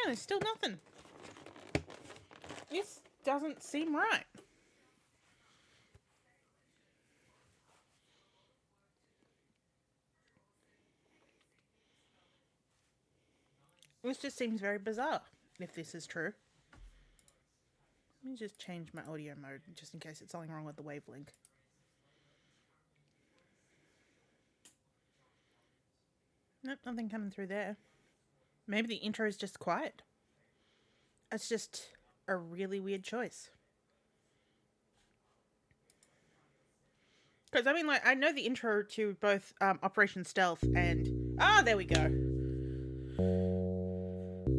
there's still nothing. This doesn't seem right. This just seems very bizarre, if this is true. Let me just change my audio mode, just in case it's something wrong with the wavelength. Nope, nothing coming through there. Maybe the intro is just quiet. It's just a really weird choice. Because, I mean, like, I know the intro to both Operation Stealth and... Ah, there we go.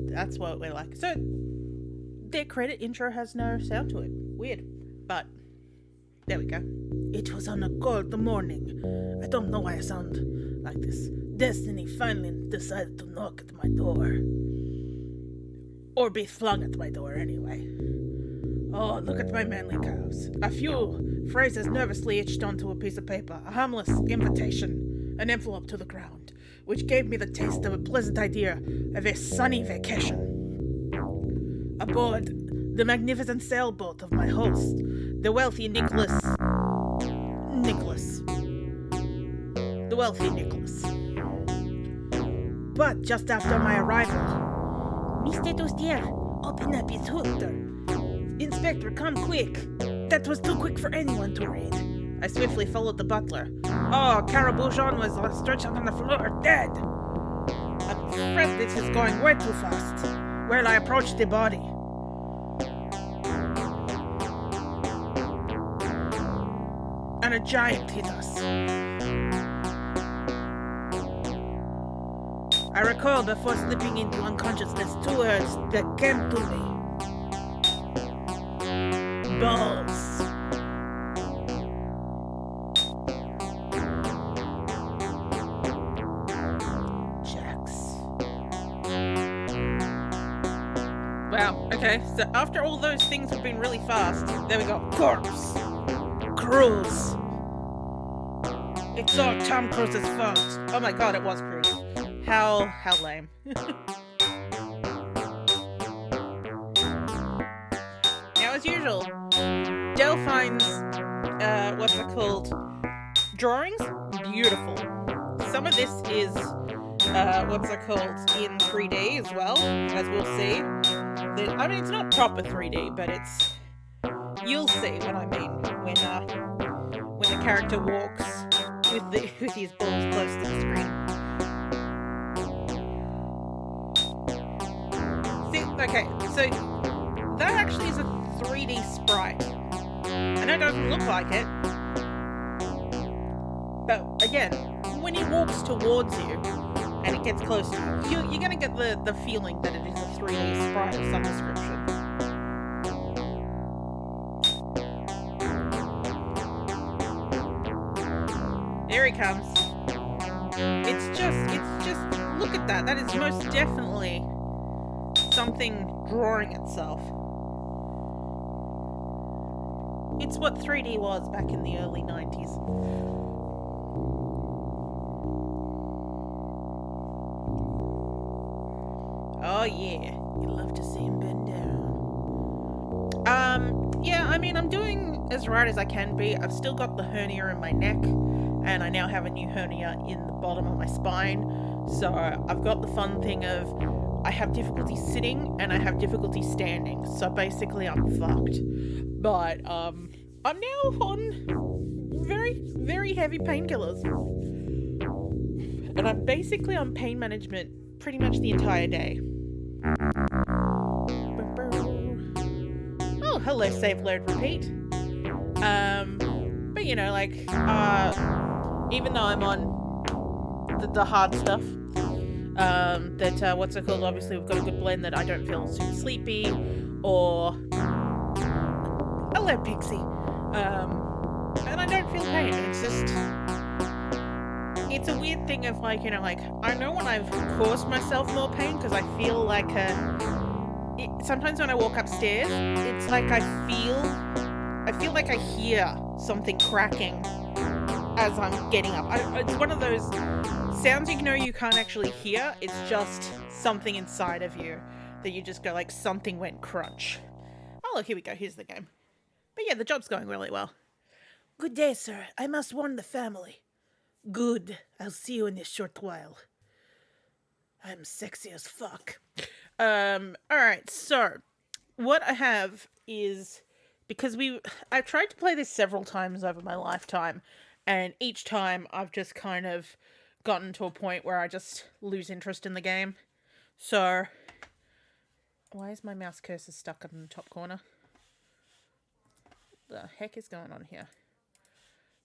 That's what we're like. So, their credit intro has no sound to it. Weird. But, there we go. It was on a cold morning. I don't know why I sound like this. Destiny finally decided to knock at my door. Or be flung at my door, anyway. Oh, look at my manly calves. A few phrases nervously etched onto a piece of paper. A harmless invitation. An envelope to the ground. Which gave me the taste of a pleasant idea of a sunny vacation. Aboard the magnificent sailboat of my host, the wealthy Nicholas. The wealthy Nicholas. But just after my arrival, Mr. Doustier, open up his hooter. Inspector, come quick. That was too quick for anyone to read. I swiftly followed the butler. Oh, Caraboujon was stretched out on the floor, dead. I'm afraid this is going way too fast. Well, I approached the body. And a giant hit us. I recall before slipping into unconsciousness 2 words that came to me. Balls. Wow, okay, so after all those things have been really fast, there we go. Corpse. Cruise. It's all Tom Cruise's fault. Oh my god, it was Cruise. How lame. Now, as usual, Dell finds, what's it called? Drawings? Beautiful. Some of this is, what's it called? In 3D as well, as we'll see. I mean, it's not proper 3D, but it's... You'll see what I mean when the character walks with his balls close to the screen. See, okay, so that actually is a 3D sprite. I know it doesn't look like it, but again, when he walks towards you and it gets close to you, you're going to get the feeling that it is a 3D sprite of some description. There he comes. It's just, look at that. That is most definitely something drawing itself. It's what 3D was back in the early 90s. Oh yeah, you love to see him bend down. Yeah, I mean, I'm doing as right as I can be. I've still got the hernia in my neck, and I now have a new hernia in the bottom of my spine. So I've got the fun thing of I have difficulty sitting and I have difficulty standing. So basically I'm fucked. But I'm now on very, very heavy painkillers. And I'm basically on pain management pretty much the entire day. Oh, hello, save, load, repeat. But you know, like, even though I'm on the hard stuff, what's it called? Obviously, we've got a good blend that I don't feel super sleepy, or hello, Pixie. And I don't feel pain. It's just, it's a weird thing of like, you know, like I know when I've caused myself more pain because I feel like sometimes when I walk upstairs, it's like I feel like I hear something cracking as I'm getting up. It's one of those sounds you know you can't actually hear. It's just something inside of you that you just go like, something went crunch. Oh, look, here we go. Here's the game. But yeah, the job's going really well. Good day, sir. I must warn the family. Good. I'll see you in a short while. I'm sexy as fuck. Alright, so what I have is, because I've tried to play this several times over my lifetime, and each time I've just kind of gotten to a point where I just lose interest in the game. So why is my mouse cursor stuck in the top corner? The heck is going on here?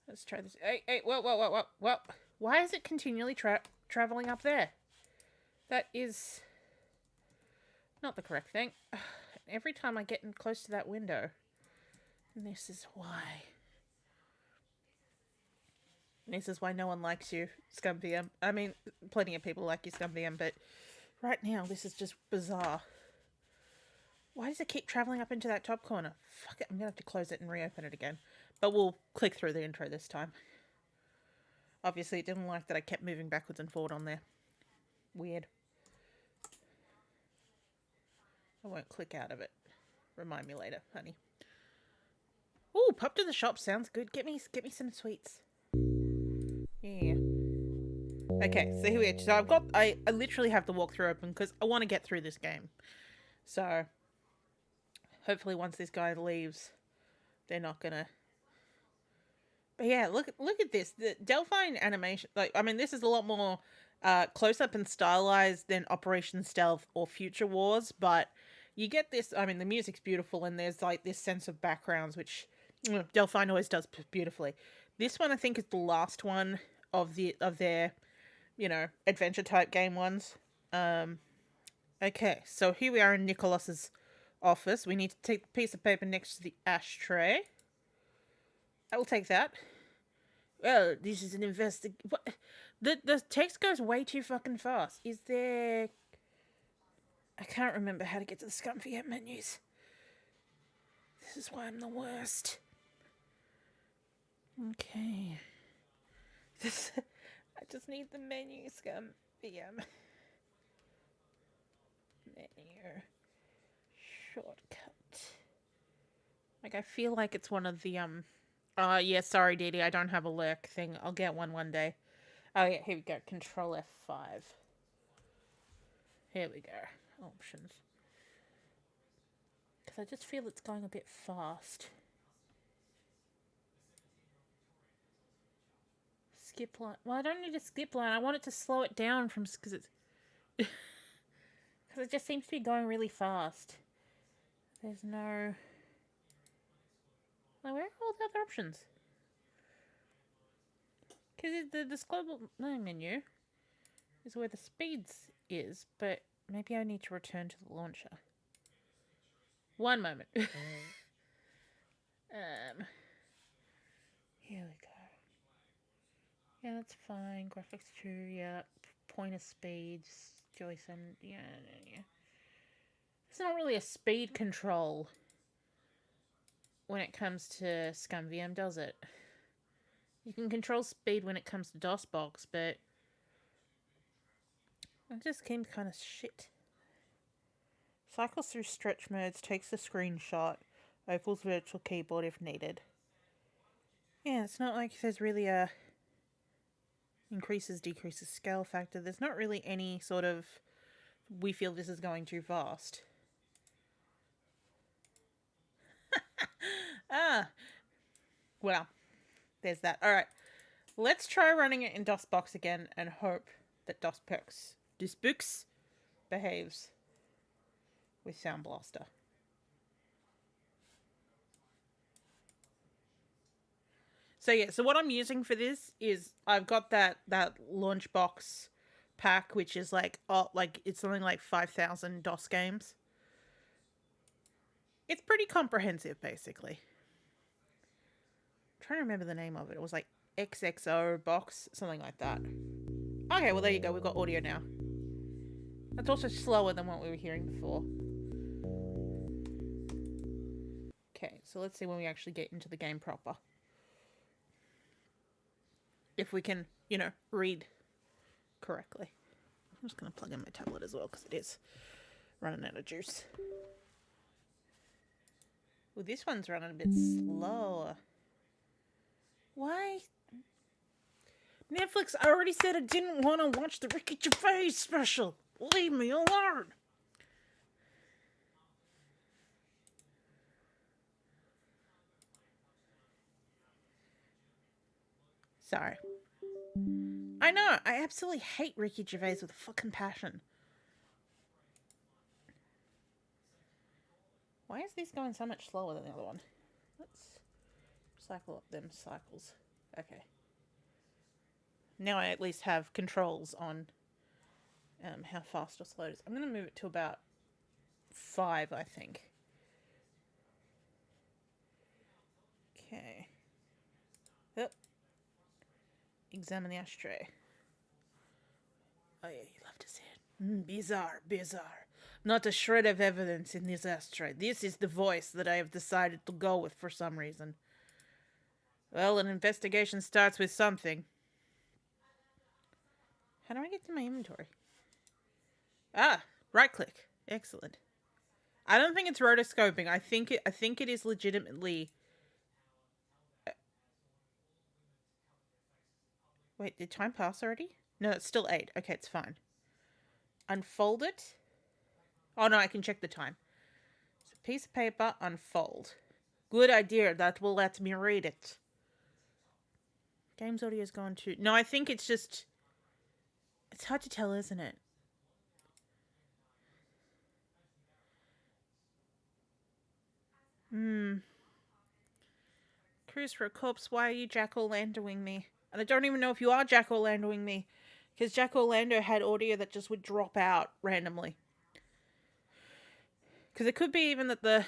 Let's try this. Hey, whoa. Why is it continually traveling up there? That is not the correct thing. Every time I get in close to that window. And this is why. This is why no one likes you, ScumVM. I mean, plenty of people like you, ScumVM, but right now this is just bizarre. Why does it keep traveling up into that top corner? Fuck it, I'm gonna have to close it and reopen it again. But we'll click through the intro this time. Obviously, it didn't like that I kept moving backwards and forward on there. Weird. I won't click out of it. Remind me later, honey. Ooh, pop to the shop sounds good. Get me some sweets. Yeah. Okay, so here we are. So I literally have the walkthrough open because I want to get through this game. So hopefully once this guy leaves, they're not gonna. But yeah, look at this. The Delphine animation, this is a lot more close up and stylized than Operation Stealth or Future Wars, but you get this. I mean, the music's beautiful, and there's like this sense of backgrounds, which Delphine always does beautifully. This one, I think, is the last one of their, adventure type game ones. Okay, so here we are in Nicholas's office. We need to take the piece of paper next to the ashtray. I will take that. Well, this is an What? The text goes way too fucking fast. Is there... I can't remember how to get to the ScumVM menus. This is why I'm the worst. Okay. I just need the menu, ScumVM. Menu. Shortcut. Like, I feel like it's one of the, yeah, sorry, Dee Dee, I don't have a lurk thing. I'll get one day. Oh, yeah, here we go. Control F5. Here we go. Options. Because I just feel it's going a bit fast. Skip line. Well, I don't need a skip line. I want it to slow it down from... Because it's... Because it just seems to be going really fast. There's no... Like, where are all the other options? Because the global menu is where the speeds is, but maybe I need to return to the launcher. One moment. Here we go. Yeah, that's fine. Graphics true, yeah. Pointer speeds, Joyce and yeah. It's not really a speed control when it comes to ScumVM, does it? You can control speed when it comes to DOSBox, but it just seems kind of shit. Cycles through stretch modes, takes a screenshot, opens virtual keyboard if needed. Yeah, it's not like there's really a increases, decreases scale factor. There's not really any sort of we feel this is going too fast. Well, there's that. Alright, let's try running it in DOSBox again and hope that DOSBox behaves with Sound Blaster. So yeah, so what I'm using for this is I've got that Launchbox pack, which is it's something like 5,000 DOS games. It's pretty comprehensive, basically. I'm trying to remember the name of it. It was like XXO box, something like that. Okay, well there you go. We've got audio now. That's also slower than what we were hearing before. Okay, so let's see when we actually get into the game proper. If we can, read correctly. I'm just going to plug in my tablet as well because it is Running out of juice. Well, this one's running a bit slower. Why? Netflix, I already said I didn't want to watch the Ricky Gervais special. Leave me alone. Sorry. I know, I absolutely hate Ricky Gervais with a fucking passion. Why is this going so much slower than the other one? Let's cycle up them cycles. Okay. Now I at least have controls on how fast or slow it is. I'm going to move it to about 5, I think. Okay. Yep. Examine the ashtray. Oh yeah, you love to see it. Bizarre. Not a shred of evidence in this ashtray. This is the voice that I have decided to go with for some reason. Well, an investigation starts with something. How do I get to my inventory? Ah, right click. Excellent. I don't think it's rotoscoping. I think it is legitimately. Wait, did time pass already? No, it's still 8. Okay, it's fine. Unfold it. Oh no, I can check the time. So piece of paper, unfold. Good idea. That will let me read it. Games audio's gone to. No, I think it's just. It's hard to tell, isn't it? Cruise for a corpse. Why are you Jack-O-Lanterning me? And I don't even know if you are Jack-O-Lanterning me. Because Jack-O-Lantern had audio that just would drop out randomly. Because it could be even that the...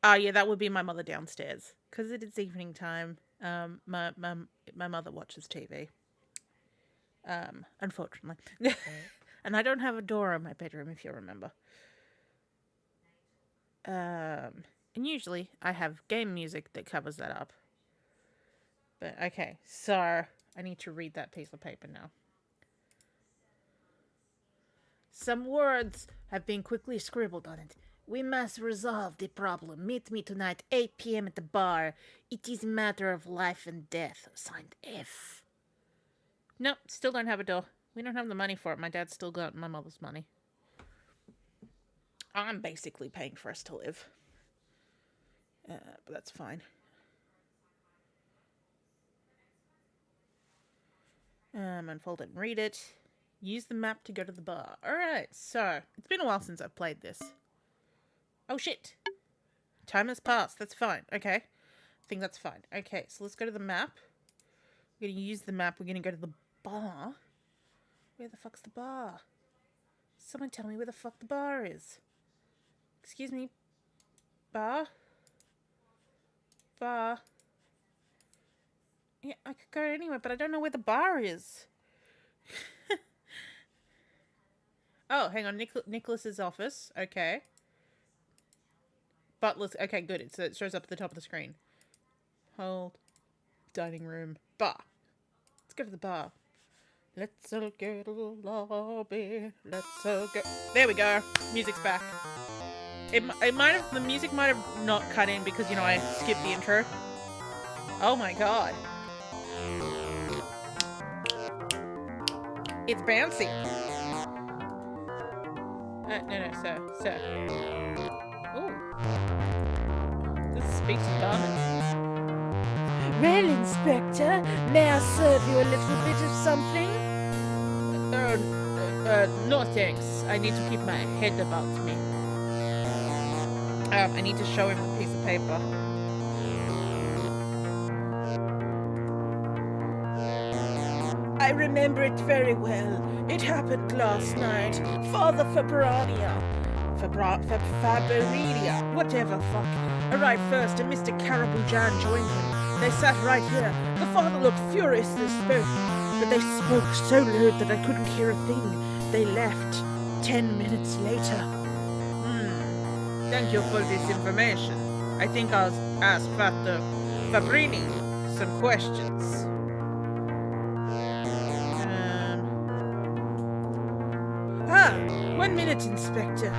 Oh, yeah, that would be my mother downstairs. Because it is evening time. My mother watches TV. Unfortunately. And I don't have a door in my bedroom, if you remember. And usually I have game music that covers that up. But, okay, so I need to read that piece of paper now. Some words have been quickly scribbled on it. We must resolve the problem. Meet me tonight, 8 p.m. at the bar. It is a matter of life and death. Signed F. Nope, still don't have a door. We don't have the money for it. My dad's still got my mother's money. I'm basically paying for us to live. But that's fine. Unfold it and read it. Use the map to go to the bar. Alright, so it's been a while since I've played this. Oh shit. Time has passed. That's fine. Okay. I think that's fine. Okay, so let's go to the map. We're going to use the map. We're going to go to the bar. Where the fuck's the bar? Someone tell me where the fuck the bar is. Excuse me. Bar? Bar? Yeah, I could go anywhere, but I don't know where the bar is. Oh, hang on. Nicholas's office. Okay. Butler's. Okay, good. It shows up at the top of the screen. Hold. Dining room. Bar. Let's go to the bar. Let's all go to the lobby. Let's all go. There we go. Music's back. It might have. The music might have not cut in because, you know, I skipped the intro. Oh my god. It's bouncy. No, sir. Ooh. This speaks of barman. Well, Inspector, may I serve you a little bit of something? No thanks. I need to keep my head about me. I need to show him the piece of paper. I remember it very well. It happened last night. Father Fabrinia, whatever fuck, arrived first and Mr. Caribou Jan joined him. They sat right here. The father looked furious as they spoke, but they spoke so loud that I couldn't hear a thing. They left 10 minutes later. Thank you for this information. I think I'll ask Father Fabrini some questions. When 1 minute, Inspector.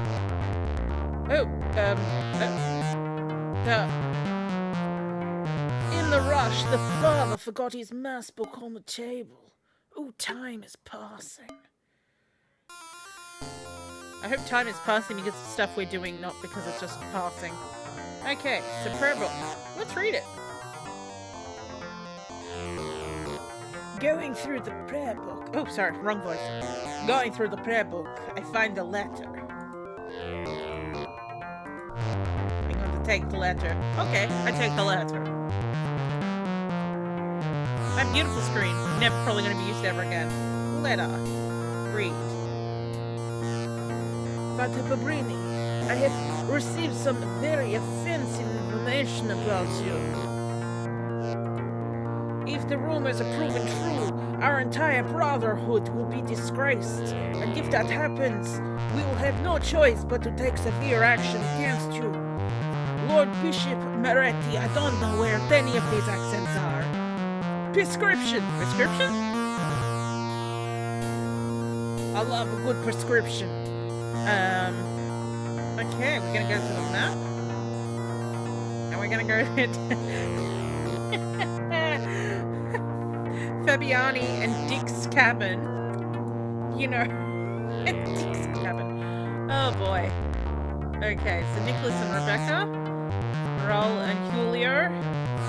Oh, in the rush, the father forgot his mass book on the table. Oh, time is passing. I hope time is passing because of stuff we're doing, not because it's just passing. Okay, so prayer book. Let's read it. Going through the prayer book. Oh, sorry, wrong voice. Going through the prayer book, I find a letter. I'm going to take the letter. Okay, I take the letter. My beautiful screen. Never probably going to be used ever again. Letter. Read. Father Fabrini, I have received some very offensive information about you. If the rumors are proven true, our entire brotherhood will be disgraced, and if that happens, we will have no choice but to take severe action against you. Lord Bishop Meretti, I don't know where any of these accents are. Prescription. Prescription? I love a good prescription. Okay, we're gonna go to the map. And we're gonna go to Fabiani and Dick's cabin. You know, Dick's cabin. Oh boy. Okay, so Nicholas and Rebecca, Raul and Julio,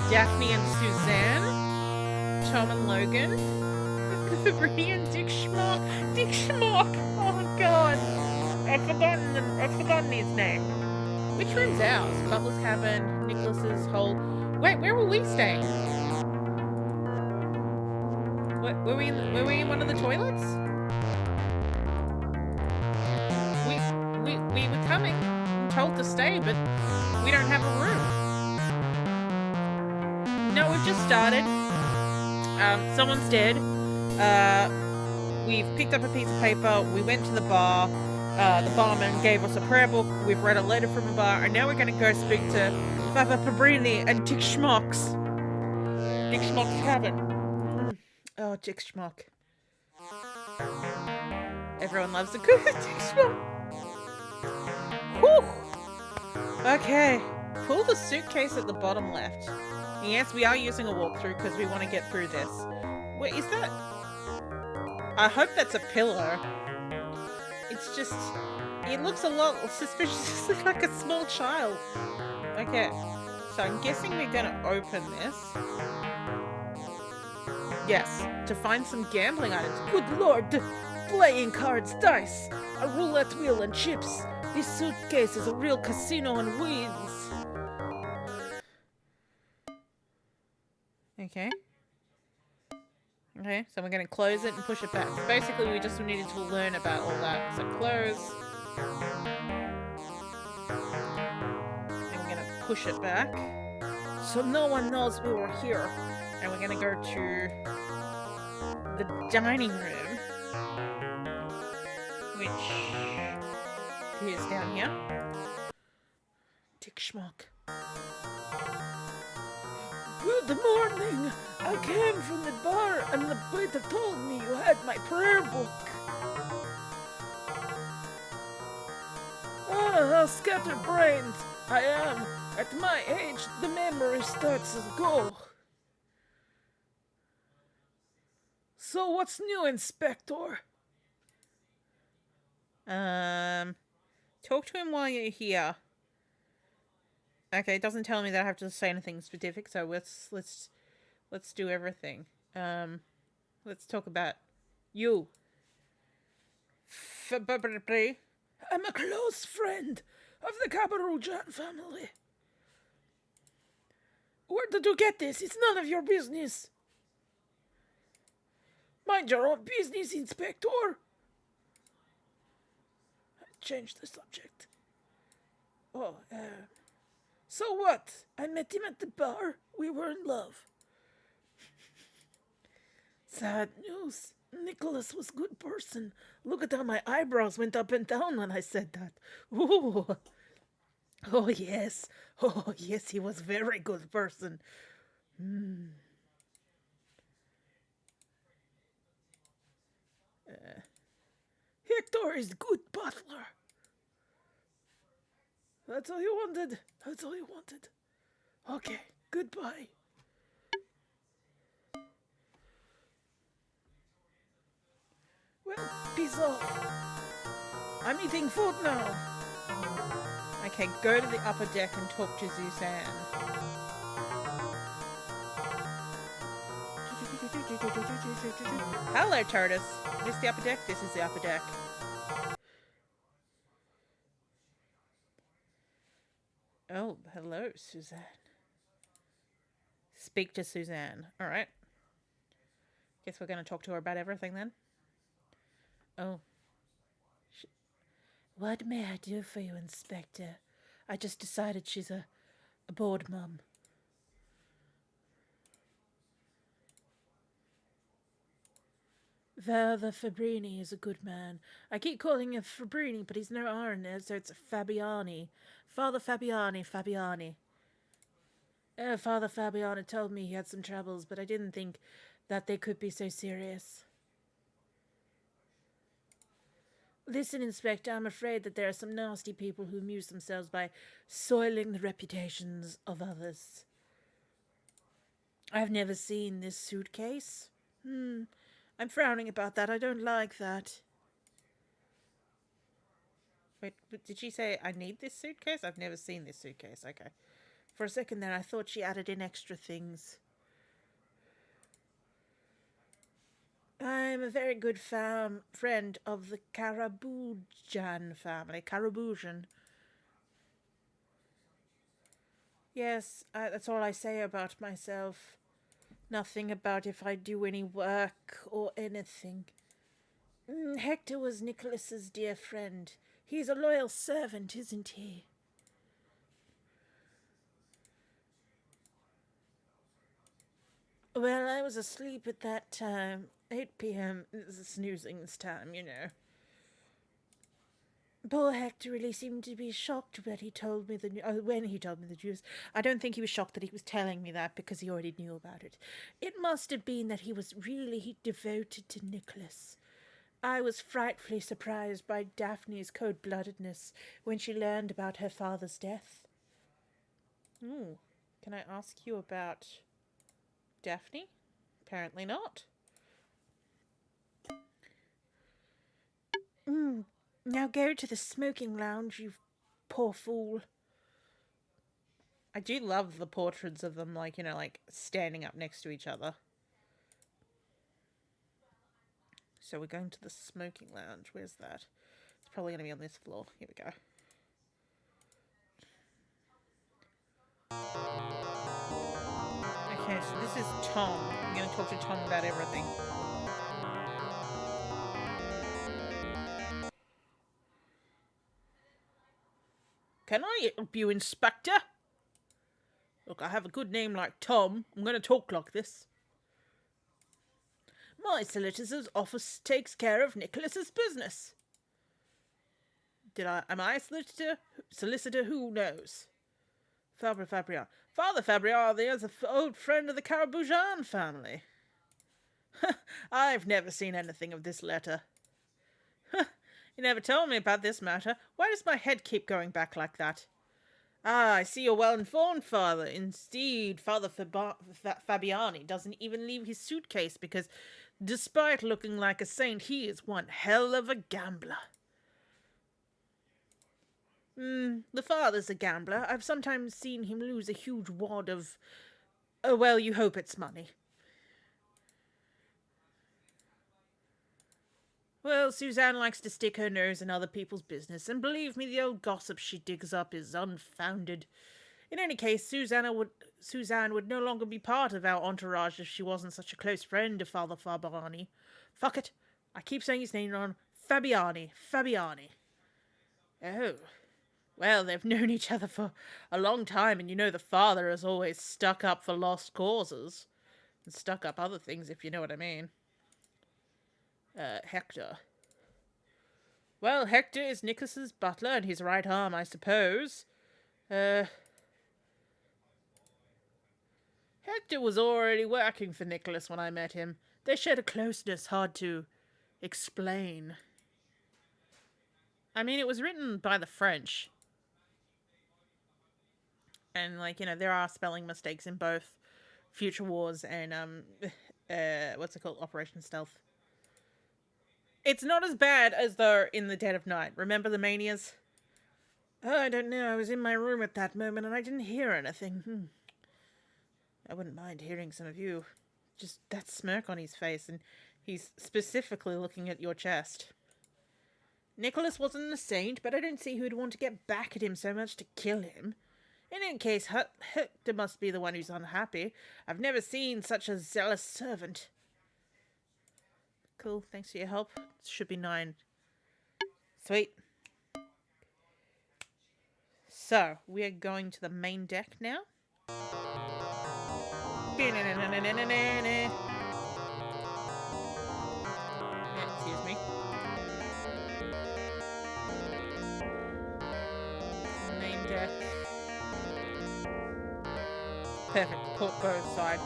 Daphne and Suzanne, Tom and Logan, Fabrini and Dick Schmock. Dick Schmock! Oh god. I've forgotten his name. Which room's ours? Butler's cabin, Nicholas's hole. Wait, where were we staying? What, were we in one of the toilets? We were coming, told to stay, but we don't have a room. No, we've just started. Someone's dead. We've picked up a piece of paper. We went to the bar. The barman gave us a prayer book. We've read a letter from a bar, and now we're going to go speak to Father Fabrini and Dick Schmock's. Dick Schmock's cabin. Oh, Dick Schmock. Everyone loves a good Dick Schmock. Whew. Okay. Pull the suitcase at the bottom left. Yes, we are using a walkthrough because we want to get through this. Wait, is that... I hope that's a pillow. It's just... It looks a lot suspiciously like a small child. Okay. So I'm guessing we're going to open this. Yes. To find some gambling items. Good lord! Playing cards, dice, a roulette wheel and chips. This suitcase is a real casino on wheels. Okay. Okay, so we're going to close it and push it back. Basically, we just needed to learn about all that. So close. And we're going to push it back. So no one knows we were here. And we're going to go to the dining room. Which is down here. Dick Schmuck. Good morning. I came from the bar and the waiter told me you had my prayer book. Ah, how scatterbrained I am. At my age, the memory starts to go. So what's new, Inspector? Talk to him while you're here. Okay, it doesn't tell me that I have to say anything specific, so let's do everything. Let's talk about you. I'm a close friend of the Cabarujan family. Where did you get this? It's none of your business. Mind your own business, Inspector. Change the subject. Oh, so what? I met him at the bar. We were in love. Sad news. Nicholas was a good person. Look at how my eyebrows went up and down when I said that. Ooh. Oh, yes. Oh, yes, he was a very good person. Hector, You're his good butler. That's all you wanted. That's all you wanted. Okay, goodbye. Well, peace off. I'm eating food now. Okay, go to the upper deck and talk to Suzanne. Hello, TARDIS. Is this the upper deck? This is the upper deck. Oh, hello, Suzanne. Speak to Suzanne. All right. Guess we're going to talk to her about everything then. Oh. What may I do for you, Inspector? I just decided she's a bored mum. Father Fabrini is a good man. I keep calling him Fabrini, but he's no R in there, so it's Fabiani. Father Fabiani. Father Fabiani told me he had some troubles, but I didn't think that they could be so serious. Listen, Inspector, I'm afraid that there are some nasty people who amuse themselves by soiling the reputations of others. I've never seen this suitcase. I'm frowning about that. I don't like that. Wait, did she say, I need this suitcase? I've never seen this suitcase. Okay. For a second there, I thought she added in extra things. I'm a very good friend of the Karabujan family. Karabujan. Yes, that's all I say about myself. Nothing about if I do any work or anything. Hector was Nicholas's dear friend. He's a loyal servant, isn't he? Well, I was asleep at that time. 8 p.m. is snoozing's time, you know. Poor Hector really seemed to be shocked when he told me the news. I don't think he was shocked that he was telling me that because he already knew about it. It must have been that he was really devoted to Nicholas. I was frightfully surprised by Daphne's cold-bloodedness when she learned about her father's death. Can I ask you about Daphne? Apparently not. Now go to the smoking lounge, you poor fool. I do love the portraits of them, like, standing up next to each other. So we're going to the smoking lounge. Where's that? It's probably going to be on this floor. Here we go. Okay, so this is Tom. I'm going to talk to Tom about everything. Can I help you, Inspector? Look, I have a good name like Tom. I'm going to talk like this. My solicitor's office takes care of Nicholas's business. Am I a solicitor? Solicitor, who knows? Father Fabriani is an old friend of the Karabujan family. I've never seen anything of this letter. You never told me about this matter. Why does my head keep going back like that? I see you're well informed, Father. Indeed, Father Fabiani doesn't even leave his suitcase because, despite looking like a saint, he is one hell of a gambler. The father's a gambler. I've sometimes seen him lose a huge wad of... well, you hope it's money. Well, Suzanne likes to stick her nose in other people's business, and believe me, the old gossip she digs up is unfounded. In any case, Suzanne would no longer be part of our entourage if she wasn't such a close friend of Father Fabiani. Fuck it. I keep saying his name wrong. Fabiani. Oh. Well, they've known each other for a long time, and you know the father has always stuck up for lost causes. And stuck up other things, if you know what I mean. Hector. Well, Hector is Nicholas's butler and his right arm, I suppose. Hector was already working for Nicholas when I met him. They shared a closeness hard to explain. I mean, it was written by the French. And, like, there are spelling mistakes in both Future Wars and, what's it called? Operation Stealth. It's not as bad as though in the Dead of Night. Remember the Manias? Oh, I don't know. I was in my room at that moment and I didn't hear anything. I wouldn't mind hearing some of you. Just that smirk on his face, and he's specifically looking at your chest. Nicholas wasn't a saint, but I don't see who'd want to get back at him so much to kill him. In any case, Hector must be the one who's unhappy. I've never seen such a zealous servant. Cool, thanks for your help. It should be 9. Sweet. So, we're going to the main deck now. Excuse me. Main deck. Perfect. Put both side.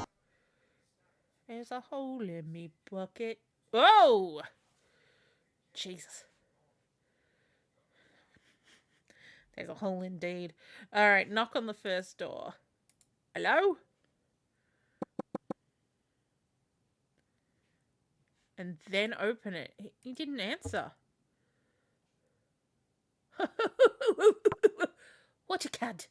There's a hole in me bucket. Oh! Jesus. There's a hole indeed. Alright, knock on the first door. Hello? And then open it. He didn't answer. What a cad.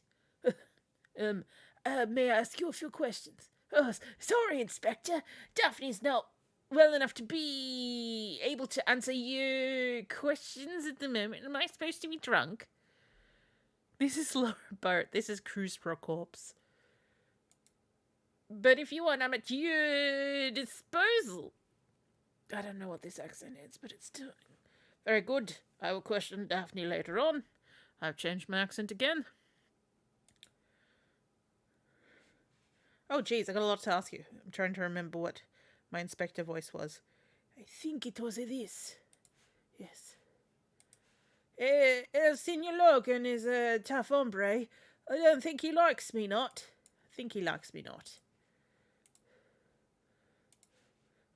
May I ask you a few questions? Oh, sorry, Inspector. Daphne's not well enough to be able to answer your questions at the moment. Am I supposed to be drunk? This is Laura Boat. This is Cruise Pro Corpse. But if you want, I'm at your disposal. I don't know what this accent is, but it's doing. Very good. I will question Daphne later on. I've changed my accent again. Oh, geez, I got a lot to ask you. I'm trying to remember what my inspector voice was. I think it was this. Yes. El Senor Logan is a tough hombre. I don't think he likes me not. I think he likes me not.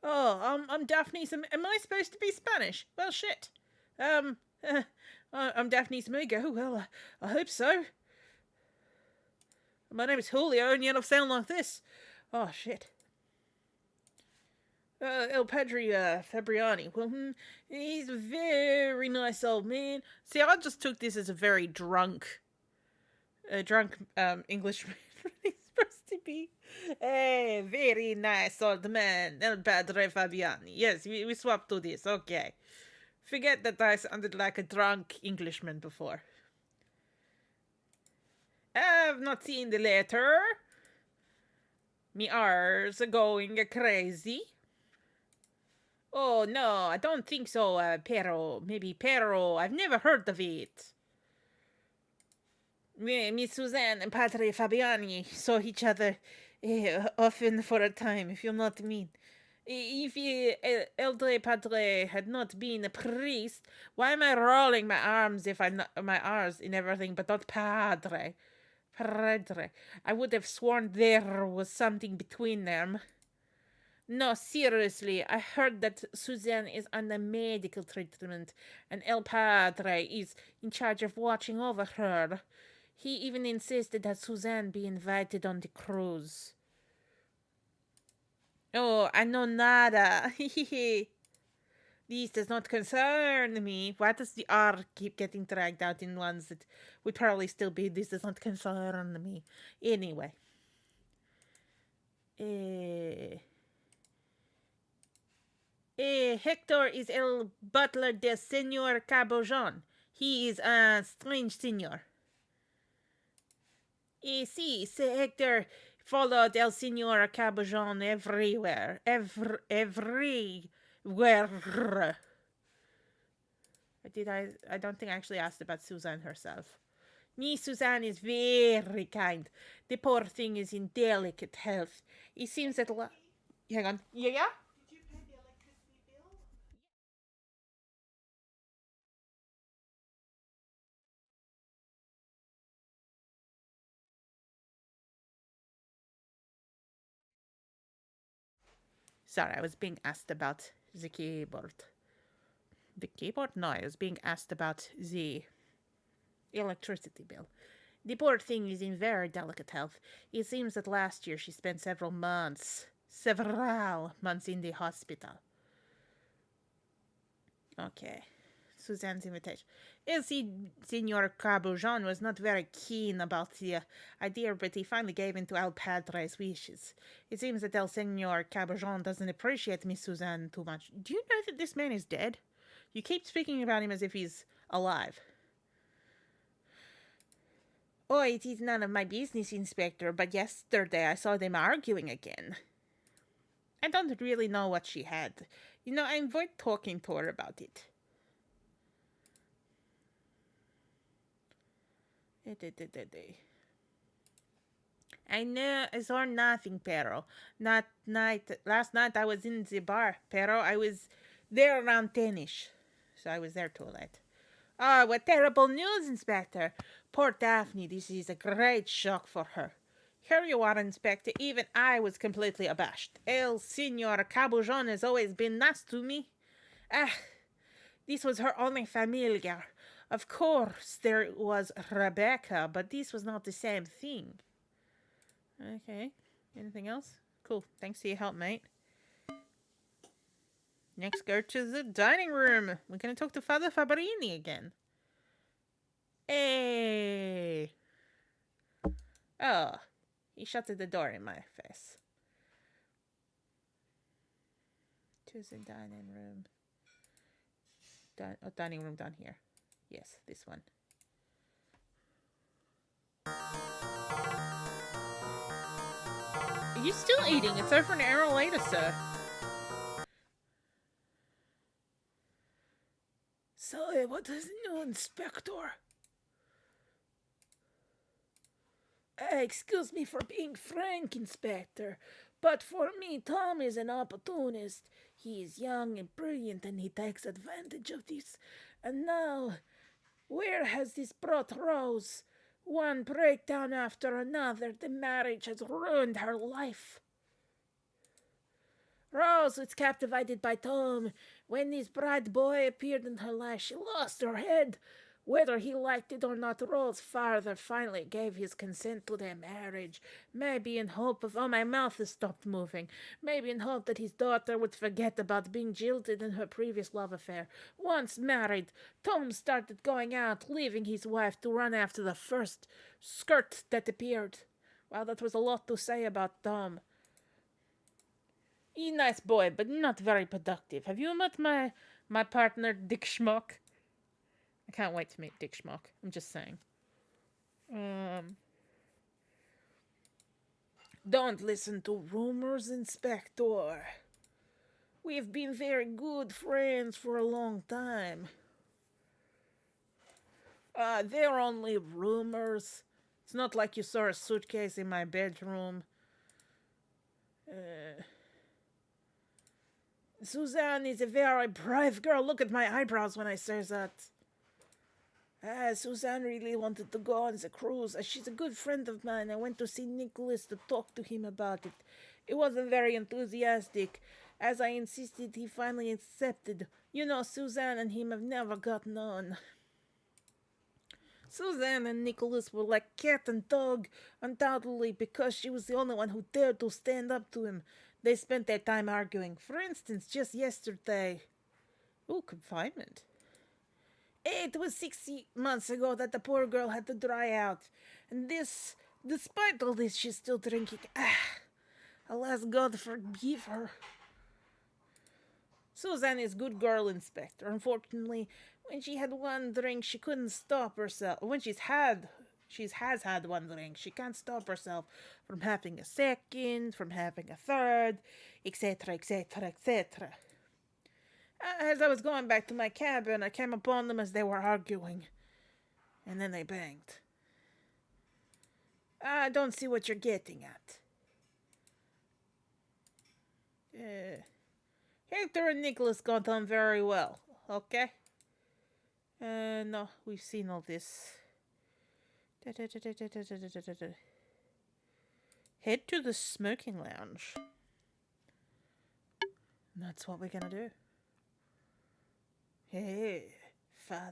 Oh, I'm Daphne's. Am I supposed to be Spanish? Well, shit. I'm Daphne's amigo. Well, I hope so. My name is Julio, and yet I sound like this. Oh, shit. El Padre Fabriani. Well, he's a very nice old man. See, I just took this as a very drunk Englishman. He's supposed to be a very nice old man, El Padre Fabiani. Yes, we swapped to this. Okay. Forget that I sounded like a drunk Englishman before. I've not seen the letter. Me arms are going crazy. Oh, no, I don't think so, Pero. Maybe Pero. I've never heard of it. Miss Suzanne and Padre Fabiani saw each other often for a time, if you know what I mean. If El Padre had not been a priest, why am I rolling my arms if I'm not, my R's in everything but not Padre? Padre. I would have sworn there was something between them. No, seriously, I heard that Suzanne is under medical treatment and El Padre is in charge of watching over her. He even insisted that Suzanne be invited on the cruise. Oh, I know nada. This does not concern me. Why does the R keep getting dragged out in ones that would probably still be this does not concern me? Anyway. Hector is el butler de Senor Cabojon. He is a strange senor. Si, Hector followed el Senor Cabojon everywhere. Everywhere. I don't think I actually asked about Suzanne herself. Miss Suzanne is very kind. The poor thing is in delicate health. It seems that... Hang on. Yeah? Did you pay the electricity bill? Sorry, I was being asked about the keyboard. The keyboard noise being asked about the electricity bill. The poor thing is in very delicate health. It seems that last year she spent several months in the hospital. Okay. Suzanne's invitation. You see, Signor Cabourgeon was not very keen about the idea, but he finally gave in to El Padre's wishes. It seems that El Signor Cabourgeon doesn't appreciate Miss Suzanne too much. Do you know that this man is dead? You keep speaking about him as if he's alive. Oh, it is none of my business, Inspector, but yesterday I saw them arguing again. I don't really know what she had. You know, I avoid talking to her about it. I know, I saw nothing, Pero. Last night I was in the bar, Pero. I was there around 10ish, so I was there too late. Oh, what terrible news, Inspector. Poor Daphne, this is a great shock for her. Here you are, Inspector. Even I was completely abashed. El Signor Cabourgeon has always been nice to me. Ah, this was her only familiar. Of course, there was Rebecca, but this was not the same thing. Okay. Anything else? Cool. Thanks for your help, mate. Next, go to the dining room. We're going to talk to Father Fabrini again. Hey. Oh, he shut the door in my face. To the dining room. Dining room down here. Yes, this one. Are you still eating? It's over an hour later, sir. So, what is new, Inspector? Excuse me for being frank, Inspector, but for me, Tom is an opportunist. He is young and brilliant, and he takes advantage of this. And now, where has this brought Rose? One breakdown after another. The marriage has ruined her life. Rose was captivated by Tom. When this bright boy appeared in her life, she lost her head. Whether he liked it or not, Rose's father finally gave his consent to their marriage. Maybe in hope of... Oh, my mouth has stopped moving. Maybe in hope that his daughter would forget about being jilted in her previous love affair. Once married, Tom started going out, leaving his wife to run after the first skirt that appeared. Well, that was a lot to say about Tom. He's a nice boy, but not very productive. Have you met my partner, Dick Schmuck? I can't wait to meet Dick Schmuck. I'm just saying. Don't listen to rumors, Inspector. We've been very good friends for a long time. They're only rumors. It's not like you saw a suitcase in my bedroom. Suzanne is a very brave girl. Look at my eyebrows when I say that. Suzanne really wanted to go on the cruise. She's a good friend of mine. I went to see Nicholas to talk to him about it. It wasn't very enthusiastic. As I insisted, he finally accepted. You know, Suzanne and him have never gotten on. Suzanne and Nicholas were like cat and dog, undoubtedly because she was the only one who dared to stand up to him. They spent their time arguing. For instance, just yesterday... Ooh, confinement. It was 6 months ago that the poor girl had to dry out. And this, despite all this, she's still drinking. Alas, God forgive her. Suzanne is a good girl, Inspector. Unfortunately, when she had one drink, she couldn't stop herself. When she has had one drink, she can't stop herself from having a second, from having a third, etc., etc., etc. As I was going back to my cabin, I came upon them as they were arguing. And then they banged. I don't see what you're getting at. Hector and Nicholas got on very well, okay? No, we've seen all this. Head to the smoking lounge. That's what we're gonna do. Hey, Father.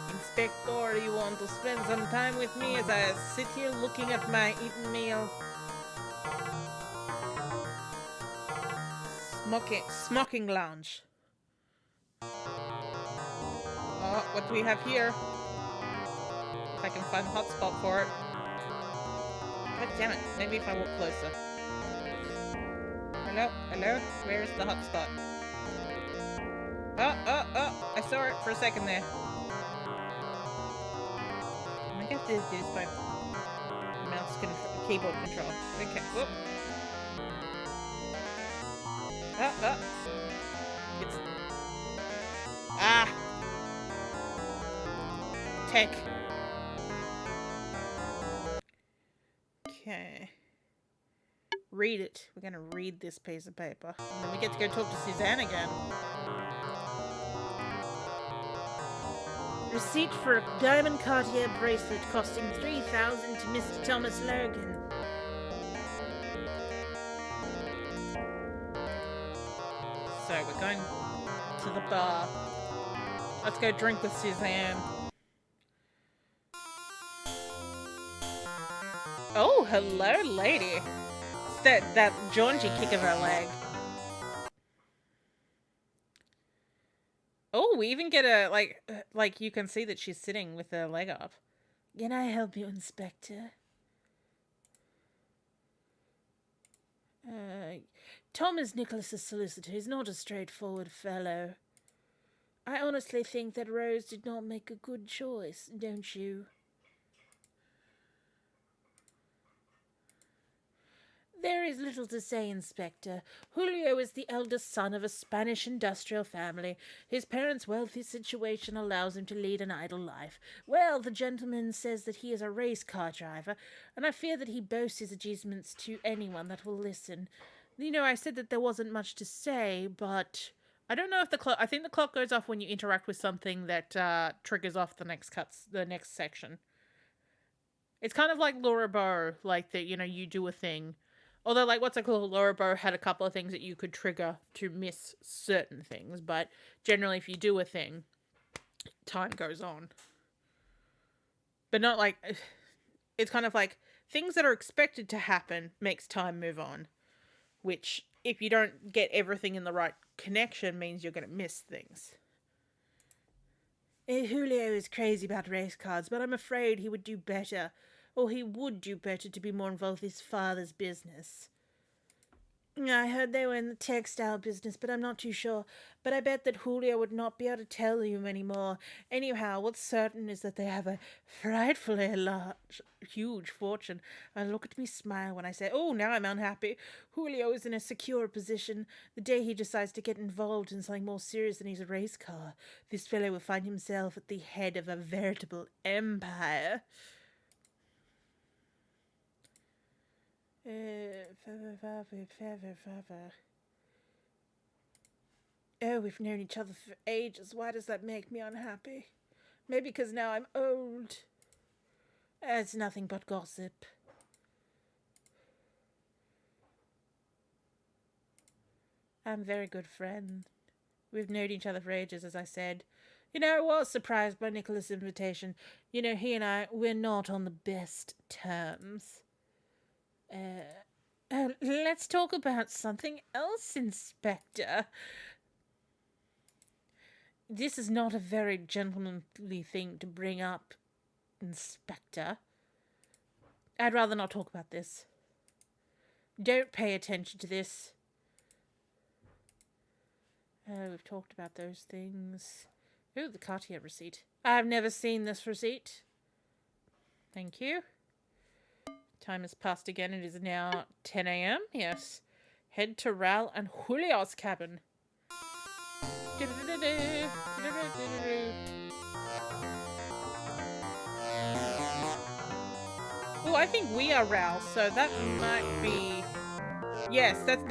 Inspector, you want to spend some time with me as I sit here looking at my eaten meal? Smoking lounge. Oh, what do we have here? If I can find a hotspot for it. God damn it, maybe if I walk closer. Hello? Hello? Where's the hotspot? Oh, I saw it for a second there. I guess this is by mouse keyboard control. Okay, whoop. It's... Ah! Tech. Okay. Read it. We're gonna read this piece of paper. And then we get to go talk to Suzanne again. Receipt for a diamond Cartier bracelet costing $3,000 to Mr. Thomas Logan. So we're going to the bar. Let's go drink with Suzanne. Oh, hello, lady. It's that jaunty kick of her leg. Oh, we even get a, like you can see that she's sitting with her leg up. Can I help you, Inspector? Thomas Nicholas's solicitor is not a straightforward fellow. I honestly think that Rose did not make a good choice, don't you? There is little to say, Inspector. Julio is the eldest son of a Spanish industrial family. His parents' wealthy situation allows him to lead an idle life. Well, the gentleman says that he is a race car driver, and I fear that he boasts his achievements to anyone that will listen. You know, I said that there wasn't much to say, but I don't know if the clock... I think the clock goes off when you interact with something that triggers off the next section. It's kind of like Laura Bow, like that, you know, you do a thing. Although, like, what's it called? Laura Bow had a couple of things that you could trigger to miss certain things. But generally, if you do a thing, time goes on. But not like... It's kind of like things that are expected to happen makes time move on. Which, if you don't get everything in the right connection, means you're going to miss things. Julio is crazy about race cars, but I'm afraid he would do better. Or he would do better to be more involved with his father's business. I heard they were in the textile business, but I'm not too sure. But I bet that Julio would not be able to tell you anymore. Anyhow, what's certain is that they have a frightfully large, huge fortune. And look at me smile when I say, oh, now I'm unhappy. Julio is in a secure position. The day he decides to get involved in something more serious than his race car, this fellow will find himself at the head of a veritable empire. Oh, we've known each other for ages. Why does that make me unhappy? Maybe because now I'm old. It's nothing but gossip. I'm a very good friend. We've known each other for ages, as I said. You know, I was surprised by Nicholas' invitation. You know, he and I, we're not on the best terms. Let's talk about something else, Inspector. This is not a very gentlemanly thing to bring up, Inspector. I'd rather not talk about this. Don't pay attention to this. We've talked about those things. Oh, the Cartier receipt. I've never seen this receipt. Thank you. Time has passed again. It is now 10 a.m. Yes. Head to Raul and Julio's cabin. Oh, I think we are Raul, so that might be... Yes, that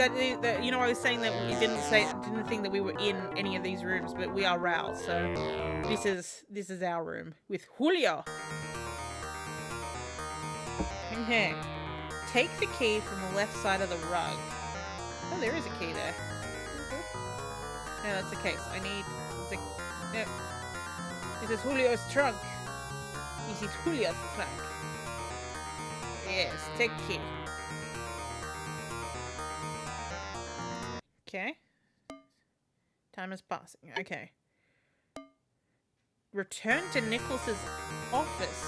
you know, I was saying that we didn't think that we were in any of these rooms, but we are Raul, so this is our room with Julio. Okay. Take the key from the left side of the rug. Oh, there is a key there. No, that's the case. I need... No. This is Julio's trunk. This is Julio's trunk. Yes, take key. Okay. Time is passing. Okay. Return to Nicholas's office.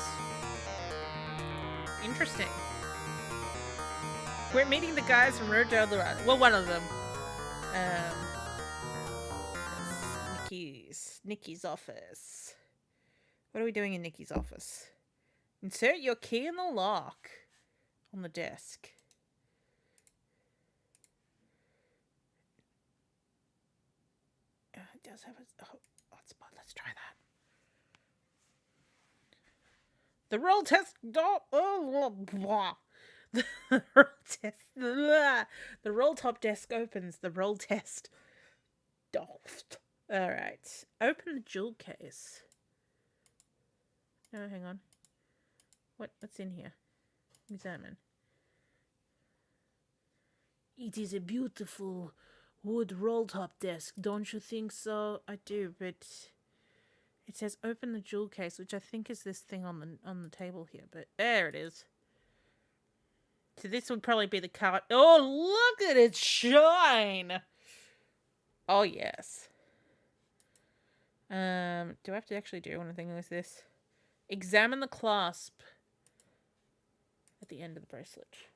Interesting. We're meeting the guys from Road Dorado. Well, one of them. Nikki's office. What are we doing in Nikki's office? Insert your key in the lock on the desk. It does have a hotspot. Let's try that. The roll test. The roll test. The roll top desk opens. The roll test. Doffed. All right. Open the jewel case. No, hang on. What's in here? Examine. It is a beautiful wood roll top desk. Don't you think so? I do, but it says open the jewel case, which I think is this thing on the table here. But there it is. So this would probably be the card. Oh, look at it shine! Oh yes. Do I have to actually do anything with this? Examine the clasp at the end of the bracelet.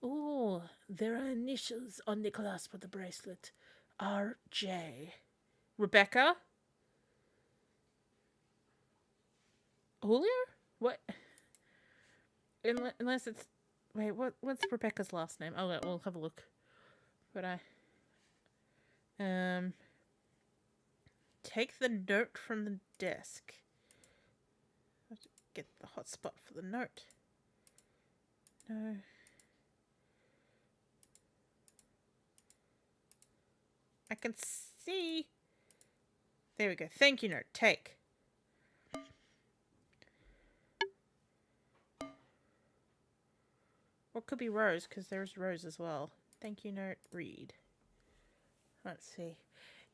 Oh, there are initials on the clasp of the bracelet. R.J. Rebecca? Julio? What? Unless it's... Wait, what's Rebecca's last name? Oh, we'll have a look. But take the note from the desk. I have to get the hotspot for the note. No. I can see. There we go. Thank you note. Take. Or it could be Rose, because there's Rose as well. Thank you note. Read. Let's see.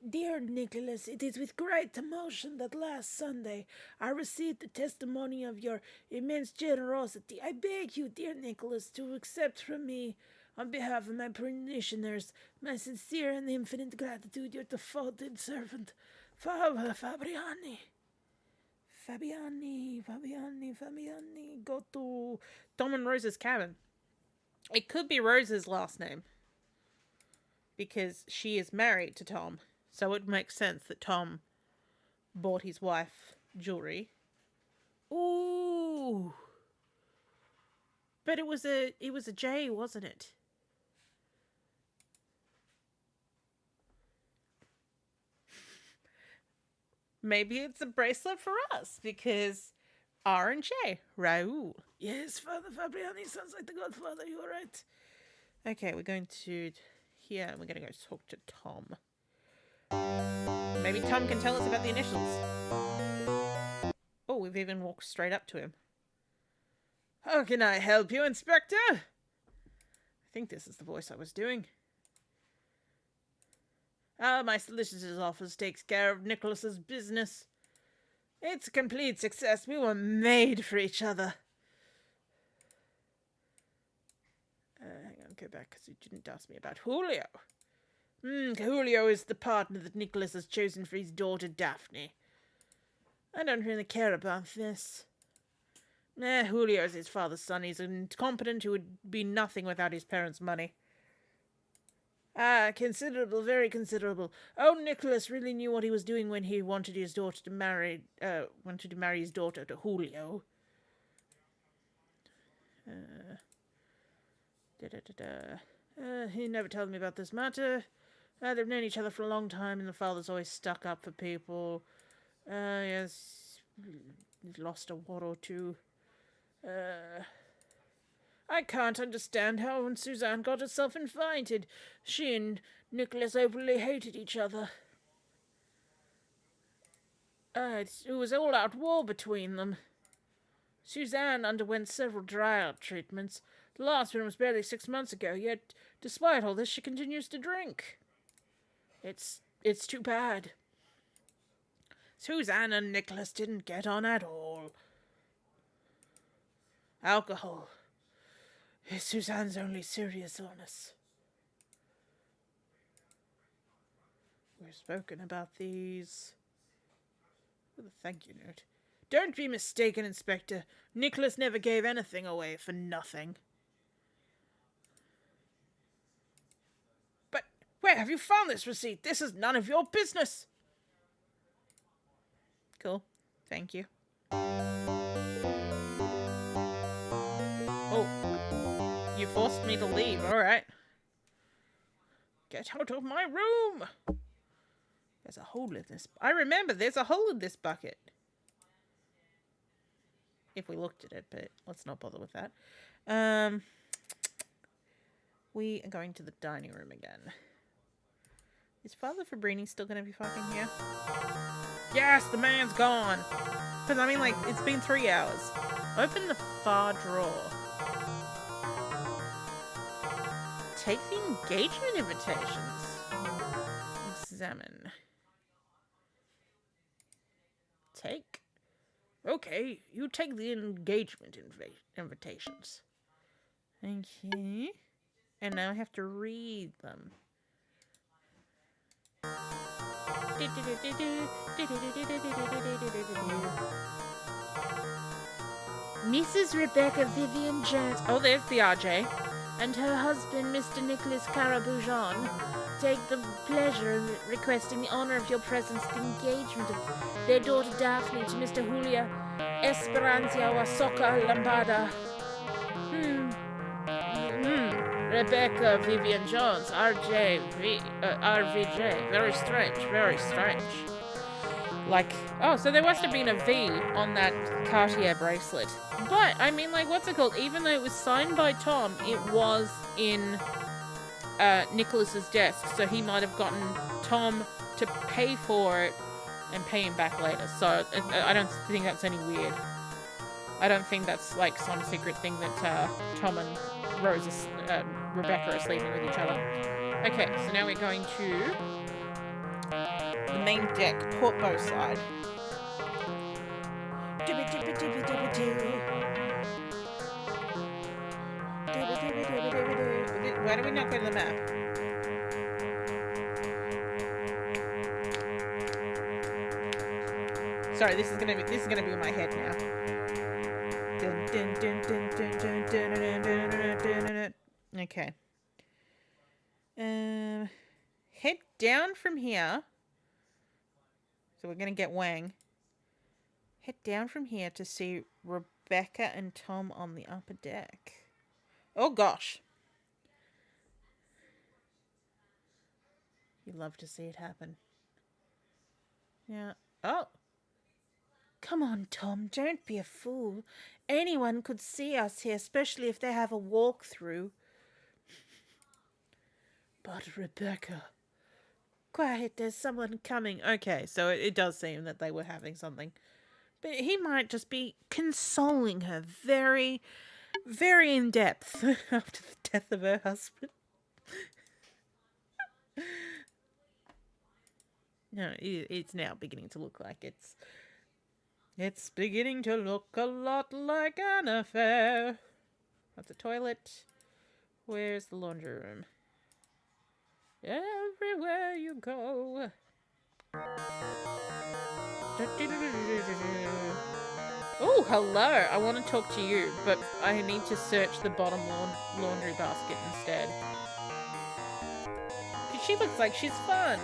Dear Nicholas, it is with great emotion that last Sunday I received the testimony of your immense generosity. I beg you, dear Nicholas, to accept from me, on behalf of my parishioners, my sincere and infinite gratitude, your devoted servant, Fabiani. Go to Tom and Rose's cabin. It could be Rose's last name, because she is married to Tom. So it makes sense that Tom bought his wife jewelry. Ooh. But it was a J, wasn't it? Maybe it's a bracelet for us, because R and J. Raoul. Yes, Father Fabiani sounds like the Godfather, you are right. Okay, we're going to here, and we're going to go talk to Tom. Maybe Tom can tell us about the initials. Oh, we've even walked straight up to him. How can I help you, Inspector? I think this is the voice I was doing. My solicitor's office takes care of Nicholas's business. It's a complete success. We were made for each other. Hang on, go back, because you didn't ask me about Julio. Julio is the partner that Nicholas has chosen for his daughter, Daphne. I don't really care about this. Julio is his father's son. He's incompetent who would be nothing without his parents' money. Considerable, very considerable. Oh, Nicholas really knew what he was doing when he wanted his daughter to marry, his daughter to Julio. He never told me about this matter. They've known each other for a long time, and the father's always stuck up for people. Yes, he's lost a war or two. I can't understand how Suzanne got herself invited. She and Nicholas openly hated each other. It was all-out war between them. Suzanne underwent several dry-out treatments. The last one was barely 6 months ago, yet despite all this, she continues to drink. It's It's too bad. Suzanne and Nicholas didn't get on at all. Alcohol is Suzanne's only serious illness. We've spoken about these. With a thank you note. Don't be mistaken, Inspector. Nicholas never gave anything away for nothing. But where have you found this receipt? This is none of your business. Cool. Thank you. Oh. You forced me to leave. Alright. Get out of my room! There's a hole in this. I remember there's a hole in this bucket. If we looked at it, but let's not bother with that. We are going to the dining room again. Is Father Fabrini still going to be fucking here? Yes, the man's gone. Because, I mean, like, it's been 3 hours. Open the far drawer. Take the engagement invitations. Examine. Take. Okay, you take the engagement invitations. Okay. And now I have to read them. Mrs. Rebecca Vivian Jones. Oh, there's the RJ. And her husband, Mr. Nicholas Caraboujon, take the pleasure of requesting the honor of your presence at the engagement of their daughter Daphne to Mr. Julia Esperanza Wasoka Lambada. Rebecca Vivian Jones, RVJ. Very strange, very strange. Like, oh, so there must have been a V on that Cartier bracelet. But, I mean, like, what's it called? Even though it was signed by Tom, it was in Nicholas's desk. So he might have gotten Tom to pay for it and pay him back later. So I don't think that's any weird. I don't think that's, like, some secret thing that Tom and Rebecca are sleeping with each other. Okay, so now we're going to the main deck, portbow side. Why do we not go to the map? Sorry, this is gonna be in my head now. Okay. Head down from here. So we're gonna get Wang. Head down from here to see Rebecca and Tom on the upper deck. Oh gosh. You'd love to see it happen. Yeah. Oh. Come on, Tom, don't be a fool. Anyone could see us here, especially if they have a walkthrough. But Rebecca. Quiet, there's someone coming. Okay, so it does seem that they were having something. But he might just be consoling her very, very in depth after the death of her husband. No, it's now beginning to look like it's beginning to look a lot like an affair. That's a toilet. Where's the laundry room? Everywhere you go. Oh, hello. I want to talk to you, but I need to search the bottom laundry basket instead. Because she looks like she's fun.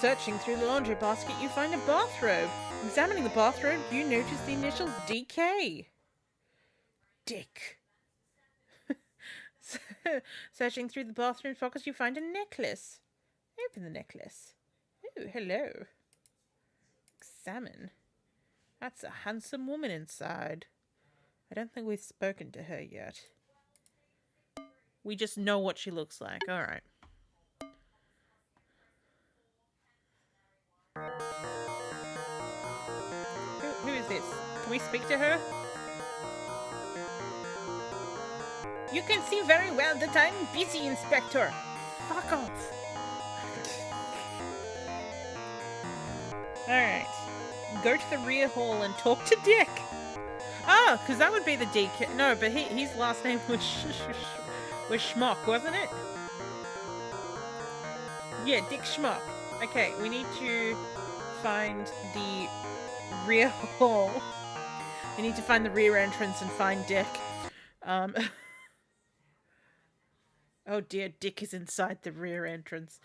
Searching through the laundry basket, you find a bathrobe. Examining the bathrobe, you notice the initials DK. Dick. Searching through the bathroom pockets, you find a necklace. Open the necklace. Oh, hello. Examine. That's a handsome woman inside. I don't think we've spoken to her yet. We just know what she looks like. Alright. Who is this? Can we speak to her? You can see very well that I'm busy, Inspector. Fuck off. Alright. Go to the rear hall and talk to Dick. Oh, because that would be the DK. No, but his last name was Schmock, wasn't it? Yeah, Dick Schmock. Okay, we need to find the rear hall. We need to find the rear entrance and find Dick. Oh dear, Dick is inside the rear entrance.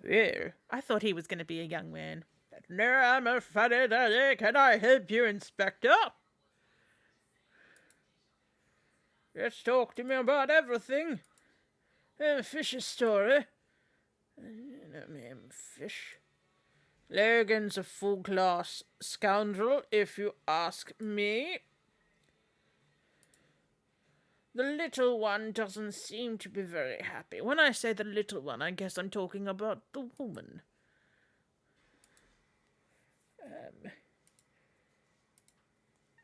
Yeah, I thought he was going to be a young man. No, I'm a funny daddy. Can I help you, Inspector? Just talk to me about everything. Fish's story. Fish. Logan's a full-class scoundrel, if you ask me. The little one doesn't seem to be very happy. When I say the little one, I guess I'm talking about the woman.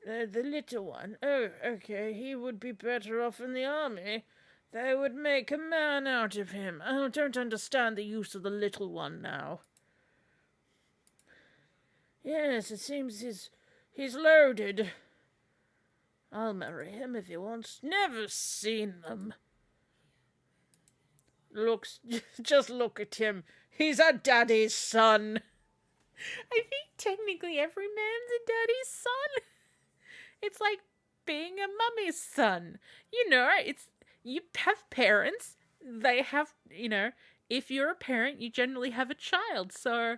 The little one. Oh, okay. He would be better off in the army. They would make a man out of him. I don't understand the use of the little one now. Yes, it seems he's loaded. I'll marry him if he wants. Never seen them. Just look at him. He's a daddy's son. I think technically every man's a daddy's son. It's like being a mummy's son. You have parents. They have, if you're a parent, you generally have a child. So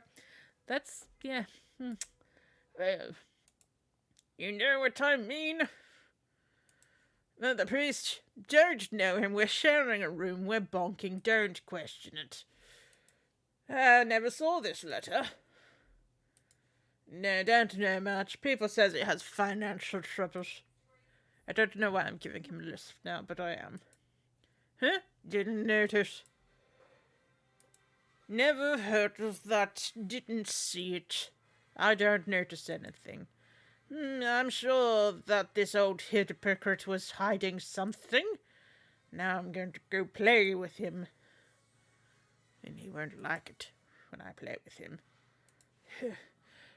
that's, yeah. Well, you know what I mean? The priest, don't know him. We're sharing a room. We're bonking. Don't question it. I never saw this letter. No, don't know much. People says it has financial troubles. I don't know why I'm giving him a list now, but I am. Huh? Didn't notice. Never heard of that. Didn't see it. I don't notice anything. I'm sure that this old hypocrite was hiding something. Now I'm going to go play with him. And he won't like it when I play with him.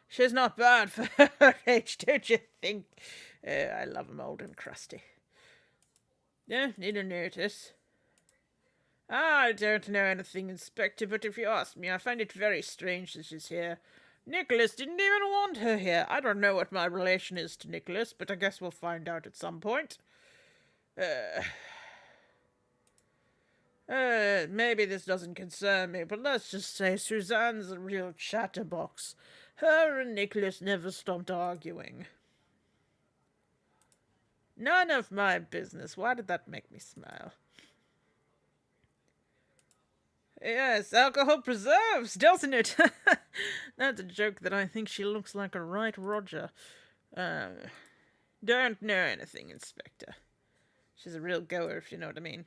She's not bad for her age, don't you think? I love him old and crusty. Yeah, didn't notice. I don't know anything, Inspector, but if you ask me, I find it very strange that she's here. Nicholas didn't even want her here. I don't know what my relation is to Nicholas, but I guess we'll find out at some point. Maybe this doesn't concern me, but let's just say Suzanne's a real chatterbox. Her and Nicholas never stopped arguing. None of my business. Why did that make me smile? Yes, alcohol preserves, doesn't it? That's a joke that I think she looks like a right Roger. Don't know anything, Inspector. She's a real goer, if you know what I mean.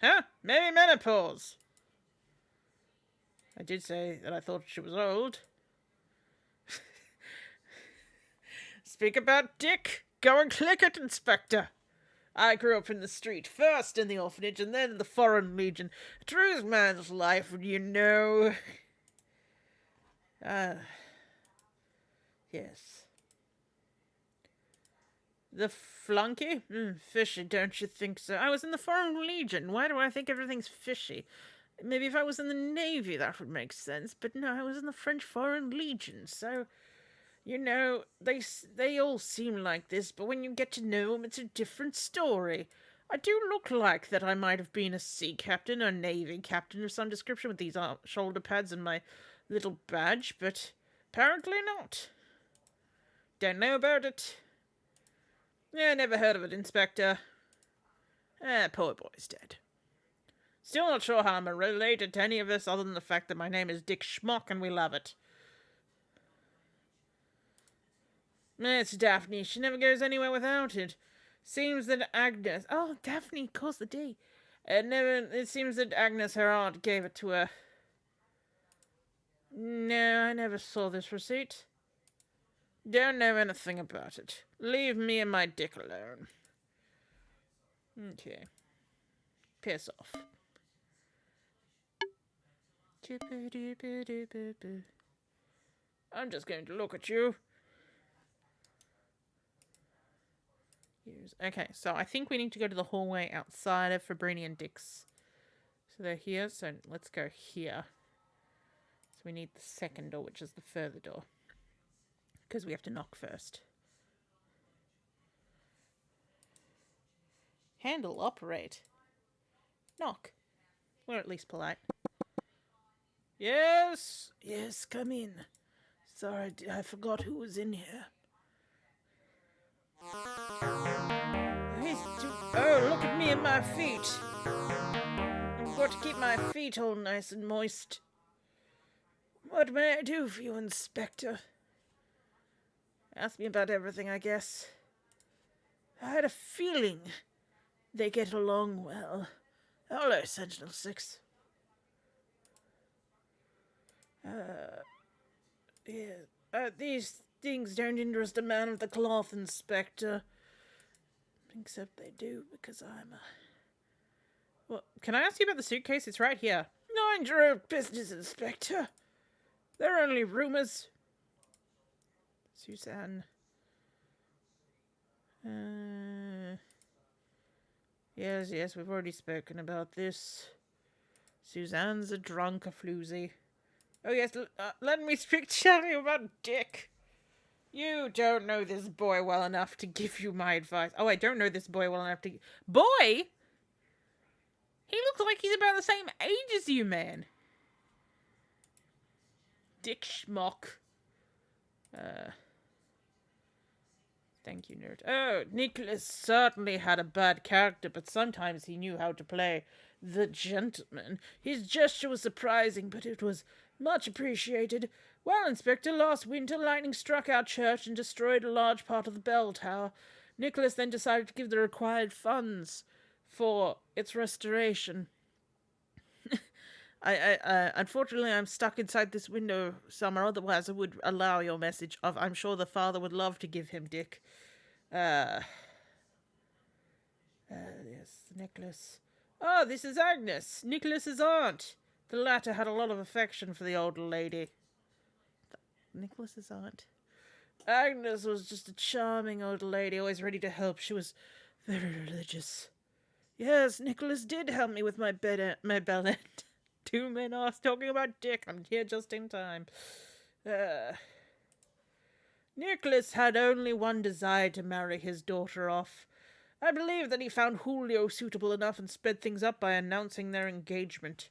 Huh? Maybe menopause. I did say that I thought she was old. Speak about Dick. Go and click it, Inspector. I grew up in the street, first in the orphanage and then in the Foreign Legion. A true man's life, you know. Yes. The flunky? Fishy, don't you think so? I was in the Foreign Legion. Why do I think everything's fishy? Maybe if I was in the Navy that would make sense, but no, I was in the French Foreign Legion, so... You know, they all seem like this, but when you get to know them, it's a different story. I do look like that I might have been a sea captain or navy captain of some description with these shoulder pads and my little badge, but apparently not. Don't know about it. Yeah, never heard of it, Inspector. Poor boy's dead. Still not sure how I'm related to any of this other than the fact that my name is Dick Schmock and we love it. It's Daphne. She never goes anywhere without it. Seems that Agnes... Oh, Daphne, calls the D. It seems that Agnes, her aunt, gave it to her. No, I never saw this receipt. Don't know anything about it. Leave me and my Dick alone. Okay. Piss off. I'm just going to look at you. Okay, so I think we need to go to the hallway outside of Fabrini and Dick's. So they're here, so let's go here. So we need the second door, which is the further door. Because we have to knock first. Handle, operate. Knock. We're at least polite. Yes? Yes, come in. Sorry, I forgot who was in here. Oh, look at me and my feet. I've got to keep my feet all nice and moist. What may I do for you, Inspector? Ask me about everything, I guess. I had a feeling they get along well. Hello, Sentinel-6. These things don't interest a man of the cloth, Inspector. Except they do, because I'm a... Well, can I ask you about the suitcase? It's right here. Mind your own business, Inspector. They're only rumors. Suzanne. Yes, we've already spoken about this. Suzanne's a drunk, a floozy. Oh yes, let me speak to you about Dick. You don't know this boy well enough to give you my advice. Oh, I don't know this boy well enough to... Boy? He looks like he's about the same age as you, man. Dick Schmock. Thank you, nerd. Oh, Nicholas certainly had a bad character, but sometimes he knew how to play the gentleman. His gesture was surprising, but it was much appreciated. Well, Inspector, last winter lightning struck our church and destroyed a large part of the bell tower. Nicholas then decided to give the required funds for its restoration. Unfortunately, I'm stuck inside this window, Summer. Otherwise, I would allow your message of I'm sure the father would love to give him Dick. Yes, Nicholas. Oh, this is Agnes, Nicholas's aunt. The latter had a lot of affection for the old lady. Nicholas's aunt. Agnes was just a charming old lady, always ready to help. She was very religious. Yes, Nicholas did help me with my bell end. 2 minutes talking about Dick. I'm here just in time. Nicholas had only one desire, to marry his daughter off. I believe that he found Julio suitable enough and sped things up by announcing their engagement.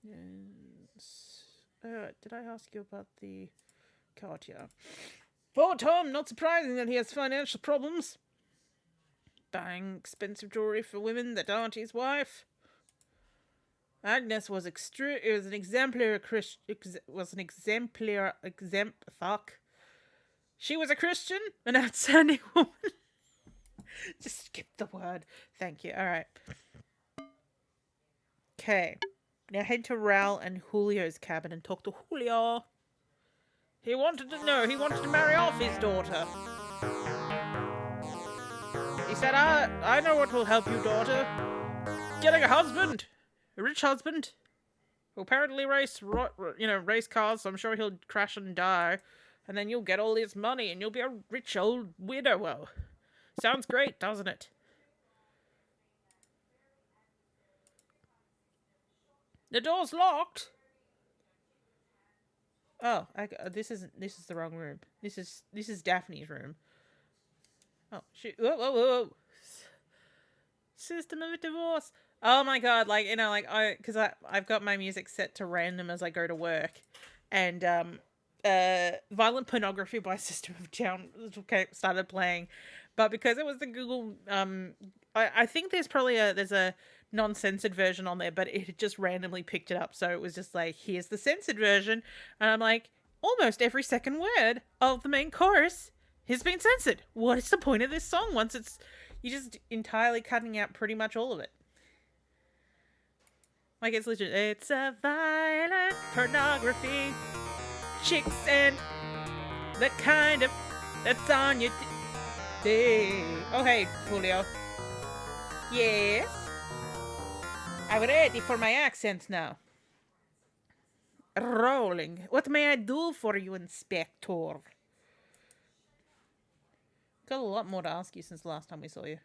Yes. Did I ask you about the Cartier? Poor Tom, not surprising that he has financial problems. Buying expensive jewelry for women that aren't his wife. Agnes was an exemplar She was a Christian, an outstanding woman. Just skip the word. Thank you. All right. Okay. Now head to Raul and Julio's cabin and talk to Julio. He wanted to marry off his daughter. He said, I know what will help you, daughter. Getting a husband. A rich husband. Who apparently race cars, so I'm sure he'll crash and die. And then you'll get all his money and you'll be a rich old widower. Sounds great, doesn't it? The door's locked. Oh, this is the wrong room. This is Daphne's room. Oh, shoot. Whoa. System of divorce. Oh my god, because I've got my music set to random as I go to work. And, Violent Pornography by System of Down started playing. But because it was the Google, I think there's a non-censored version on there, but it just randomly picked it up. So it was just like, here's the censored version. And I'm like, almost every second word of the main chorus has been censored. What is the point of this song once you're just entirely cutting out pretty much all of it? Like, it's legit. It's a violent pornography. Chicks and the kind of that's on your... Hey. Oh, hey, Julio. Yes? I'm ready for my accent now. Rolling. What may I do for you, Inspector? Got a lot more to ask you since the last time we saw you.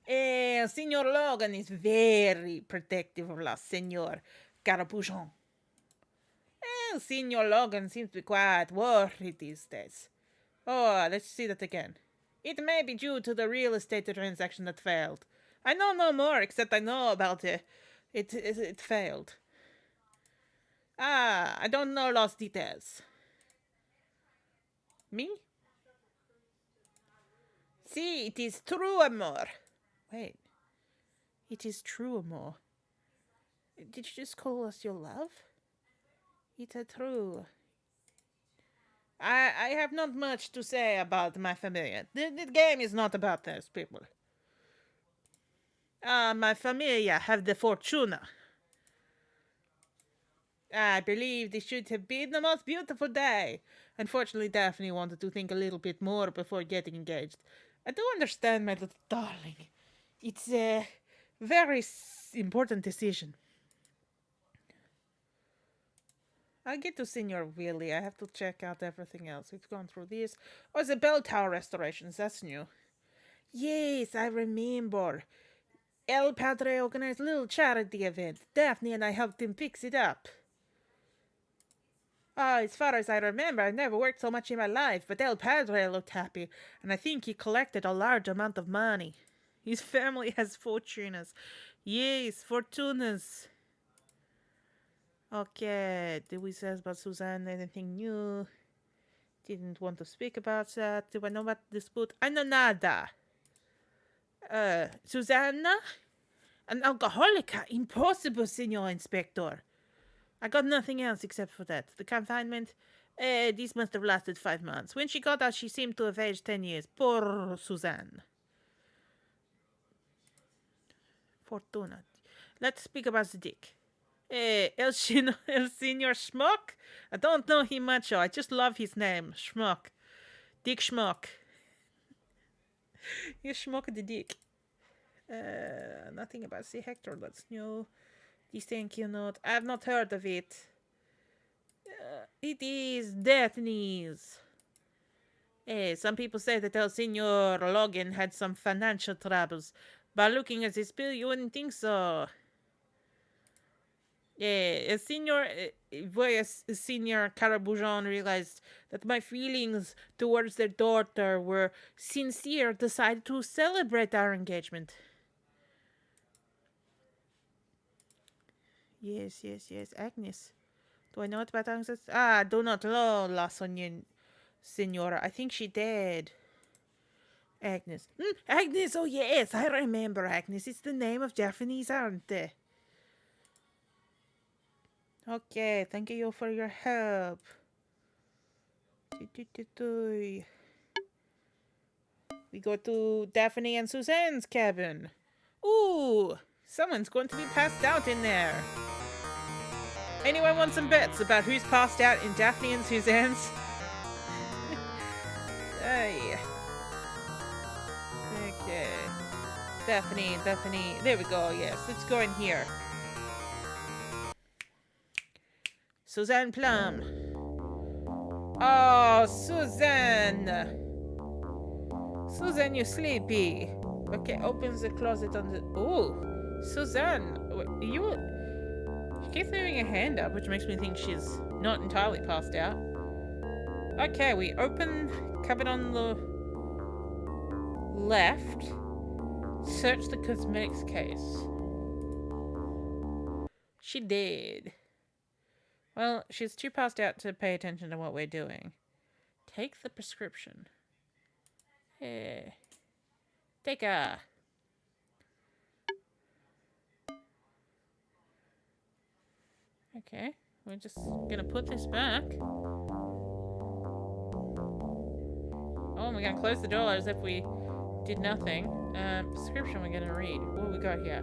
Senor Logan is very protective of la Senor Carapuchon. Senor Logan seems to be quite worried these days. Oh, let's see that again. It may be due to the real estate transaction that failed. I know no more except I know about it. It failed. I don't know lost details. Me? See, it is true, amor. Wait. It is true, amor. Did you just call us your love? It's true. I have not much to say about my familia. The game is not about those people. My familia have the fortuna. I believe this should have been the most beautiful day. Unfortunately, Daphne wanted to think a little bit more before getting engaged. I do understand, my little darling. It's a very important decision. I'll get to Senor Willie. I have to check out everything else. We've gone through this. Oh, the bell tower restorations. That's new. Yes, I remember. El Padre organized a little charity event. Daphne and I helped him fix it up. As far as I remember, I've never worked so much in my life, but El Padre looked happy, and I think he collected a large amount of money. His family has fortunas. Yes, fortunas. Okay, did we say about Suzanne anything new? Didn't want to speak about that. Do I know about the dispute? I know nada. Susanna? An alcoholica? Impossible, Senor Inspector. I got nothing else except for that. The confinement, this must have lasted 5 months. When she got out, she seemed to have aged 10 years. Poor Suzanne. Fortuna. Let's speak about the dick. El Senor Schmuck? I don't know him much. I just love his name. Schmuck. Dick Schmuck. You schmuck the dick. Nothing about C. Hector. That's new. This thank you note. I have not heard of it. It is Daphne's. Some people say that El Senor Logan had some financial troubles. By looking at this bill, you wouldn't think so. Senor Carabujon realized that my feelings towards their daughter were sincere, decided to celebrate our engagement. Yes. Agnes. Do I know about Agnes? I do not know, La Senora. I think she did. Agnes. Agnes, oh yes, I remember Agnes. It's the name of Japanese, aren't they? Okay, thank you for your help. We go to Daphne and Suzanne's cabin. Ooh, someone's going to be passed out in there. Anyone want some bets about who's passed out in Daphne and Suzanne's? Hey. Okay. Daphne. There we go, yes. Let's go in here. Suzanne Plum. Oh, Suzanne. Suzanne, you sleepy. Okay, opens the closet on the... Oh, Suzanne. You... She keeps moving her hand up, which makes me think she's not entirely passed out. Okay, we open cupboard on the left. Search the cosmetics case. She did. Well, she's too passed out to pay attention to what we're doing. Take the prescription. Take a... Okay, we're just gonna put this back. Oh, we're gonna close the door as if we did nothing. Prescription we're gonna read. What do we got here?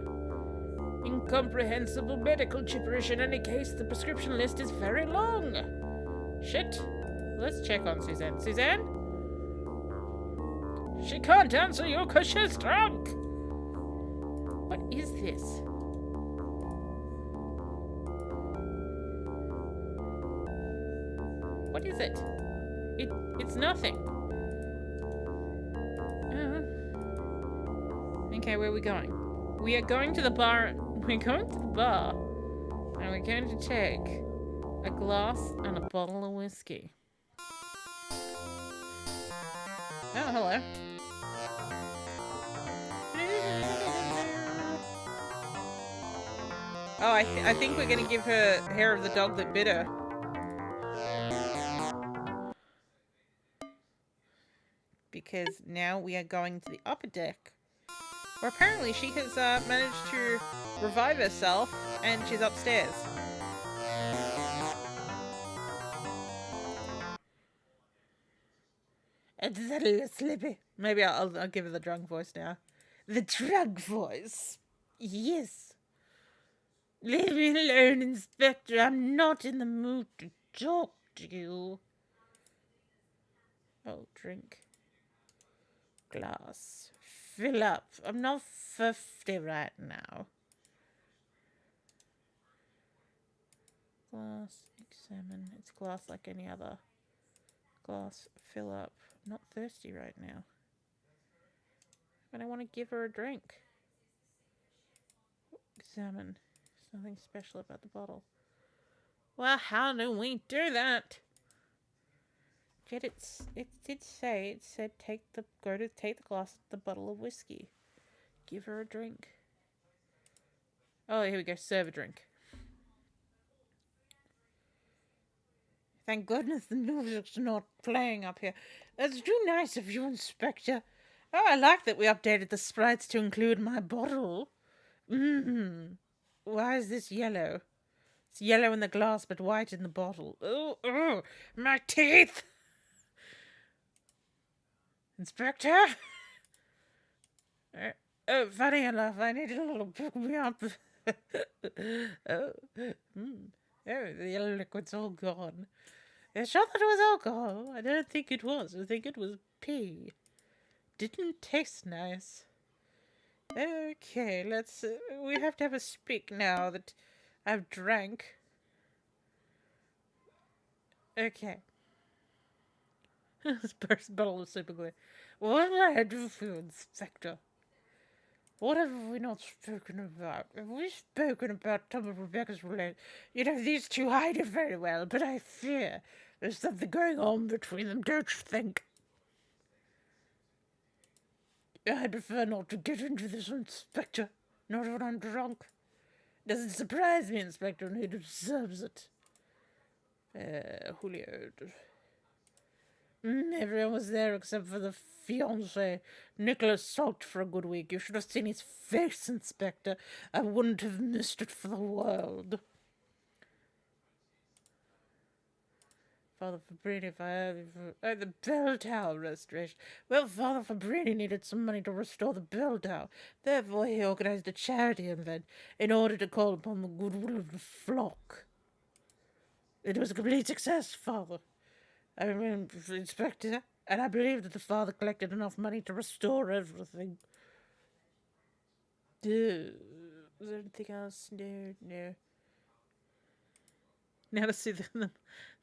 Incomprehensible medical gibberish. In any case, the prescription list is very long. Shit. Let's check on Suzanne. Suzanne? She can't answer you because she's drunk. What is this? What is it? It's nothing. Okay, where are we going? We are going to the bar. We're going to the bar. And we're going to take a glass and a bottle of whiskey. Oh, hello. Oh, I think we're going to give her hair of the dog that bit her. Because now we are going to the upper deck, where apparently she has managed to revive herself, and she's upstairs. It's a little sleepy. Maybe I'll give her the drunk voice now. The drunk voice? Yes. Leave me alone, Inspector. I'm not in the mood to talk to you. Oh, drink. Glass. Fill up. I'm not 50 right now. Glass. Examine. It's glass like any other. Glass. Fill up. I'm not thirsty right now. But I want to give her a drink. Examine. There's nothing special about the bottle. Well, how do we do that? Yet it did say, it said take the glass, the bottle of whiskey. Give her a drink. Oh, here we go, serve a drink. Thank goodness the music's not playing up here. That's too nice of you, Inspector. Oh, I like that we updated the sprites to include my bottle. Why is this yellow? It's yellow in the glass, but white in the bottle. Oh, my teeth! Inspector? Oh, funny enough, I need a little pick-me-up. Oh, the yellow liquid's all gone. It's sure that it was alcohol. I don't think it was. I think it was pee. Didn't taste nice. Okay, let's... we have to have a speak now that I've drank. Okay. First bottle of super glue. What did I do for you, Inspector? What have we not spoken about? Have we spoken about Tom and Rebecca's relationship? You know, these two hide it very well, but I fear there's something going on between them, don't you think? I prefer not to get into this, Inspector. Not when I'm drunk. Doesn't surprise me, Inspector, and he deserves it. Julio... everyone was there except for the fiancé. Nicholas sulked for a good week. You should have seen his face, Inspector. I wouldn't have missed it for the world. Father Fabrini, if I have the bell tower restoration. Well, Father Fabrini needed some money to restore the bell tower. Therefore, he organized a charity event in order to call upon the goodwill of the flock. It was a complete success, Father. I mean, Inspector, and I believe that the father collected enough money to restore everything. Is there anything else? No. Now to see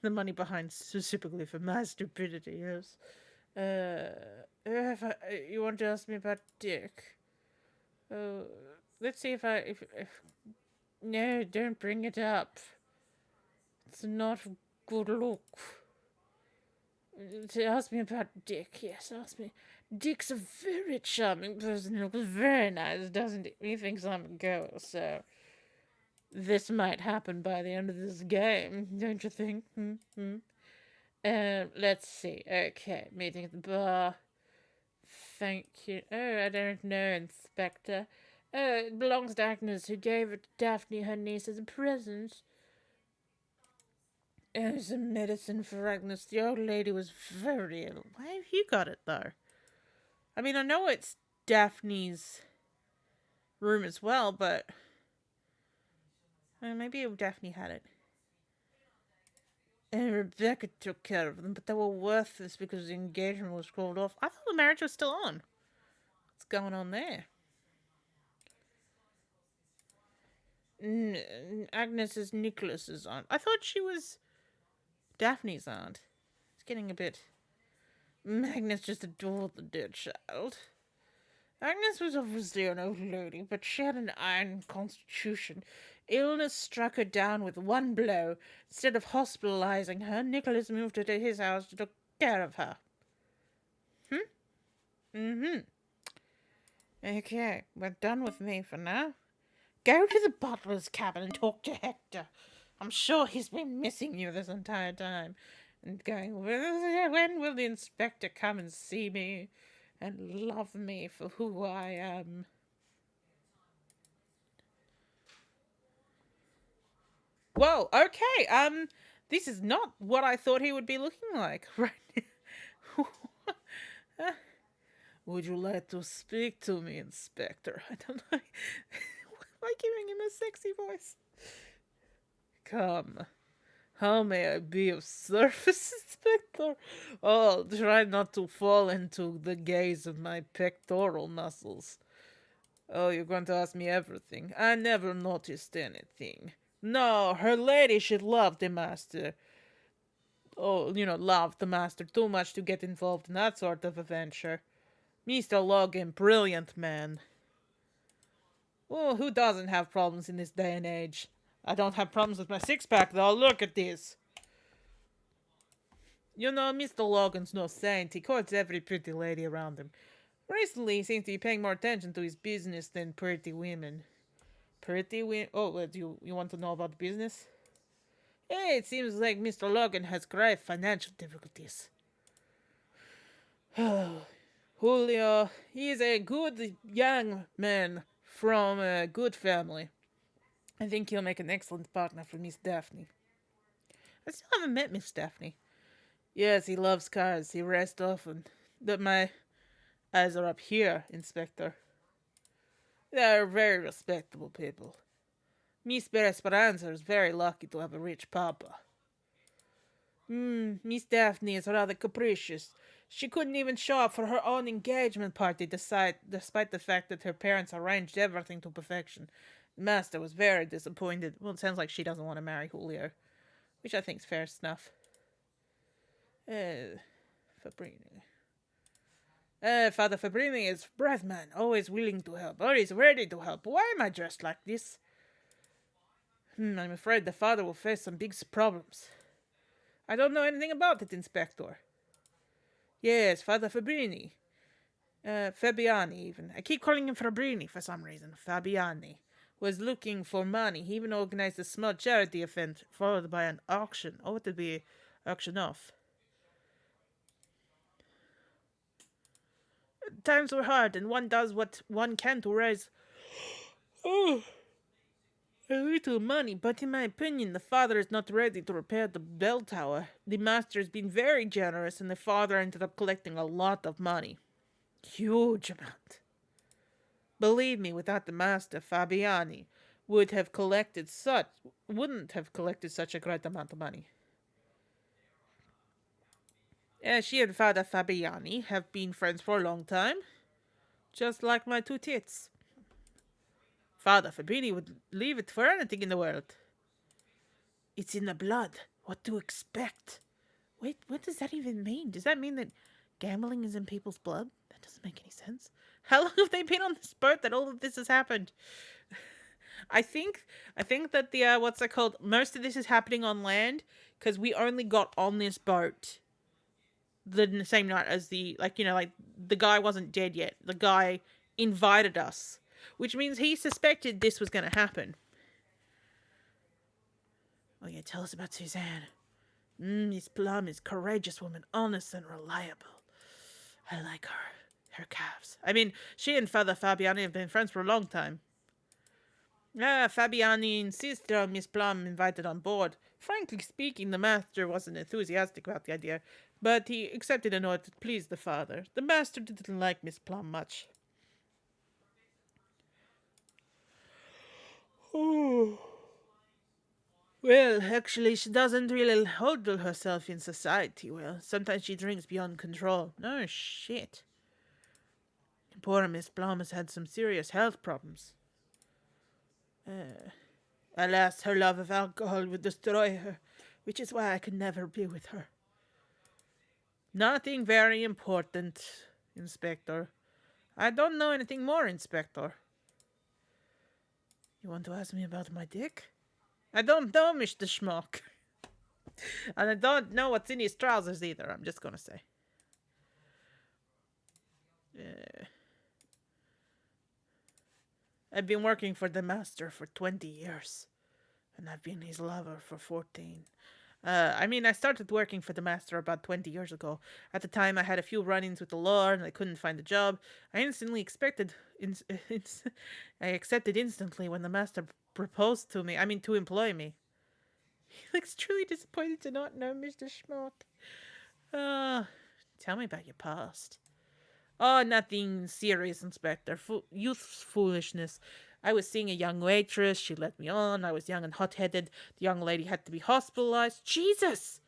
the money behind specifically for my stupidity, yes. You want to ask me about Dick? Let's see if no, don't bring it up. It's not a good look. Ask me about Dick, yes, ask me. Dick's a very charming person. He looks very nice, doesn't he? He thinks I'm a girl, so this might happen by the end of this game, don't you think? Let's see. Okay, meeting at the bar. Thank you. Oh, I don't know, Inspector. Oh, it belongs to Agnes, who gave it to Daphne, her niece, as a present. Oh, some medicine for Agnes. The old lady was very ill. Why have you got it, though? I mean, I know it's Daphne's room as well, but... maybe Daphne had it. And Rebecca took care of them, but they were worthless because the engagement was called off. I thought the marriage was still on. What's going on there? Agnes is Nicholas's aunt. I thought she was Daphne's aunt. It's getting a bit. Agnes just adored the dead child. Agnes was obviously an old lady, but she had an iron constitution. Illness struck her down with one blow. Instead of hospitalizing her, Nicholas moved her to his house to take care of her. Mm-hmm. Okay, we're done with me for now. Go to the butler's cabin and talk to Hector. I'm sure he's been missing you this entire time. And going, when will the inspector come and see me and love me for who I am? Whoa, okay, this is not what I thought he would be looking like right now. Would you like to speak to me, Inspector? I don't know. Why giving him a sexy voice? Come. How may I be of service, Inspector? Oh, try not to fall into the gaze of my pectoral muscles. Oh, you're going to ask me everything. I never noticed anything. No, her ladyship loved the master. Oh, loved the master too much to get involved in that sort of a venture. Mr. Logan, brilliant man. Oh, who doesn't have problems in this day and age? I don't have problems with my six-pack, though. Look at this. Mr. Logan's no saint. He courts every pretty lady around him. Recently, he seems to be paying more attention to his business than pretty women. Pretty women? Oh, you want to know about business? Hey, it seems like Mr. Logan has grave financial difficulties. Julio, he is a good young man from a good family. I think he'll make an excellent partner for Miss Daphne. I still haven't met Miss Daphne. Yes, he loves cars. He rests often. But my eyes are up here, Inspector. They are very respectable people. Miss Esperanza is very lucky to have a rich papa. Miss Daphne is rather capricious. She couldn't even show up for her own engagement party despite the fact that her parents arranged everything to perfection. The master was very disappointed. Well, it sounds like she doesn't want to marry Julio, which I think is fair enough. Fabrini. Father Fabrini is brave man, always willing to help, always ready to help. Why am I dressed like this? I'm afraid the father will face some big problems. I don't know anything about it, Inspector. Yes, Father Fabrini. Fabiani, even. I keep calling him Fabrini for some reason. Fabiani was looking for money. He even organized a small charity event followed by an auction. Oh, it would be auction off. Times were hard, and one does what one can to raise a little money. But in my opinion, the father is not ready to repair the bell tower. The master has been very generous, and the father ended up collecting a lot of money. Huge amount. Believe me, without the master, Fabiani wouldn't have collected such a great amount of money. She and Father Fabiani have been friends for a long time, just like my two tits. Father Fabrini would leave it for anything in the world. It's in the blood. What to expect? Wait, what does that even mean? Does that mean that gambling is in people's blood? That doesn't make any sense. How long have they been on this boat that all of this has happened? I think that the what's that called? Most of this is happening on land because we only got on this boat the same night as the guy wasn't dead yet. The guy invited us, which means he suspected this was going to happen. Oh yeah, tell us about Suzanne. Miss Plum is a courageous woman, honest and reliable. I like her. Her calves. I mean, she and Father Fabiani have been friends for a long time. Fabiani insisted on Miss Plum invited on board. Frankly speaking, the master wasn't enthusiastic about the idea, but he accepted in order to please the father. The master didn't like Miss Plum much. Oh. Well, actually, she doesn't really handle herself in society well. Sometimes she drinks beyond control. No shit. Poor Miss Blom has had some serious health problems. Alas, her love of alcohol would destroy her, which is why I could never be with her. Nothing very important, Inspector. I don't know anything more, Inspector. You want to ask me about my dick? I don't know, Mr. Schmuck. And I don't know what's in his trousers either, I'm just gonna say. I've been working for the master for 20 years. And I've been his lover for 14. I started working for the master about 20 years ago. At the time, I had a few run-ins with the law, and I couldn't find a job. I accepted instantly when the master proposed to me. To employ me. He looks truly disappointed to not know Mr. Schmuck. Tell me about your past. Oh, nothing serious, Inspector. Youth's foolishness. I was seeing a young waitress. She led me on. I was young and hot-headed. The young lady had to be hospitalized. Jesus!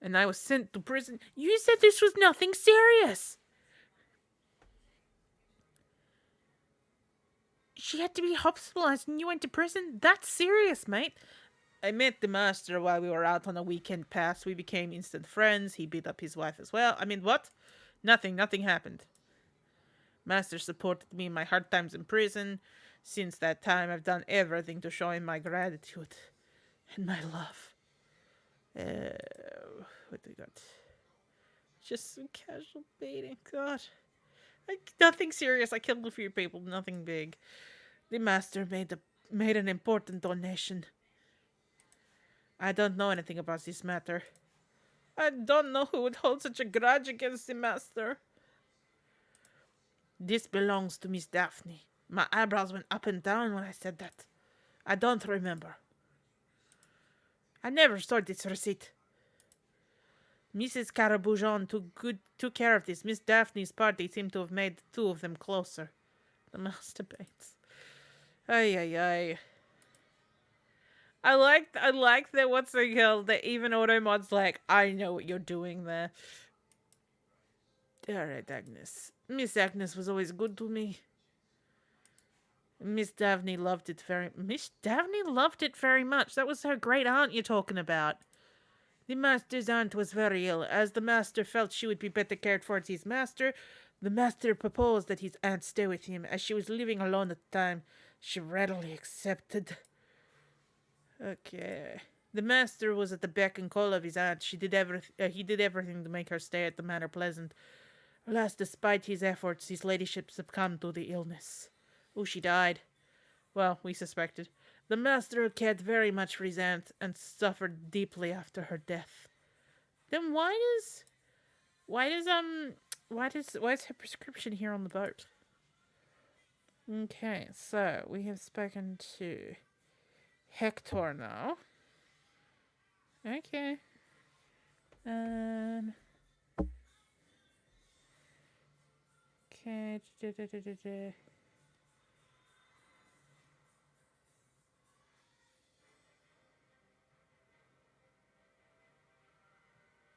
And I was sent to prison. You said this was nothing serious. She had to be hospitalized and you went to prison? That's serious, mate. I met the master while we were out on a weekend pass. We became instant friends. He beat up his wife as well. What? Nothing happened. Master supported me in my hard times in prison. Since that time, I've done everything to show him my gratitude and my love. What do we got? Just some casual baiting. God. Nothing serious. I killed a few people. Nothing big. The master made an important donation. I don't know anything about this matter. I don't know who would hold such a grudge against the master. This belongs to Miss Daphne. My eyebrows went up and down when I said that. I don't remember. I never saw this receipt. Mrs. Caraboujon took care of this. Miss Daphne's party seemed to have made the two of them closer. The masturbates. Ay. I like that what's the hell that even Automod's like, I know what you're doing there. Alright, Agnes. Miss Agnes was always good to me. Miss Daphne loved it very much. That was her great aunt you're talking about. The master's aunt was very ill. As the master felt she would be better cared for as his master, the master proposed that his aunt stay with him. As she was living alone at the time, she readily accepted. Okay. The master was at the beck and call of his aunt. He did everything to make her stay at the manor pleasant. Alas, despite his efforts, his ladyship succumbed to the illness. Oh, she died. Well, we suspected. The master cared very much for his aunt and suffered deeply after her death. Then why is her prescription here on the boat? Okay, so we have spoken to Hector now. Okay. Okay.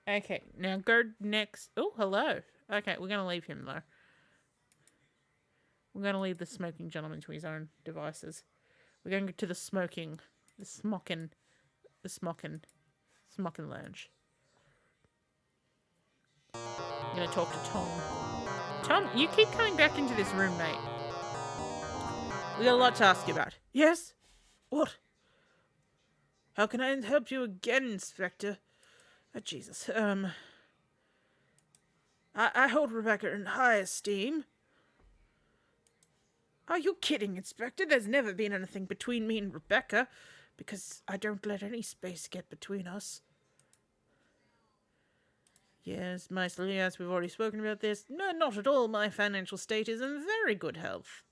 Okay, now go next. Oh, hello. Okay, we're going to leave him, though. We're going to leave the smoking gentleman to his own devices. We're going to the smocking lounge. I'm going to talk to Tom. Tom, you keep coming back into this room, mate. We got a lot to ask you about. Yes? What? How can I help you again, Inspector? Oh, Jesus. I hold Rebecca in high esteem. Are you kidding, Inspector? There's never been anything between me and Rebecca, because I don't let any space get between us. Yes, mostly, as we've already spoken about this. No, not at all. My financial state is in very good health.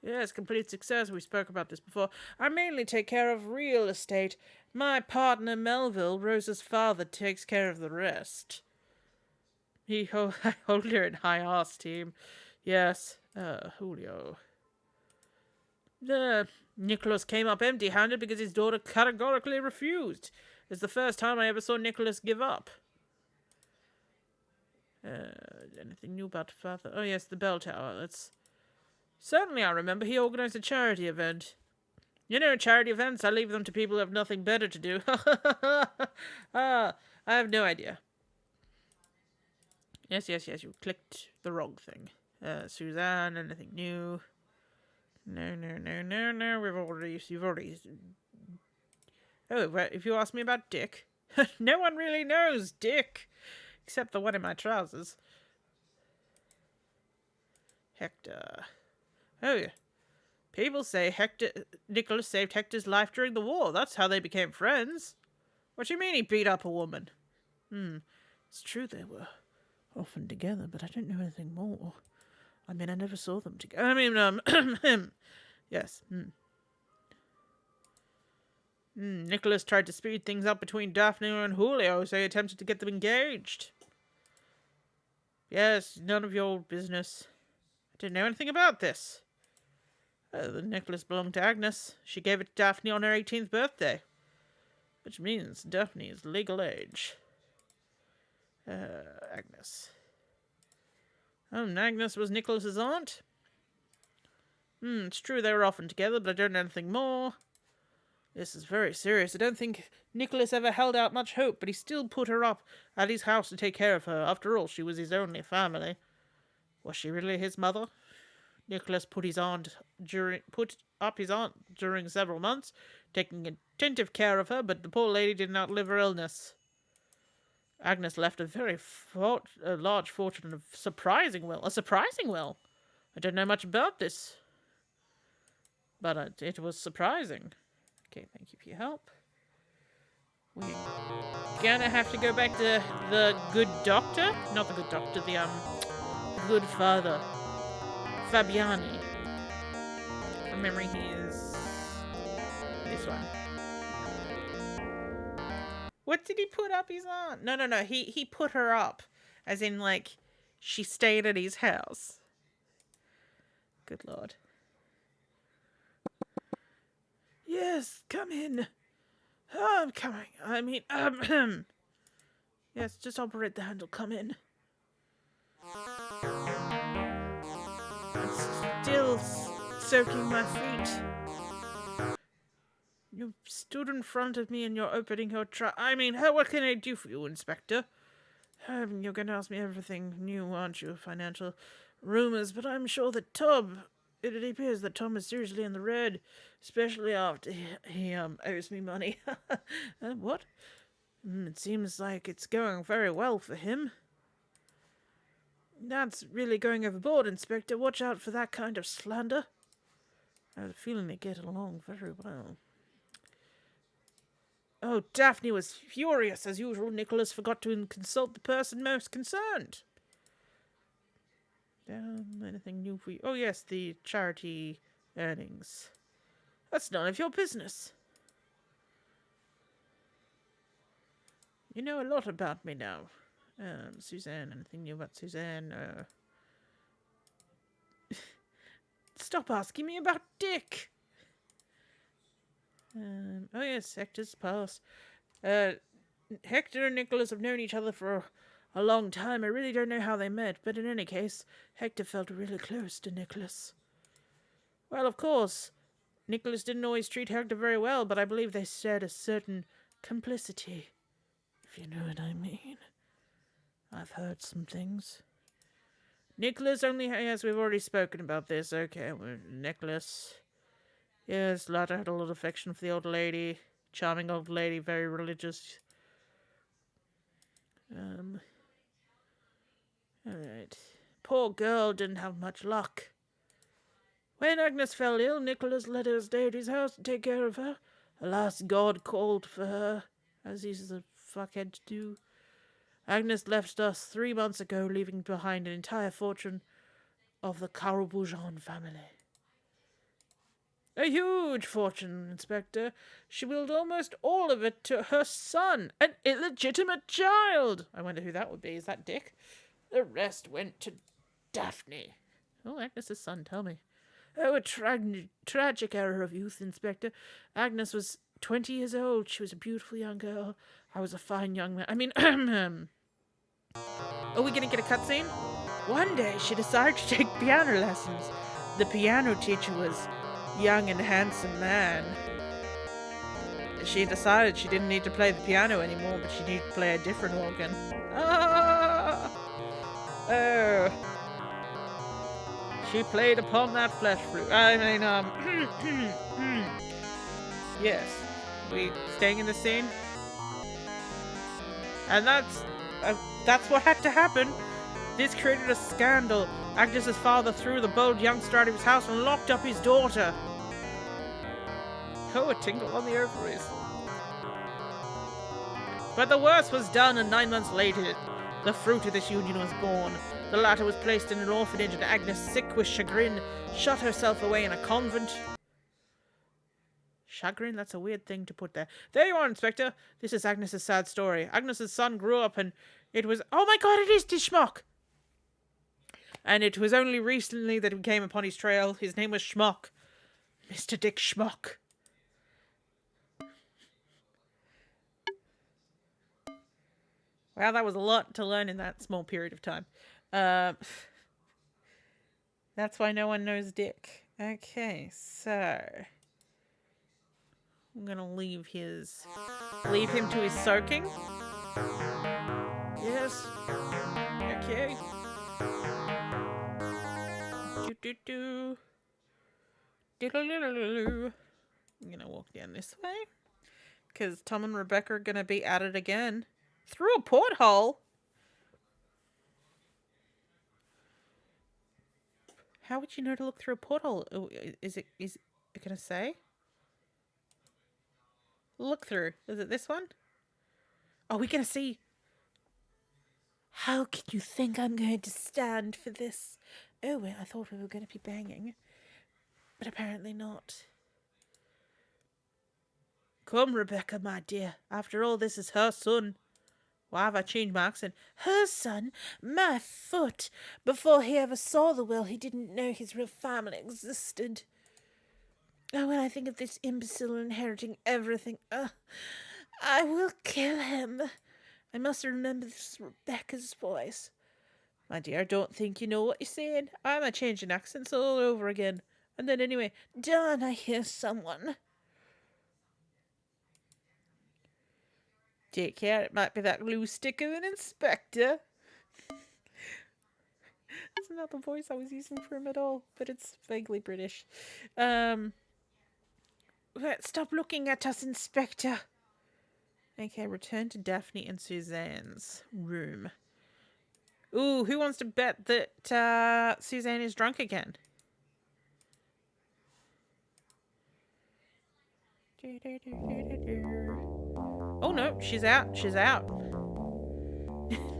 Yes, complete success. We spoke about this before. I mainly take care of real estate. My partner, Melville, Rose's father, takes care of the rest. I hold her in high esteem. Yes, Julio. Nicholas came up empty-handed because his daughter categorically refused. It's the first time I ever saw Nicholas give up. Anything new about father? Oh, yes, the bell tower. Certainly I remember he organized a charity event. You know, charity events, I leave them to people who have nothing better to do. I have no idea. Yes, you clicked the wrong thing. Suzanne, anything new? No. You've already... Oh, if you ask me about Dick, no one really knows Dick, except the one in my trousers. Hector. Oh, yeah. People say Nicholas saved Hector's life during the war. That's how they became friends. What do you mean he beat up a woman? It's true they were often together, but I don't know anything more. I mean, I never saw them together. Yes. Nicholas tried to speed things up between Daphne and Julio, so he attempted to get them engaged. Yes, none of your business. I didn't know anything about this. The necklace belonged to Agnes. She gave it to Daphne on her 18th birthday. Which means Daphne is legal age. Agnes. Agnes was Nicholas's aunt? It's true they were often together, but I don't know anything more. This is very serious. I don't think Nicholas ever held out much hope, but he still put her up at his house to take care of her. After all, she was his only family. Was she really his mother? Nicholas put up his aunt during several months, taking attentive care of her, but the poor lady did not outlive her illness. Agnes left a very large fortune of surprising will. A surprising will? I don't know much about this, but it was surprising. Okay, thank you for your help. We're gonna have to go back to the good doctor? Not the good doctor, the good father. Fabiani. From memory, he is this one. What did he put up his aunt? No. He put her up, as in like she stayed at his house. Good lord. Yes, come in. I'm coming. I mean, yes, just operate the handle. Come in. Still soaking my feet. You stood in front of me and you're opening your trap. I mean, what can I do for you, Inspector? You're going to ask me everything new, aren't you? Financial rumors, but I'm sure that it appears that Tom is seriously in the red, especially after he owes me money. What? It seems like it's going very well for him. That's really going overboard, Inspector. Watch out for that kind of slander. I have a feeling they get along very well. Oh, Daphne was furious. As usual, Nicholas forgot to consult the person most concerned. Anything new for you? Oh, yes, the charity earnings. That's none of your business. You know a lot about me now. Suzanne, anything new about Suzanne? Stop asking me about Dick. Oh yes, Hector's past. Hector and Nicholas have known each other for a long time. I really don't know how they met, but in any case, Hector felt really close to Nicholas. Well, of course, Nicholas didn't always treat Hector very well, but I believe they shared a certain complicity, if you know what I mean. I've heard some things. Nicholas only... Yes, we've already spoken about this. Okay, Nicholas. Yes, Lotta had a lot of affection for the old lady. Charming old lady, very religious. Alright. Poor girl didn't have much luck. When Agnes fell ill, Nicholas let her stay at his house to take care of her. Alas, God called for her, as he's a fuckhead to do. Agnes left us 3 months ago, leaving behind an entire fortune of the Caraboujan family. A huge fortune, Inspector. She willed almost all of it to her son, an illegitimate child. I wonder who that would be. Is that Dick? The rest went to Daphne. Oh, Agnes's son, tell me. Oh, a tragic error of youth, Inspector. Agnes was 20 years old. She was a beautiful young girl. I was a fine young man. I mean, are we gonna get a cutscene? One day she decided to take piano lessons. The piano teacher was a young and handsome man. She decided she didn't need to play the piano anymore, but she needed to play a different organ. Ah! Oh. She played upon that flesh flute. I mean, yes. We staying in the scene? And that's what had to happen. This created a scandal. Agnes's father threw the bold youngster out of his house and locked up his daughter. Oh, a tingle on the ovaries. But the worst was done, and 9 months later, the fruit of this union was born. The latter was placed in an orphanage, and Agnes, sick with chagrin, shut herself away in a convent. Chagrin? That's a weird thing to put there. There you are, Inspector. This is Agnes's sad story. Agnes's son grew up, and it was... Oh my god, it is Schmock! And it was only recently that we came upon his trail. His name was Schmock. Mr. Dick Schmock. Wow, that was a lot to learn in that small period of time. That's why no one knows Dick. Okay, so... I'm gonna leave him to his soaking. Yes. Okay. Do. I'm gonna walk down this way. Because Tom and Rebecca are gonna be at it again. Through a porthole? How would you know to look through a porthole? Is it gonna say? Look through. Is it this one? Are we gonna see? How can you think I'm going to stand for this? Oh, well, I thought we were going to be banging. But apparently not. Come, Rebecca, my dear. After all, this is her son. Why have I changed my accent? Her son? My foot! Before he ever saw the will, he didn't know his real family existed. Oh, when I think of this imbecile inheriting everything, I will kill him. I must remember this Rebecca's voice. My dear, I don't think you know what you're saying. I'm a changing accents all over again. And then anyway, darn, I hear someone. Take care, it might be that glue sticker and Inspector. That's not the voice I was using for him at all, but it's vaguely British. Stop looking at us, Inspector. Okay, return to Daphne and Suzanne's room. Ooh, who wants to bet that Suzanne is drunk again? Oh no, she's out. She's out.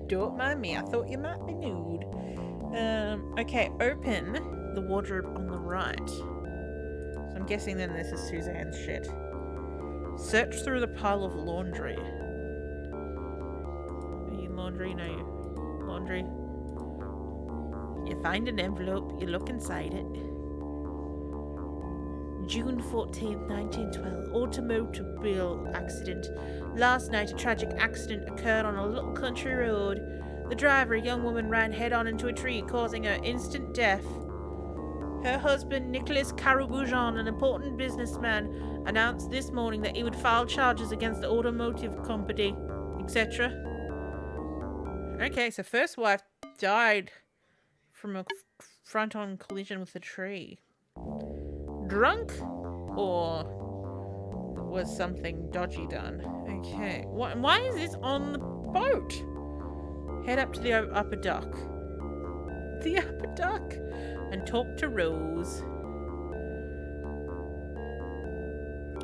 Don't mind me. I thought you might be nude. Okay, open the wardrobe on the right. So I'm guessing then this is Suzanne's shit. Search through the pile of laundry. Are you laundry? No, you laundry. You find an envelope, you look inside it. June 14th, 1912. Automobile accident. Last night, a tragic accident occurred on a little country road. The driver, a young woman, ran head-on into a tree, causing her instant death. Her husband, Nicholas Caraboujan, an important businessman, announced this morning that he would file charges against the automotive company, etc. Okay, so first wife died from a front-on collision with a tree. Drunk? Or was something dodgy done? Okay, why is this on the boat? Head up to the upper dock. The upper dock? And talk to Rose.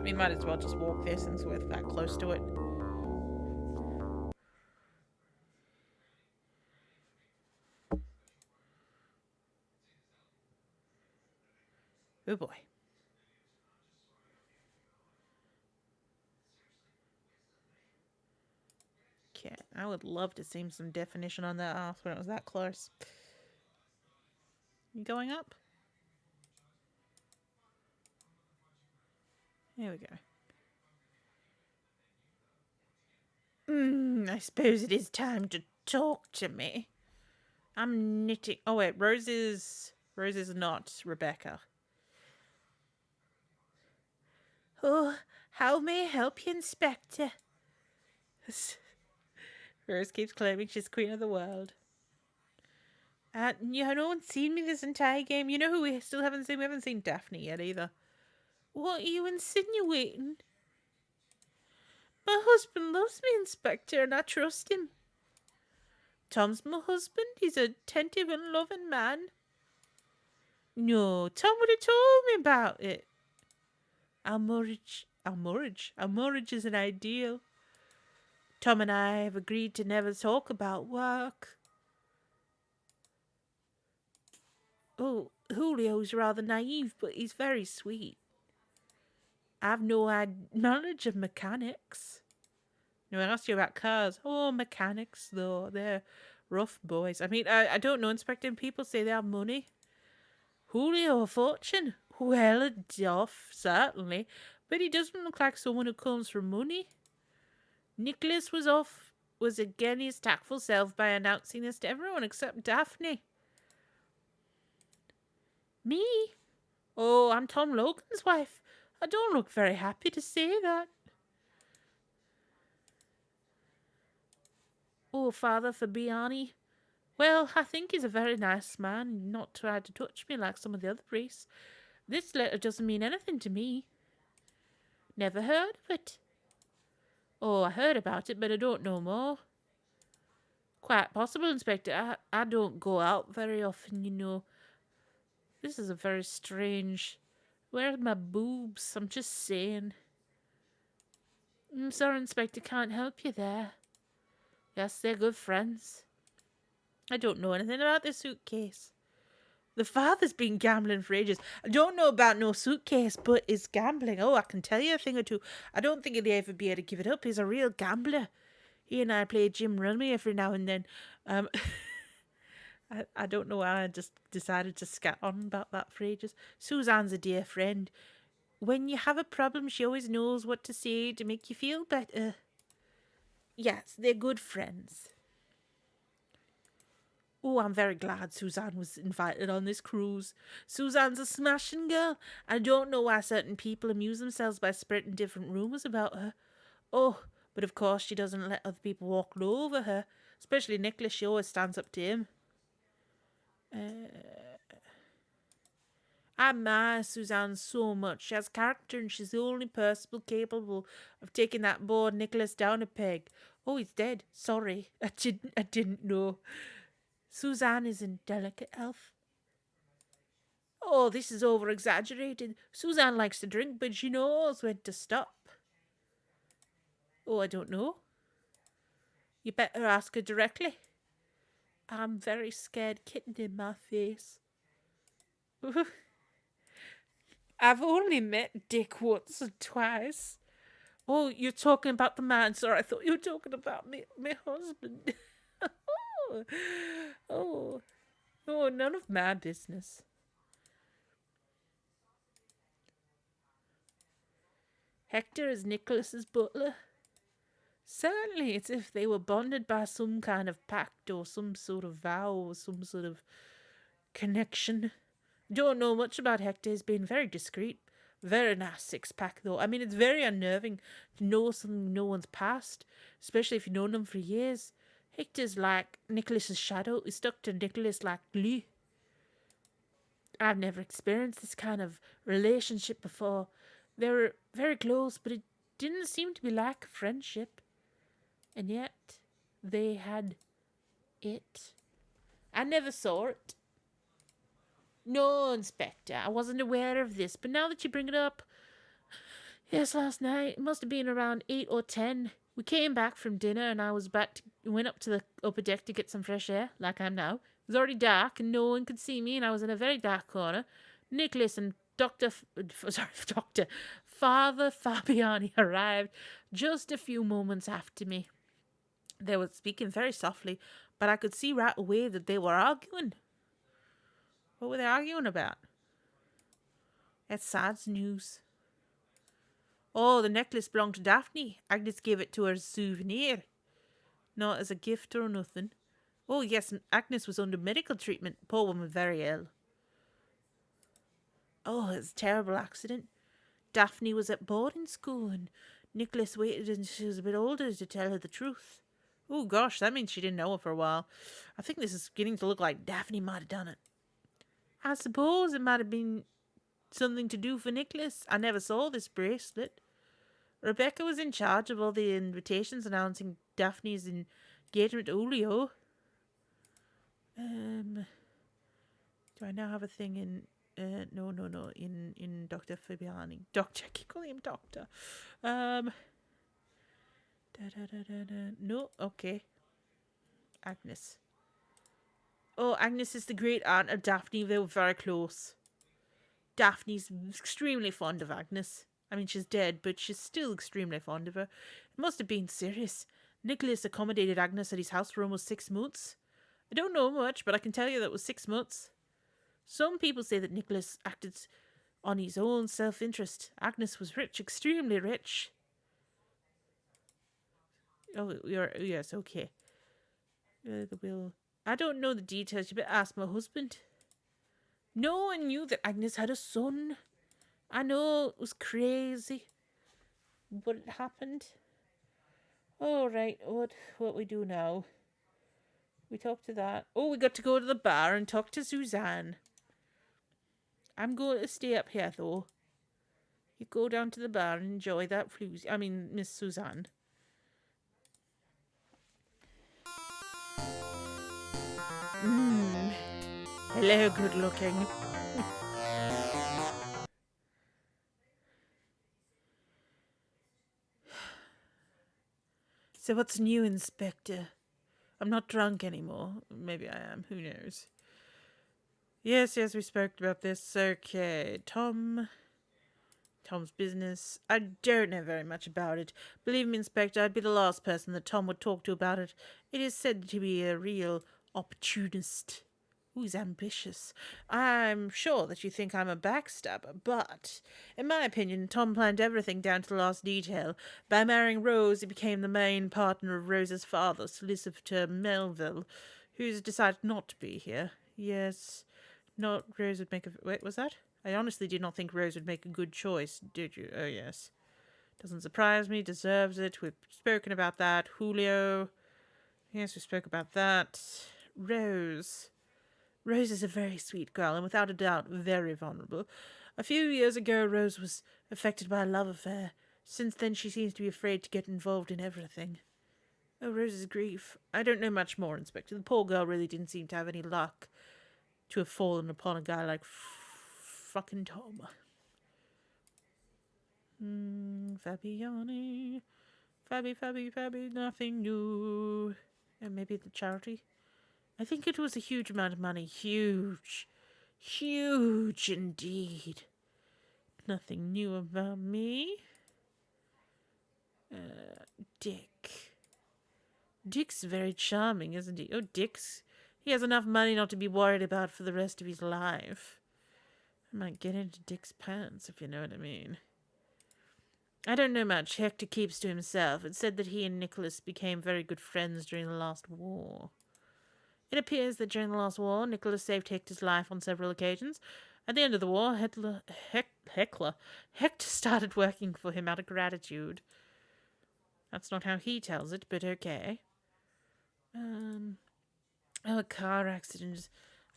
We might as well just walk there since we're that close to it. Oh boy. Okay, I would love to see some definition on that house when it was that close. You going up? There we go. I suppose it is time to talk to me. I'm knitting. Oh wait, Rose is not Rebecca. Oh, how may I help you, Inspector? Rose keeps claiming she's queen of the world. No one's seen me this entire game. You know who we still haven't seen? We haven't seen Daphne yet either. What are you insinuating? My husband loves me, Inspector, and I trust him. Tom's my husband. He's a attentive and loving man. No, Tom would have told me about it. Our marriage is an ideal. Tom and I have agreed to never talk about work. Oh, Julio's rather naive, but he's very sweet. I've no knowledge of mechanics. No, I asked you about cars. Oh, mechanics, though. They're rough boys. I mean, I don't know, Inspector. People say they have money. Julio a fortune? Well, off, certainly. But he doesn't look like someone who comes from money. Nicholas was again his tactful self by announcing this to everyone except Daphne. Me? Oh, I'm Tom Logan's wife. I don't look very happy to say that. Oh, Father Fabiani. Well, I think he's a very nice man, not tried to touch me like some of the other priests. This letter doesn't mean anything to me. Never heard of it. Oh, I heard about it, but I don't know more. Quite possible, Inspector. I don't go out very often, you know. This is a very strange... Where are my boobs? I'm just saying. I'm sorry, Inspector, can't help you there. Yes, they're good friends. I don't know anything about this suitcase. The father's been gambling for ages. I don't know about no suitcase, but is gambling. Oh, I can tell you a thing or two. I don't think he'll ever be able to give it up. He's a real gambler. He and I play Jim Rummy every now and then. I don't know why I just decided to scat on about that for ages. Suzanne's a dear friend. When you have a problem, she always knows what to say to make you feel better. Yes, they're good friends. Oh, I'm very glad Suzanne was invited on this cruise. Suzanne's a smashing girl. I don't know why certain people amuse themselves by spreading different rumours about her. Oh, but of course she doesn't let other people walk all over her. Especially Nicholas, she always stands up to him. I admire Suzanne so much. She has character and she's the only person capable of taking that bored Nicholas down a peg. Oh, he's dead. Sorry. I didn't know. Suzanne is a delicate elf. Oh, this is over-exaggerated. Suzanne likes to drink, but she knows when to stop. Oh, I don't know. You better ask her directly. I'm very scared kitten in my face. I've only met Dick once or twice. Oh, you're talking about the man. Sorry, I thought you were talking about my husband. Oh, none of my business. Hector is Nicholas's butler. Certainly, it's if they were bonded by some kind of pact or some sort of vow or some sort of connection. Don't know much about Hector. He's been very discreet. Very nice six-pack, though. I mean, it's very unnerving to know something no one's past, especially if you've known them for years. Hector's like Nicholas's shadow. He's stuck to Nicholas like glue. I've never experienced this kind of relationship before. They were very close, but it didn't seem to be like a friendship. And yet, they had it. I never saw it. No, Inspector, I wasn't aware of this, but now that you bring it up... Yes, last night, it must have been around 8 or 10. We came back from dinner and I went up to the upper deck to get some fresh air, like I am now. It was already dark and no one could see me and I was in a very dark corner. Nicholas and Father Fabiani arrived just a few moments after me. They were speaking very softly, but I could see right away that they were arguing. What were they arguing about? That's sad news. Oh, the necklace belonged to Daphne. Agnes gave it to her as a souvenir, not as a gift or nothing. Oh, yes, Agnes was under medical treatment. Poor woman, very ill. Oh, it was a terrible accident. Daphne was at boarding school and Nicholas waited until she was a bit older to tell her the truth. Oh, gosh, that means she didn't know her for a while. I think this is beginning to look like Daphne might have done it. I suppose it might have been something to do for Nicholas. I never saw this bracelet. Rebecca was in charge of all the invitations announcing Daphne's engagement to Julio. Do I now have a thing in... no, in Dr. Fabiani. Doctor, I keep calling him Doctor. No, okay. Agnes. Oh, Agnes is the great aunt of Daphne. They were very close. Daphne's extremely fond of Agnes. I mean, she's dead, but she's still extremely fond of her. It must have been serious. Nicholas accommodated Agnes at his house for almost 6 months. I don't know much, but I can tell you that it was 6 months. Some people say that Nicholas acted on his own self-interest. Agnes was rich, extremely rich. Oh, yes, okay. The will. I don't know the details. You better ask my husband. No one knew that Agnes had a son. I know it was crazy, but it happened. All right, what we do now? We talk to that. Oh, we got to go to the bar and talk to Suzanne. I'm going to stay up here, though. You go down to the bar and enjoy that floozy. I mean, Miss Suzanne. Hello, good looking. So what's new, Inspector? I'm not drunk anymore. Maybe I am. Who knows? Yes, we spoke about this. Okay, Tom's business. I don't know very much about it. Believe me, Inspector, I'd be the last person that Tom would talk to about it. It is said to be a real opportunist. Who's ambitious. I'm sure that you think I'm a backstabber, but, in my opinion, Tom planned everything down to the last detail. By marrying Rose, he became the main partner of Rose's father, Solicitor Melville, who's decided not to be here. Yes, not Rose would make a... Wait, was that? I honestly did not think Rose would make a good choice, did you? Oh, yes. Doesn't surprise me, deserves it. We've spoken about that. Julio. Yes, we spoke about that. Rose is a very sweet girl, and without a doubt, very vulnerable. A few years ago, Rose was affected by a love affair. Since then, she seems to be afraid to get involved in everything. Oh, Rose's grief. I don't know much more, Inspector. The poor girl really didn't seem to have any luck to have fallen upon a guy like fucking Tom. Fabiani. Fabi, nothing new. And maybe the charity? I think it was a huge amount of money. Huge indeed. Nothing new about me. Dick. Dick's very charming, isn't he? Oh, he has enough money not to be worried about for the rest of his life. I might get into Dick's pants, if you know what I mean. I don't know much. Hector keeps to himself. It's said that he and Nicholas became very good friends during the last war. It appears that during the last war, Nicholas saved Hector's life on several occasions. At the end of the war, Hector started working for him out of gratitude. That's not how he tells it, but okay. A car accident.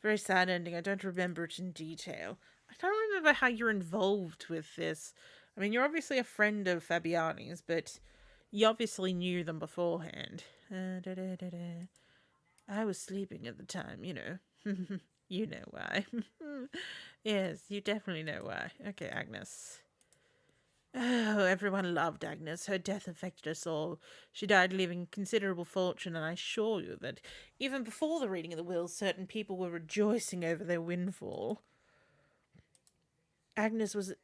Very sad ending. I don't remember it in detail. I don't remember how you're involved with this. I mean, you're obviously a friend of Fabiani's, but you obviously knew them beforehand. I was sleeping at the time, you know. You know why. Yes, you definitely know why. Okay, Agnes. Oh, everyone loved Agnes. Her death affected us all. She died leaving considerable fortune, and I assure you that even before the reading of the will, certain people were rejoicing over their windfall. Agnes was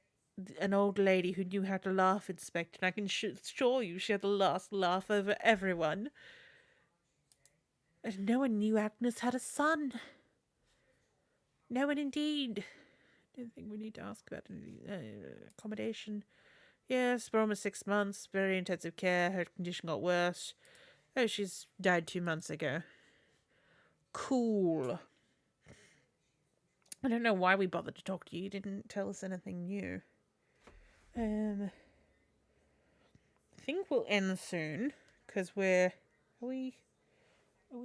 an old lady who knew how to laugh, Inspector, and I can assure you she had the last laugh over everyone. And no one knew Agnes had a son. No one indeed. I don't think we need to ask about accommodation. Yes, for almost 6 months. Very intensive care. Her condition got worse. Oh, she's died 2 months ago. Cool. I don't know why we bothered to talk to you. You didn't tell us anything new. I think we'll end soon because we're. Are we? Oh,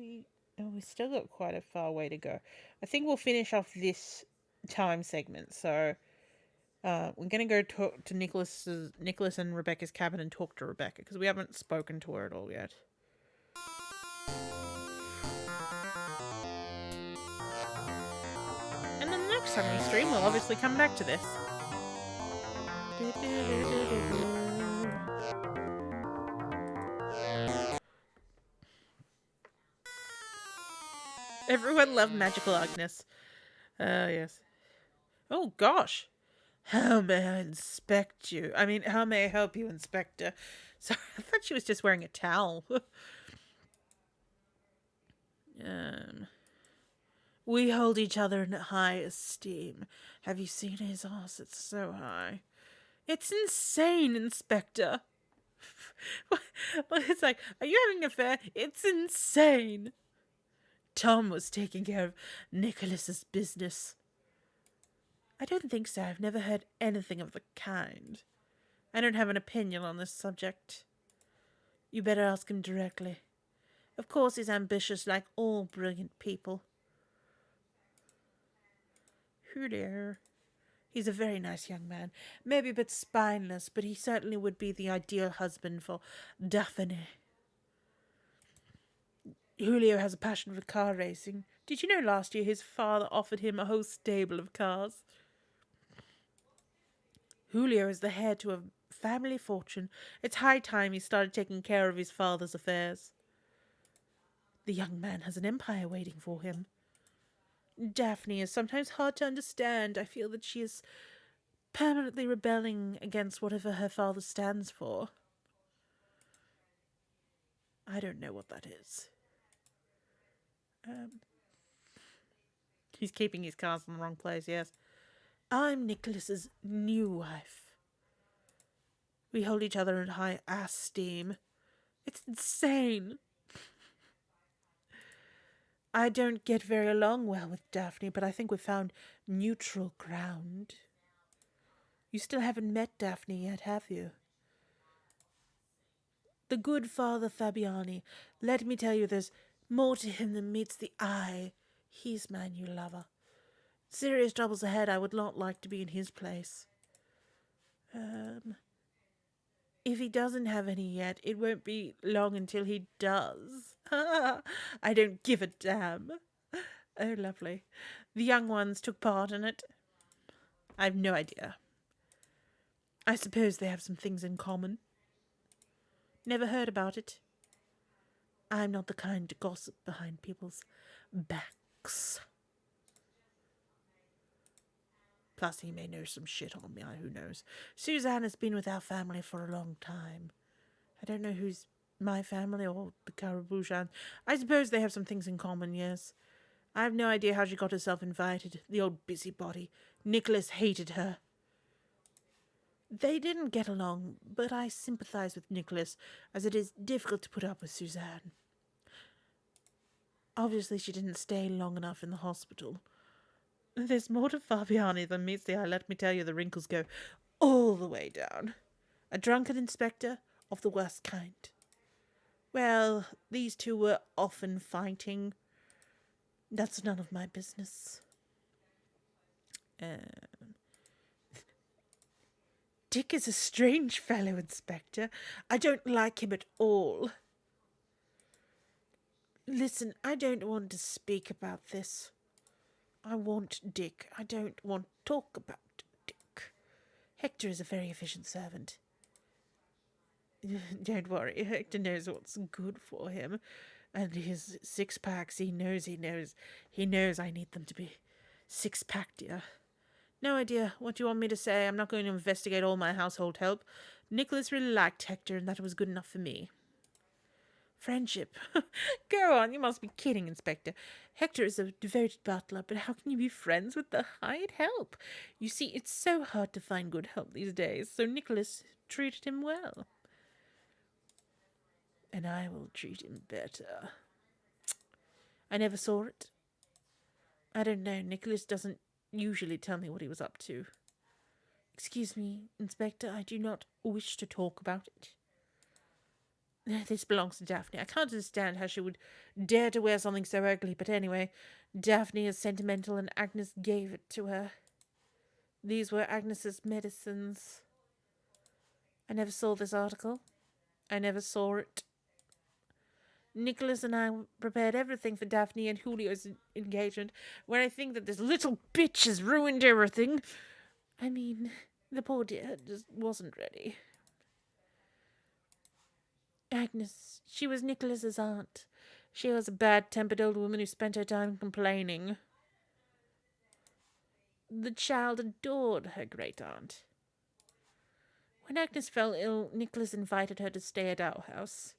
we still got quite a far way to go. I think we'll finish off this time segment. So we're going to go talk to Nicholas and Rebecca's cabin and talk to Rebecca because we haven't spoken to her at all yet. And then the next time we stream, we'll obviously come back to this. Everyone loved Magical Agnes. Yes. Oh, gosh. How may I inspect you? I mean, how may I help you, Inspector? Sorry, I thought she was just wearing a towel. We hold each other in high esteem. Have you seen his ass? It's so high. It's insane, Inspector. Well, it's like, are you having an affair? It's insane. Tom was taking care of Nicholas's business. I don't think so. I've never heard anything of the kind. I don't have an opinion on this subject. You better ask him directly. Of course he's ambitious like all brilliant people. Julio. He's a very nice young man. Maybe a bit spineless, but he certainly would be the ideal husband for Daphne. Julio has a passion for car racing. Did you know last year his father offered him a whole stable of cars? Julio is the heir to a family fortune. It's high time he started taking care of his father's affairs. The young man has an empire waiting for him. Daphne is sometimes hard to understand. I feel that she is permanently rebelling against whatever her father stands for. I don't know what that is. He's keeping his cards in the wrong place, yes. I'm Nicholas's new wife. We hold each other in high esteem. It's insane. I don't get very along well with Daphne, but I think we've found neutral ground. You still haven't met Daphne yet, have you? The good Father Fabiani. Let me tell you, there's more to him than meets the eye. He's my new lover. Serious troubles ahead. I would not like to be in his place. If he doesn't have any yet, it won't be long until he does. I don't give a damn. Oh, lovely. The young ones took part in it. I've no idea. I suppose they have some things in common. Never heard about it. I'm not the kind to gossip behind people's backs. Plus, he may know some shit on me, who knows. Suzanne has been with our family for a long time. I don't know who's my family or the Caraboujan. I suppose they have some things in common, yes. I have no idea how she got herself invited, the old busybody. Nicholas hated her. They didn't get along, but I sympathize with Nicholas, as it is difficult to put up with Suzanne. Obviously, she didn't stay long enough in the hospital. There's more to Fabiani than meets the eye. Let me tell you, the wrinkles go all the way down. A drunken inspector of the worst kind. Well, these two were often fighting. That's none of my business. Dick is a strange fellow, Inspector. I don't like him at all. Listen, I don't want to speak about this. I want Dick. I don't want to talk about Dick. Hector is a very efficient servant. Don't worry, Hector knows what's good for him. And his six-packs, he knows I need them to be six-pack, dear. No idea what you want me to say. I'm not going to investigate all my household help. Nicholas really liked Hector, and that was good enough for me. Friendship. Go on, you must be kidding, Inspector. Hector is a devoted butler, but how can you be friends with the hired help? You see, it's so hard to find good help these days, so Nicholas treated him well. And I will treat him better. I never saw it. I don't know, Nicholas doesn't usually tell me what he was up to. Excuse me, Inspector, I do not wish to talk about it. This belongs to Daphne. I can't understand how she would dare to wear something so ugly, but anyway, Daphne is sentimental and Agnes gave it to her. These were Agnes's medicines. I never saw this article. I never saw it. Nicholas and I prepared everything for Daphne and Julio's engagement, when I think that this little bitch has ruined everything. I mean, the poor dear just wasn't ready. Agnes, she was Nicholas's aunt. She was a bad-tempered old woman who spent her time complaining. The child adored her great-aunt. When Agnes fell ill, Nicholas invited her to stay at our house.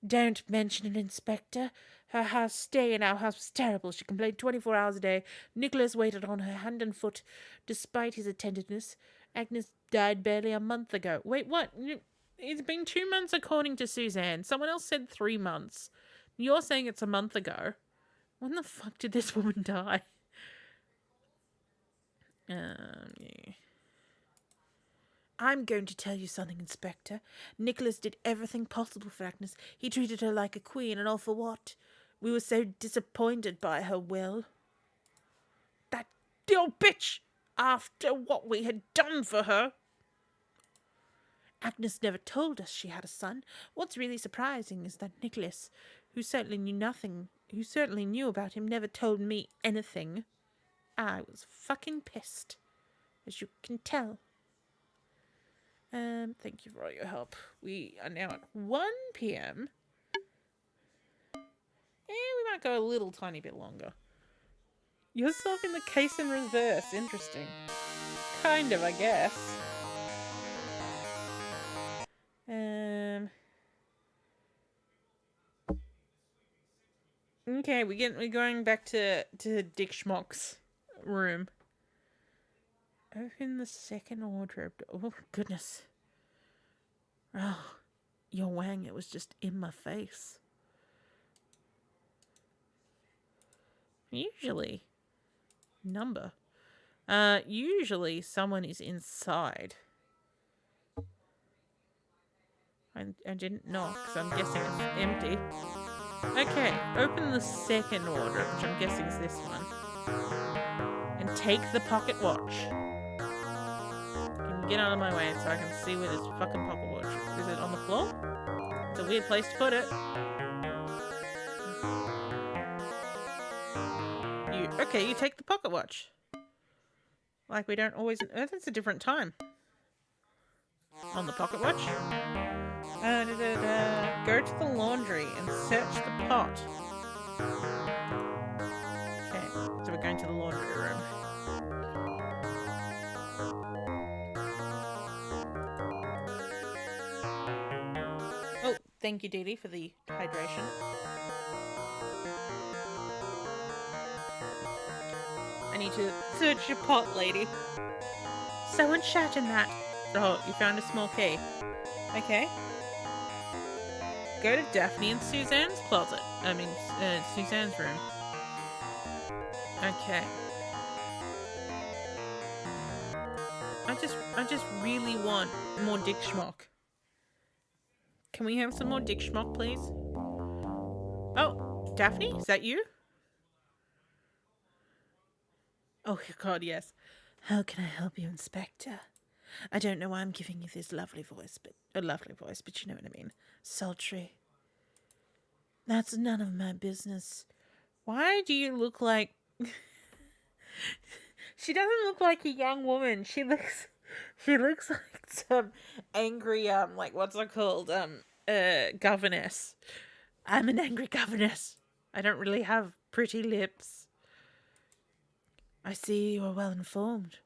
Don't mention it, Inspector. Her stay in our house was terrible. She complained 24 hours a day. Nicholas waited on her hand and foot, despite his attentiveness. Agnes died barely a month ago. Wait, what? It's been 2 months according to Suzanne. Someone else said 3 months. You're saying it's a month ago. When the fuck did this woman die? Yeah. I'm going to tell you something, Inspector. Nicholas did everything possible for Agnes. He treated her like a queen, and all for what? We were so disappointed by her will. That old bitch! After what we had done for her! Agnes never told us she had a son. What's really surprising is that Nicholas, who certainly knew about him, never told me anything. I was fucking pissed, as you can tell. Thank you for all your help. We are now at 1 p.m. And we might go a little tiny bit longer. You're solving the case in reverse. Interesting. Kind of, I guess. Okay, we're going back to Dick Schmock's room. Open the second wardrobe. Oh, goodness. Oh, your wang, it was just in my face. Usually someone is inside. I didn't knock, so I'm guessing it's empty. Okay, open the second wardrobe, which I'm guessing is this one. And take the pocket watch. Get out of my way so I can see where this fucking pocket watch is. Is it on the floor? It's a weird place to put it. You take the pocket watch. Like we don't always... Oh, that's a different time. On the pocket watch. Go to the laundry and search the pot. Okay, so we're going to the laundry room. Oh, thank you, Dee Dee, for the hydration. I need to search your pot, lady. Someone shat in that. Oh, you found a small key. Okay. Go to Daphne and Suzanne's closet. Suzanne's room. Okay. I just really want more Dick Schmock. Can we have some more Dick Schmock, please? Oh, Daphne, is that you? Oh, God, yes. How can I help you, Inspector? I don't know why I'm giving you this lovely voice, but you know what I mean. Sultry. That's none of my business. Why do you look like... She doesn't look like a young woman. She looks like some angry, what's it called? Governess. I'm an angry governess. I don't really have pretty lips. I see you are well informed.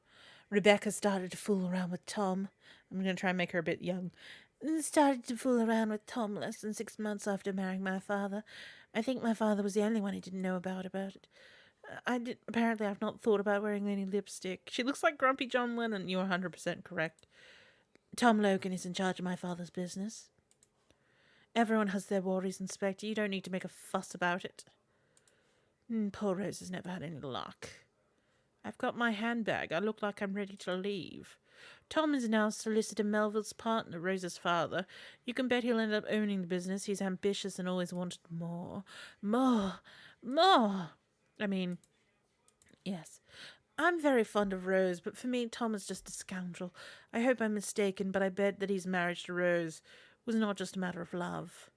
Rebecca started to fool around with Tom. I'm going to try and make her a bit young. Started to fool around with Tom less than 6 months after marrying my father. I think my father was the only one who didn't know about it. Apparently, I've not thought about wearing any lipstick. She looks like Grumpy John Lennon. You're 100% correct. Tom Logan is in charge of my father's business. Everyone has their worries, Inspector. You don't need to make a fuss about it. Poor Rose has never had any luck. I've got my handbag. I look like I'm ready to leave. Tom is now Solicitor Melville's partner, Rose's father. You can bet he'll end up owning the business. He's ambitious and always wanted more. More. I mean, yes. I'm very fond of Rose, but for me, Tom is just a scoundrel. I hope I'm mistaken, but I bet that his marriage to Rose was not just a matter of love.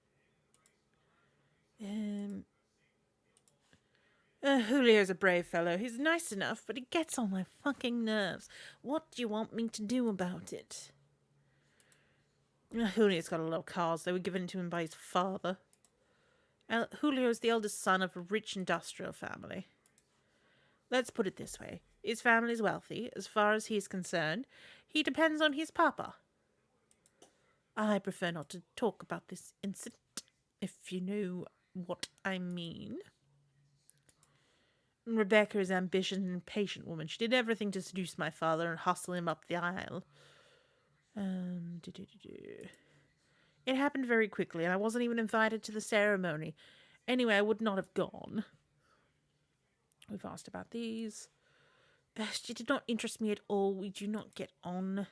Julio's a brave fellow. He's nice enough, but he gets on my fucking nerves. What do you want me to do about it? Julio's got a lot of cars. They were given to him by his father. Julio's the eldest son of a rich industrial family. Let's put it this way. His family's wealthy. As far as he's concerned, he depends on his papa. I prefer not to talk about this incident, if you know what I mean. Rebecca is an ambitious and impatient woman. She did everything to seduce my father and hustle him up the aisle. It happened very quickly, and I wasn't even invited to the ceremony. Anyway, I would not have gone. We've asked about these. She did not interest me at all. We do not get on.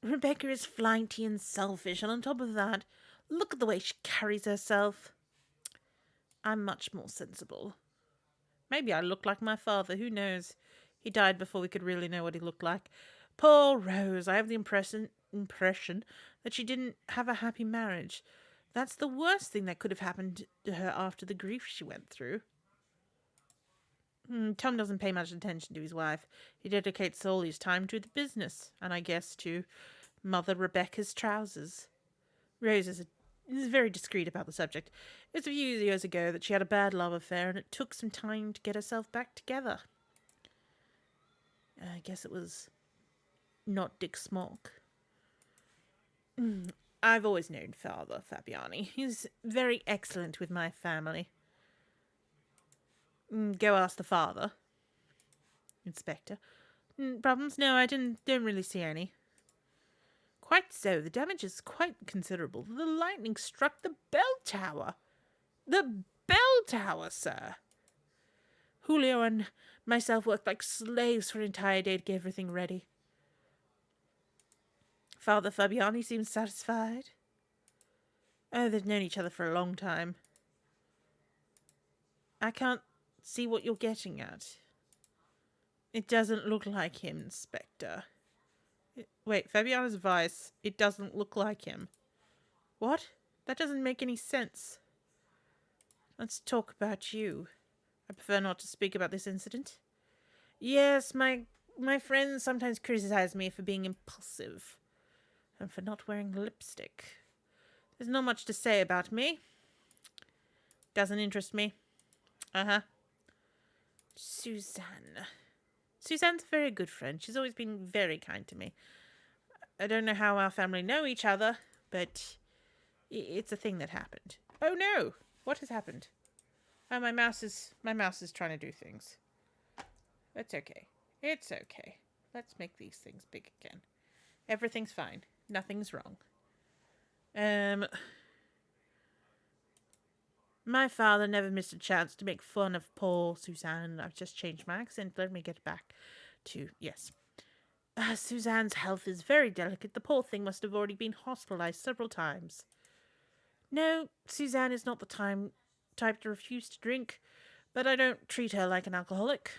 Rebecca is flighty and selfish, and on top of that, look at the way she carries herself. I'm much more sensible. Maybe I look like my father, who knows? He died before we could really know what he looked like. Poor Rose, I have the impression that she didn't have a happy marriage. That's the worst thing that could have happened to her after the grief she went through. Tom doesn't pay much attention to his wife. He dedicates all his time to the business, and I guess to Mother Rebecca's trousers. Rose is very discreet about the subject. It's a few years ago that she had a bad love affair, and it took some time to get herself back together. I guess it was not Dick Smock. I've always known Father Fabiani. He's very excellent with my family. Go ask the father. Inspector. Problems? No, I don't really see any. Quite so. The damage is quite considerable. The lightning struck the bell tower. The bell tower, sir. Julio and myself worked like slaves for an entire day to get everything ready. Father Fabiani seems satisfied. Oh, they've known each other for a long time. I can't see what you're getting at. It doesn't look like him, Inspector. Wait, Fabiana's vice. It doesn't look like him. What? That doesn't make any sense. Let's talk about you. I prefer not to speak about this incident. Yes, my friends sometimes criticize me for being impulsive and for not wearing lipstick. There's not much to say about me. Doesn't interest me. Suzanne. Suzanne's a very good friend. She's always been very kind to me. I don't know how our family know each other, but it's a thing that happened. Oh no! What has happened? Oh, my mouse is trying to do things. It's okay. It's okay. Let's make these things big again. Everything's fine. Nothing's wrong. My father never missed a chance to make fun of poor Suzanne. I've just changed my accent. Let me get back to, yes. Suzanne's health is very delicate. The poor thing must have already been hospitalized several times. No, Suzanne is not the type to refuse to drink, but I don't treat her like an alcoholic.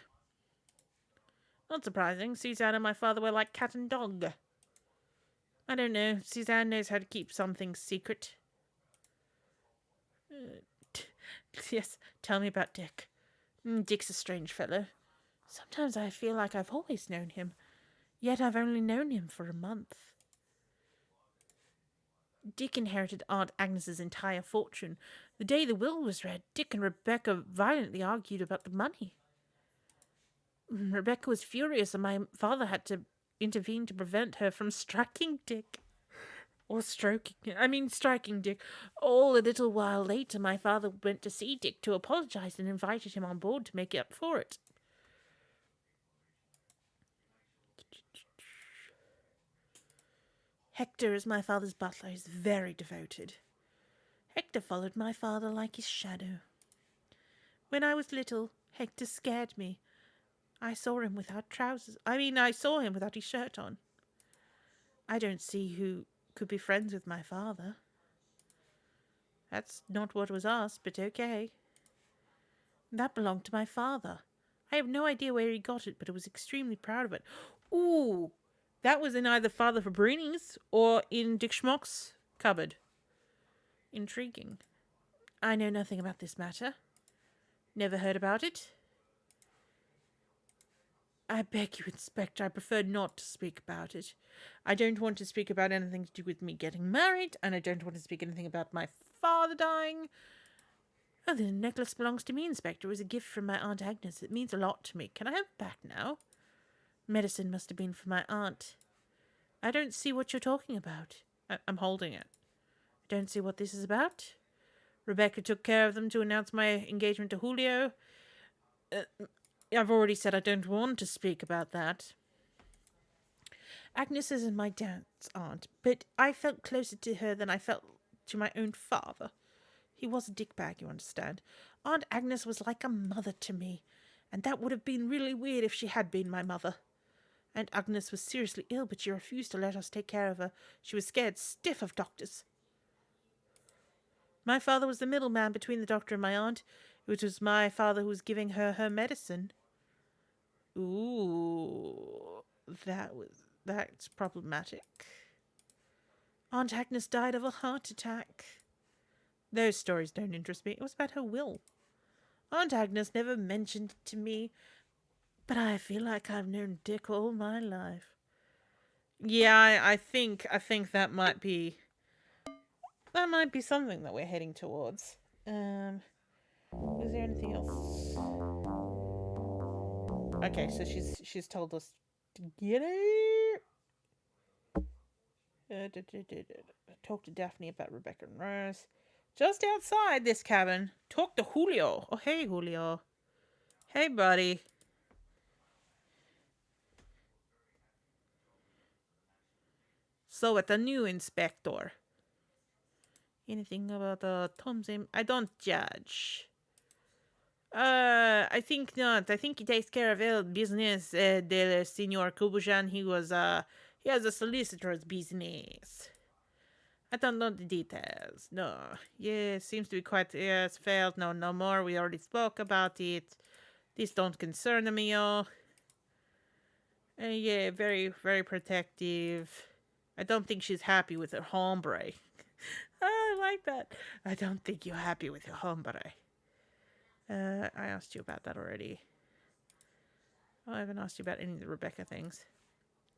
Not surprising. Suzanne and my father were like cat and dog. I don't know. Suzanne knows how to keep some things secret. Yes, tell me about Dick. Dick's a strange fellow. Sometimes I feel like I've always known him, yet I've only known him for a month. Dick inherited Aunt Agnes's entire fortune. The day the will was read, Dick and Rebecca violently argued about the money. Rebecca was furious, and my father had to intervene to prevent her from striking Dick. Or striking Dick. All a little while later, my father went to see Dick to apologize and invited him on board to make up for it. Hector is my father's butler. He's very devoted. Hector followed my father like his shadow. When I was little, Hector scared me. I saw him without trousers. I saw him without his shirt on. I don't see who could be friends with my father. That's not what was asked, but okay. That belonged to my father. I have no idea where he got it, but I was extremely proud of it. Ooh, that was in either Father Fabrini's or in Dick Schmock's cupboard. Intriguing. I know nothing about this matter. Never heard about it. I beg you, Inspector, I prefer not to speak about it. I don't want to speak about anything to do with me getting married, and I don't want to speak anything about my father dying. Oh, the necklace belongs to me, Inspector. It was a gift from my Aunt Agnes. It means a lot to me. Can I have it back now? Medicine must have been for my aunt. I don't see what you're talking about. I'm holding it. I don't see what this is about. Rebecca took care of them to announce my engagement to Julio. I've already said I don't want to speak about that. Agnes isn't my dad's aunt, but I felt closer to her than I felt to my own father. He was a dickbag, you understand. Aunt Agnes was like a mother to me, and that would have been really weird if she had been my mother. Aunt Agnes was seriously ill, but she refused to let us take care of her. She was scared stiff of doctors. My father was the middleman between the doctor and my aunt. It was my father who was giving her medicine. Ooh, that's problematic. Aunt Agnes died of a heart attack. Those stories don't interest me. It was about her will. Aunt Agnes never mentioned it to me, but I feel like I've known Dick all my life. Yeah, I think that might be something that we're heading towards. Is there anything else? Okay, so she's told us to get it. Talk to Daphne about Rebecca and Rose. Just outside this cabin, talk to Julio. Oh, hey, Julio. Hey, buddy. So, at the new inspector. Anything about Tom's aim? I don't judge. I think not. I think he takes care of all business. The Senor Kubujan, he has a solicitor's business. I don't know the details. No. Yeah, seems to be quite, yes, failed. No more. We already spoke about it. This don't concern me, oh. Yeah, very, very protective. I don't think she's happy with her hombre. I like that. I don't think you're happy with your hombre. I asked you about that already. Oh, I haven't asked you about any of the Rebecca things.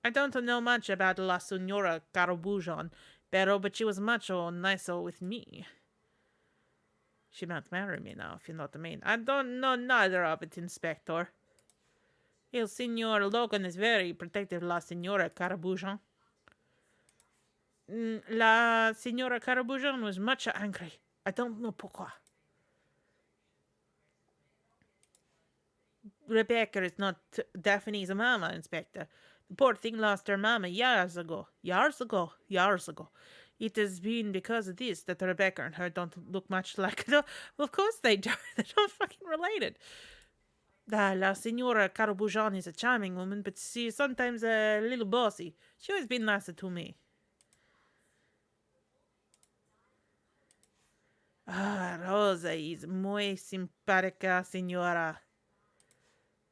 I don't know much about La Senora Carabujon, but she was mucho nicer with me. She might marry me now, if you know what I mean. I don't know neither of it, Inspector. El Senor Logan is very protective of La Senora Carabujon. La Senora Carabujon was much angry. I don't know pourquoi. Rebecca is not Daphne's mama, Inspector. The poor thing lost her mama years ago. It has been because of this that Rebecca and her don't look much like... Well, of course they don't. They're not fucking related. La Senora Carabujon is a charming woman, but she's sometimes a little bossy. She's always been nicer to me. Rosa is muy simpática, señora.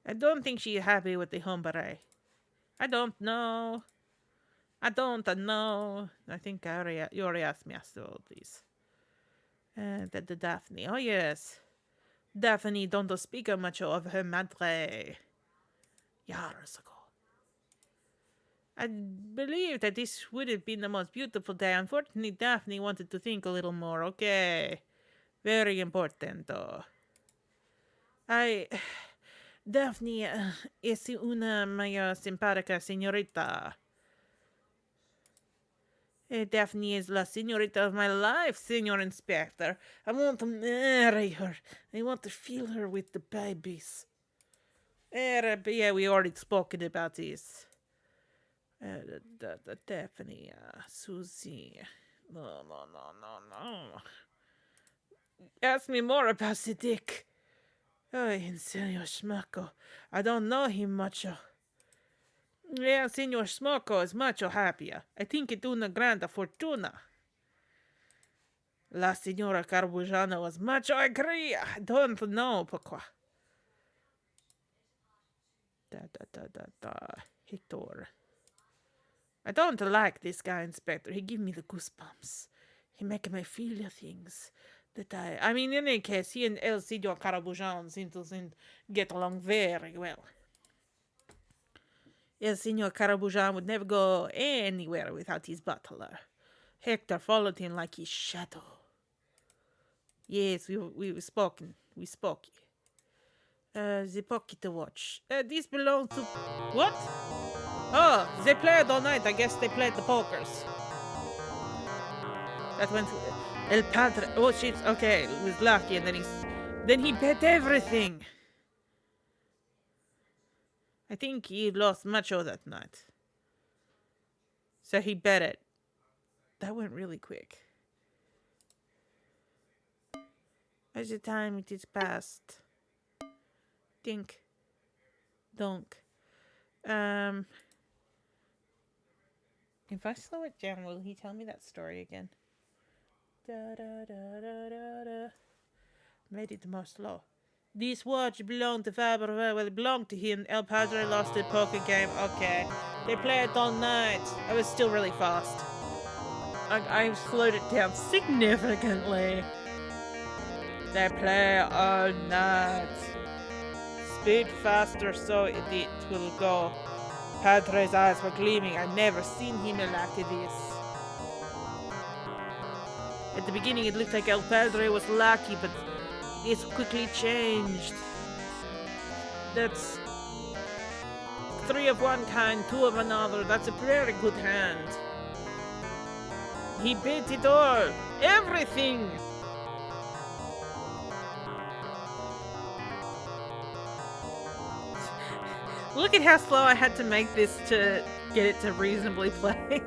I don't think she's happy with the hombre. I don't know. I think you already asked me about this. The Daphne. Oh, yes. Daphne don't speak much of her madre. Years ago. I believe that this would have been the most beautiful day. Unfortunately, Daphne wanted to think a little more. Okay. Very important, though. Daphne es una muy simpática señorita. Daphne is la senorita of my life, Senor Inspector. I want to marry her. I want to fill her with the babies. But yeah, we already spoken about this. Daphne, Susie. No, no, no, no, no. Ask me more about the dick. Oh, and Senor Smocco. I don't know him much. Yeah, Senor Smocco is mucho happier. I think it una grande fortuna. La Signora Carbujano was much agree. I don't know pourquoi. Hector. I don't like this guy, Inspector. He give me the goosebumps. He make me feel things that I mean, in any case, he and El Signor Carabujan seem to get along very well. El Signor Carabujan would never go anywhere without his butler. Hector followed him like his shadow. Yes, we spoken. We spoke. The pocket watch. This belongs to... What? Oh, they played all night. I guess they played the pokers. That went... El Padre... Oh, shit. Okay, it was lucky, and then he bet everything. I think he lost Macho that night. So he bet it. That went really quick. As the time it is past. Dink. Donk. If I slow it down, will he tell me that story again? Da da da da da da. Made it more slow. This watch belonged to Faber. Well, it belonged to him. El Padre lost the poker game. Okay. They played it all night. I was still really fast. I slowed it down significantly. They play all night. Speed faster so it will go. Padre's eyes were gleaming. I'd never seen him like this. At the beginning it looked like El Padre was lucky, but it's quickly changed. That's 3 of one kind, 2 of another. That's a very good hand. He beat it all. Everything. Look at how slow I had to make this to get it to reasonably play.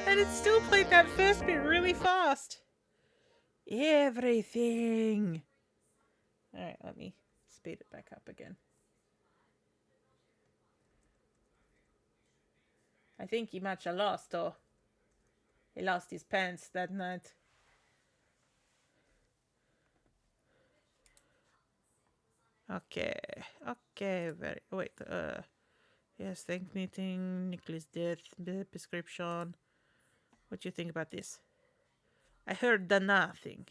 And it still played that first bit really fast. Everything. Alright, let me speed it back up again. I think he much lost, though. He lost his pants that night. Okay, wait, yes, thank meeting, Nicholas' death, the prescription. What do you think about this? I heard the nothing.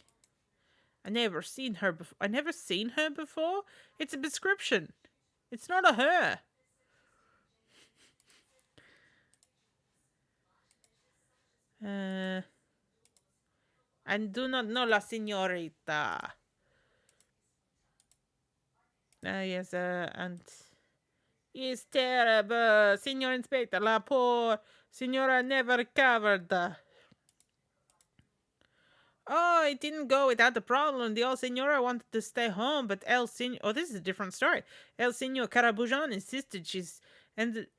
I never seen her before. It's a prescription. It's not a her. I do not know la señorita. Yes, and it's terrible, Senor Inspector. La poor Senora never recovered. Oh, it didn't go without a problem. The old Senora wanted to stay home, but El Senor... Oh, this is a different story. El Senor Carabujan insisted she ended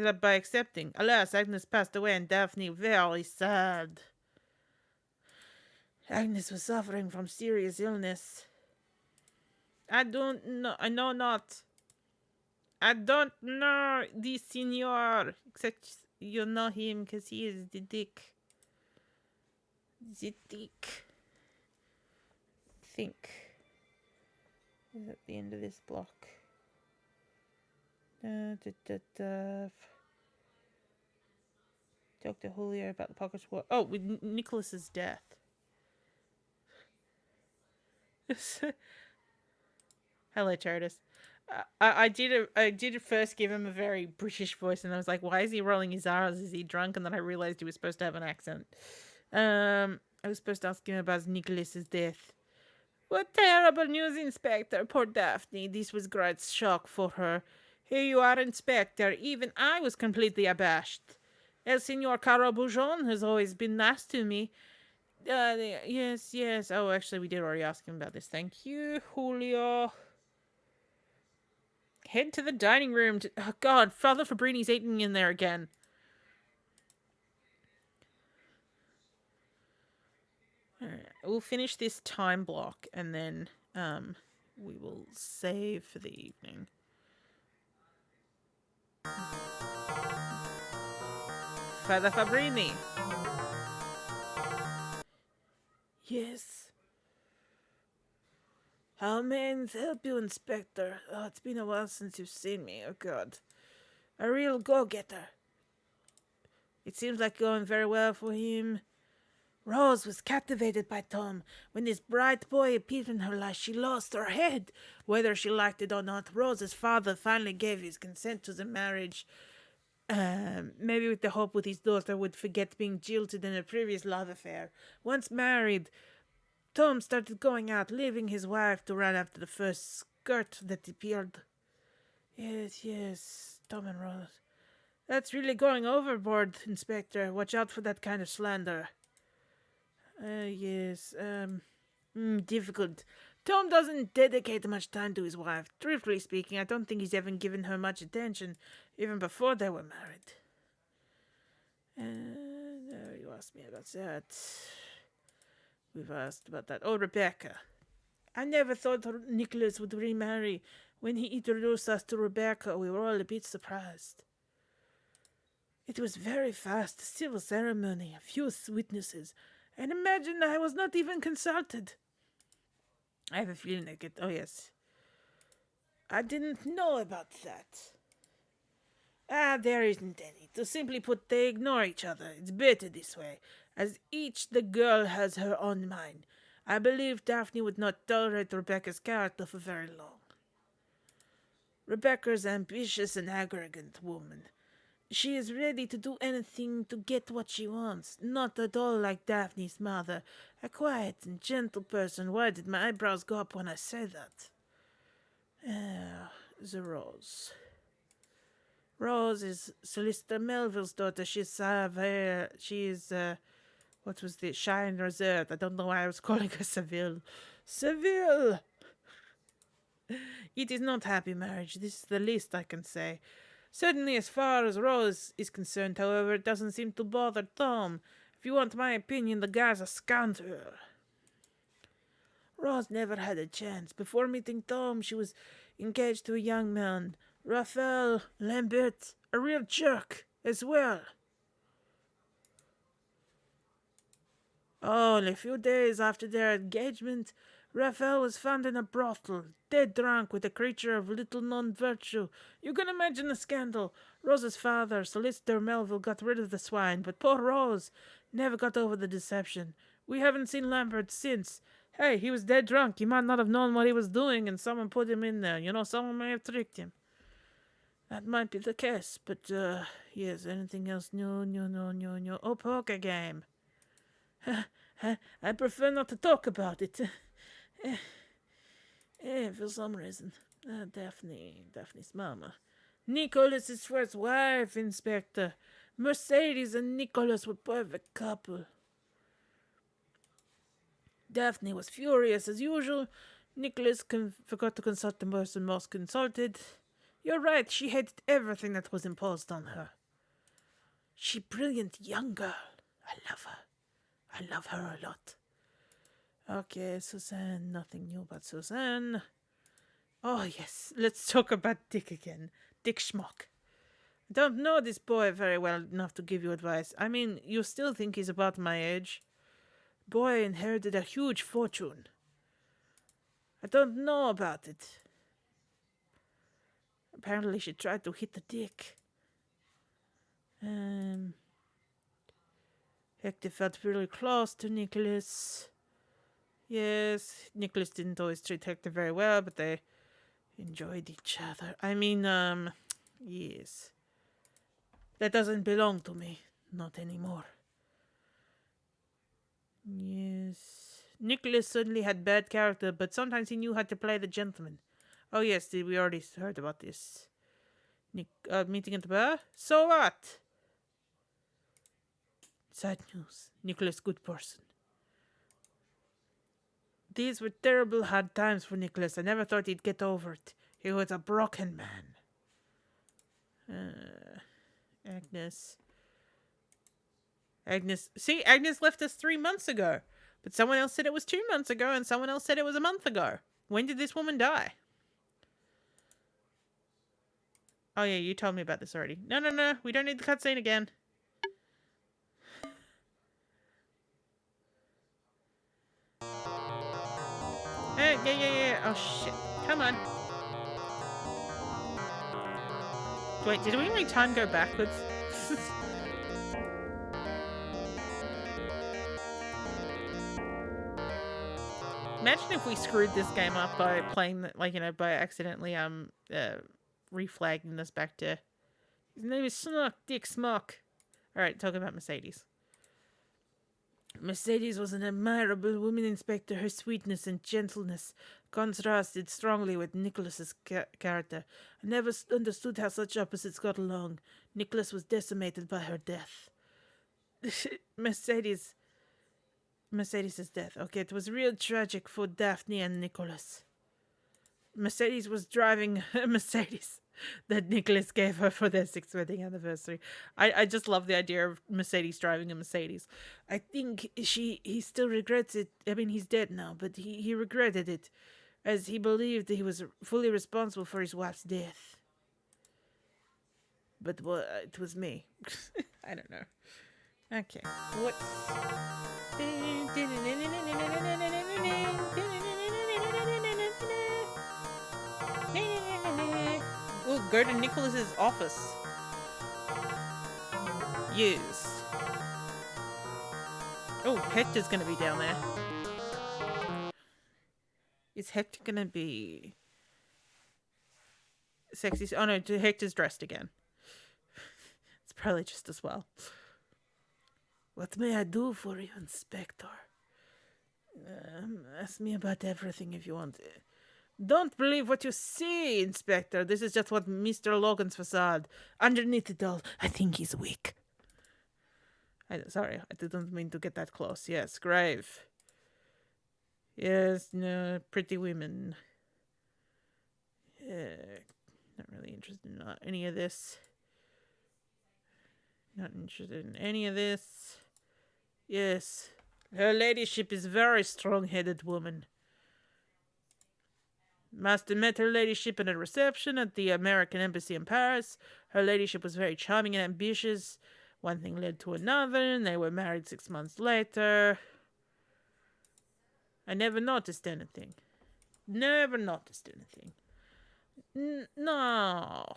up by accepting. Alas, Agnes passed away and Daphne very sad. Agnes was suffering from serious illness. I don't know. I know not. I don't know this Senor. Except you know him because he is the dick. The dick. Think. Is at the end of this block. Talk to Julio about the pocket war. Oh, with Nicholas's death. Hello, Chartis. I did first give him a very British voice, and I was like, why is he rolling his R's? Is he drunk? And then I realized he was supposed to have an accent. I was supposed to ask him about Nicholas's death. What terrible news, Inspector. Poor Daphne. This was great shock for her. Here you are, Inspector. Even I was completely abashed. El Senor Carabujon has always been nice to me. Yes, yes. Oh, actually, we did already ask him about this. Thank you, Julio. Head to the dining room. Oh, God, Father Fabrini's eating in there again. Alright, we'll finish this time block and then we will save for the evening. Father Fabrini. Yes. How may I help you, Inspector? Oh, it's been a while since you've seen me. Oh, God. A real go-getter. It seems like going very well for him. Rose was captivated by Tom. When this bright boy appeared in her life, she lost her head. Whether she liked it or not, Rose's father finally gave his consent to the marriage. Maybe with the hope with his daughter would forget being jilted in a previous love affair. Once married, Tom started going out, leaving his wife to run after the first skirt that appeared. Yes, Tom and Rose. That's really going overboard, Inspector. Watch out for that kind of slander. Yes, difficult. Tom doesn't dedicate much time to his wife. Truthfully speaking, I don't think he's ever given her much attention, even before they were married. You asked me about that. We've asked about that. Oh, Rebecca. I never thought Nicholas would remarry. When he introduced us to Rebecca, we were all a bit surprised. It was very fast, a civil ceremony, a few witnesses. And imagine I was not even consulted. I have a feeling I get... Oh, yes. I didn't know about that. There isn't any. To simply put, they ignore each other. It's better this way, as each the girl has her own mind. I believe Daphne would not tolerate Rebecca's character for very long. Rebecca's ambitious and arrogant woman. She is ready to do anything to get what she wants, not at all like Daphne's mother, a quiet and gentle person. Why did my eyebrows go up when I said that? The Rose. Rose is Solicitor Melville's daughter. She's what was this? Shy and reserved. I don't know why I was calling her Seville. Seville! It is not happy marriage. This is the least I can say. Certainly as far as Rose is concerned, however, it doesn't seem to bother Tom. If you want my opinion, the guy's a scoundrel. Rose never had a chance. Before meeting Tom, she was engaged to a young man, Raphael Lambert, a real jerk as well. Only a few days after their engagement, Raphael was found in a brothel, dead drunk with a creature of little-known virtue. You can imagine the scandal. Rose's father, Solicitor Melville, got rid of the swine, but poor Rose never got over the deception. We haven't seen Lambert since. Hey, he was dead drunk. He might not have known what he was doing, and someone put him in there. Someone may have tricked him. That might be the case, but, yes, anything else? No. Oh, poker game. I prefer not to talk about it. For some reason. Daphne's mama. Nicholas's first wife, Inspector. Mercedes and Nicholas were perfect couple. Daphne was furious as usual. Nicholas forgot to consult the person most consulted. You're right, she hated everything that was imposed on her. She brilliant young girl. I love her. I love her a lot. Okay, Suzanne. Nothing new about Suzanne. Oh, yes. Let's talk about Dick again. Dick Schmuck. I don't know this boy very well enough to give you advice. I mean, you still think he's about my age. Boy inherited a huge fortune. I don't know about it. Apparently she tried to hit the Dick. Hector felt really close to Nicholas. Yes, Nicholas didn't always treat Hector very well, but they enjoyed each other. I mean, yes. That doesn't belong to me. Not anymore. Yes. Nicholas certainly had bad character, but sometimes he knew how to play the gentleman. Oh, yes, we already heard about this. Meeting at the bar? So what? Sad news. Nicholas, good person. These were terrible hard times for Nicholas. I never thought he'd get over it. He was a broken man. Agnes. See, Agnes left us 3 months ago. But someone else said it was 2 months ago, and someone else said it was a month ago. When did this woman die? Oh yeah, you told me about this already. No. We don't need the cutscene again. Yeah. Oh shit. Come on. Wait, did we make time go backwards? Imagine if we screwed this game up by playing, by accidentally reflagging this back to... His name is Dick Smock. Alright, talk about Mercedes. Mercedes was an admirable woman, Inspector. Her sweetness and gentleness contrasted strongly with Nicholas's character. I never understood how such opposites got along. Nicholas was decimated by her death. Mercedes' death. Okay, it was real tragic for Daphne and Nicholas. Mercedes was driving a Mercedes that Nicholas gave her for their 6th wedding anniversary. I just love the idea of Mercedes driving a Mercedes. I think he still regrets it. I mean, he's dead now, but he regretted it, as he believed he was fully responsible for his wife's death. But it was me. I don't know. Okay. What? We'll go to Nicholas's office. Use. Oh, Hector's gonna be down there. Is Hector gonna be sexy? Oh no, Hector's dressed again. It's probably just as well. What may I do for you, Inspector? Ask me about everything if you want. Don't believe what you see, Inspector. This is just what Mr. Logan's facade. Underneath it all, I think he's weak. Sorry, I didn't mean to get that close. Yes, grave. Yes, no, pretty women. Not really interested in any of this. Not interested in any of this. Yes, her ladyship is very strong-headed woman. Master met her ladyship at a reception at the American Embassy in Paris. Her ladyship was very charming and ambitious. One thing led to another, and they were married 6 months later. I never noticed anything. No.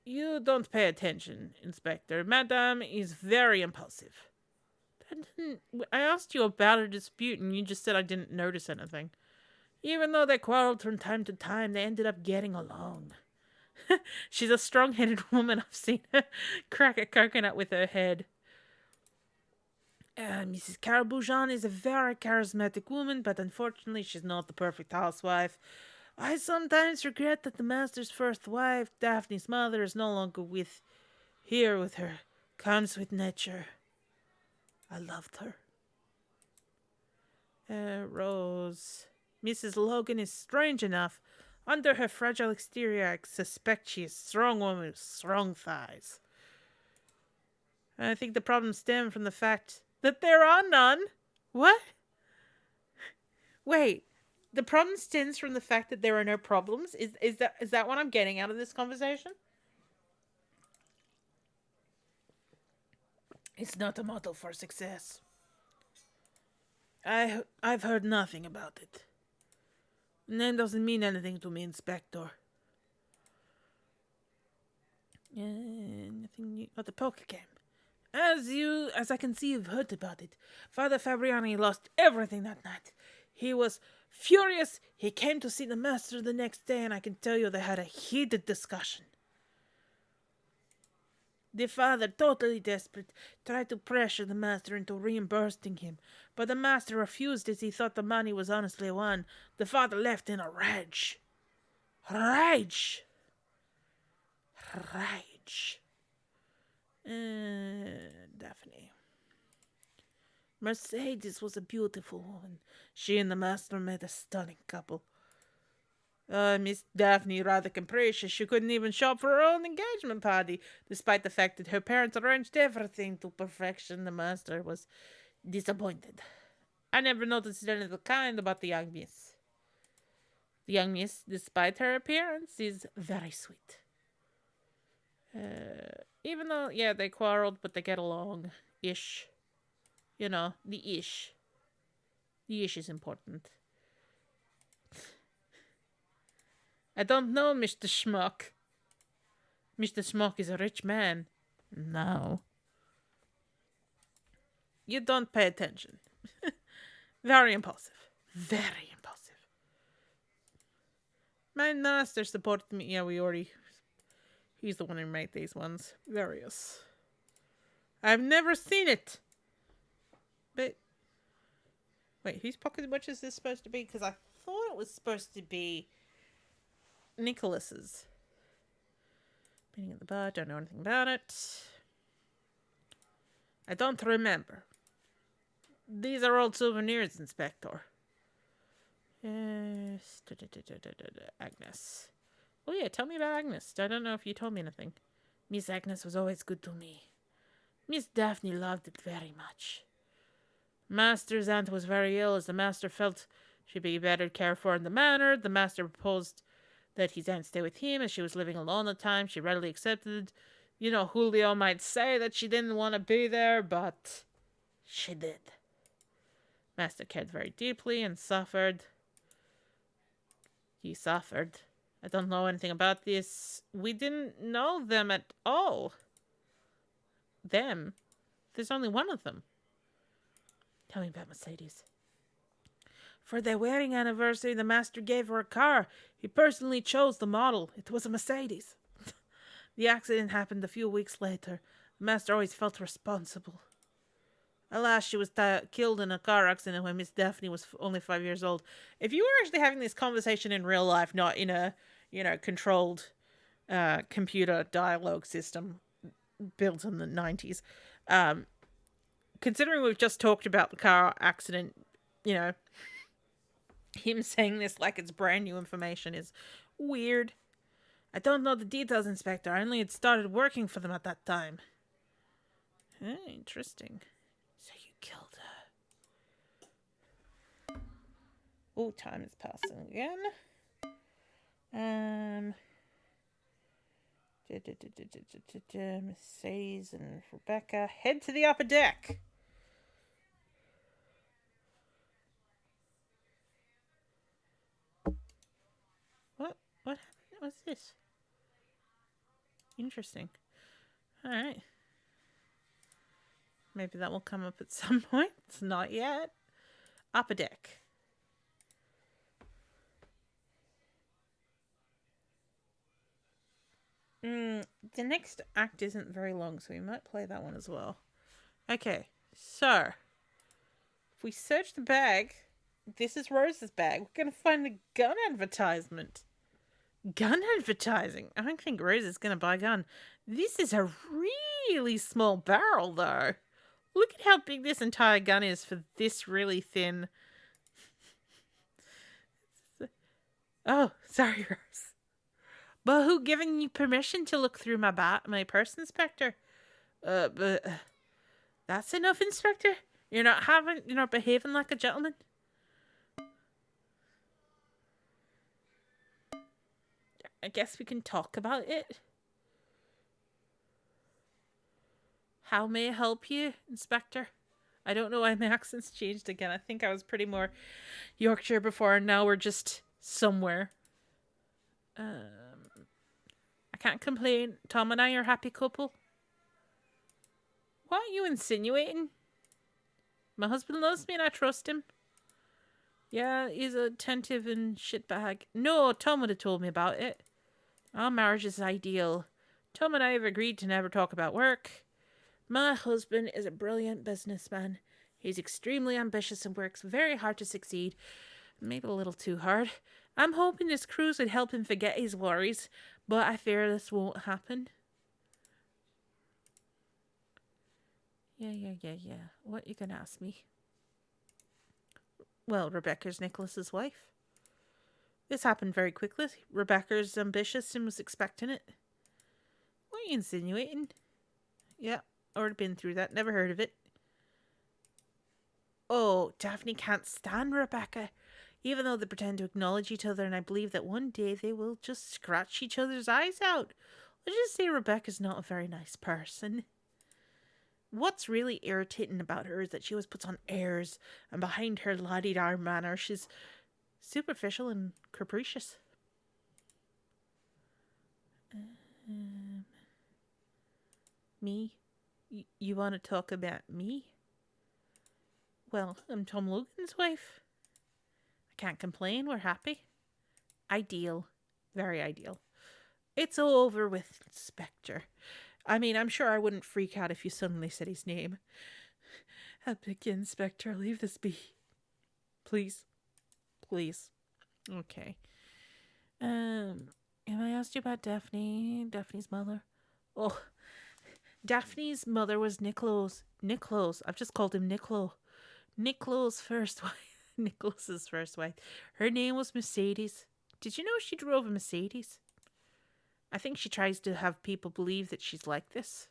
You don't pay attention, Inspector. Madame is very impulsive. I asked you about a dispute, and you just said I didn't notice anything. Even though they quarreled from time to time, they ended up getting along. She's a strong-headed woman. I've seen her crack a coconut with her head. Mrs. Caraboujant is a very charismatic woman, but unfortunately she's not the perfect housewife. I sometimes regret that the master's first wife, Daphne's mother, is no longer here with her. Comes with nature. I loved her. Rose. Mrs. Logan is strange enough. Under her fragile exterior, I suspect she is a strong woman with strong thighs. I think the problem stems from the fact that there are none. What? Wait, the problem stems from the fact that there are no problems? Is that what I'm getting out of this conversation? It's not a model for success. I've heard nothing about it. Name doesn't mean anything to me, Inspector. Nothing new. Oh, the poker game. As I can see, you've heard about it. Father Fabriani lost everything that night. He was furious. He came to see the master the next day, and I can tell you they had a heated discussion. The father, totally desperate, tried to pressure the master into reimbursing him, but the master refused as he thought the money was honestly won. The father left in a rage. Daphne. Mercedes was a beautiful woman. She and the master made a stunning couple. Miss Daphne rather capricious. She couldn't even shop for her own engagement party, despite the fact that her parents arranged everything to perfection. The master was disappointed. I never noticed anything of the kind about the young miss. The young miss, despite her appearance, is very sweet. Even though, yeah, they quarreled, but they get along. Ish. You know, the ish. The ish is important. I don't know, Mr. Schmuck. Mr. Schmuck is a rich man. No. You don't pay attention. Very impulsive. Very impulsive. My master supported me. Yeah, we already... He's the one who made these ones. Various. I've never seen it. But... Wait, whose pocket watch is this supposed to be? Because I thought it was supposed to be... Nicholas's. Meeting at the bar, don't know anything about it. I don't remember. These are old souvenirs, Inspector. Yes. Agnes. Oh yeah, tell me about Agnes. I don't know if you told me anything. Miss Agnes was always good to me. Miss Daphne loved it very much. Master's aunt was very ill, as the master felt she'd be better cared for in the manor. The master proposed that his aunt stay with him, as she was living alone at the time. She readily accepted. You know, Julio might say that she didn't want to be there, but she did. Master cared very deeply and suffered. He suffered. I don't know anything about this. We didn't know them at all. Them? There's only one of them. Tell me about Mercedes. For their wedding anniversary, the master gave her a car. He personally chose the model. It was a Mercedes. The accident happened a few weeks later. The master always felt responsible. Alas, she was killed in a car accident when Miss Daphne was only 5 years old. If you were actually having this conversation in real life, not in a, controlled computer dialogue system built in the 90s, considering we've just talked about the car accident, him saying this like it's brand new information is weird. I don't know the details, Inspector. I only had started working for them at that time. Interesting. So you killed her. Oh, time is passing again. Mercedes and Rebecca head to the upper deck. What happened? What's this? Interesting. Alright. Maybe that will come up at some point. It's not yet. Upper deck. The next act isn't very long, so we might play that one as well. Okay, so if we search the bag, this is Rose's bag. We're going to find a gun advertisement. Gun advertising? I don't think Rose is going to buy a gun. This is a really small barrel, though. Look at how big this entire gun is for this really thin... Oh, sorry, Rose. But who giving you permission to look through my purse, Inspector? But that's enough, Inspector. You're not behaving like a gentleman. I guess we can talk about it. How may I help you, Inspector? I don't know why my accent's changed again. I think I was pretty more Yorkshire before, and now we're just somewhere. I can't complain. Tom and I are a happy couple. What are you insinuating? My husband loves me and I trust him. Yeah, he's attentive and shitbag. No, Tom would have told me about it. Our marriage is ideal. Tom and I have agreed to never talk about work. My husband is a brilliant businessman. He's extremely ambitious and works very hard to succeed. Maybe a little too hard. I'm hoping this cruise would help him forget his worries, but I fear this won't happen. Yeah. What you gonna ask me? Well, Rebecca's Nicholas's wife. This happened very quickly. Rebecca's ambitious and was expecting it. What are you insinuating? Yeah, already been through that. Never heard of it. Oh, Daphne can't stand Rebecca, even though they pretend to acknowledge each other, and I believe that one day they will just scratch each other's eyes out. Let's just say Rebecca's not a very nice person. What's really irritating about her is that she always puts on airs, and behind her la-di-da manner, she's superficial and capricious. Me? You want to talk about me? Well, I'm Tom Logan's wife. I can't complain, we're happy. Ideal. Very ideal. It's all over with Spectre. I mean, I'm sure I wouldn't freak out if you suddenly said his name. I'll begin, Spectre. Leave this be. Please. Please. Okay. Have I asked you about Daphne? Daphne's mother? Oh, Daphne's mother was Nicholas. I've just called him Niccolo. Nicholas's first wife. Her name was Mercedes. Did you know she drove a Mercedes? I think she tries to have people believe that she's like this.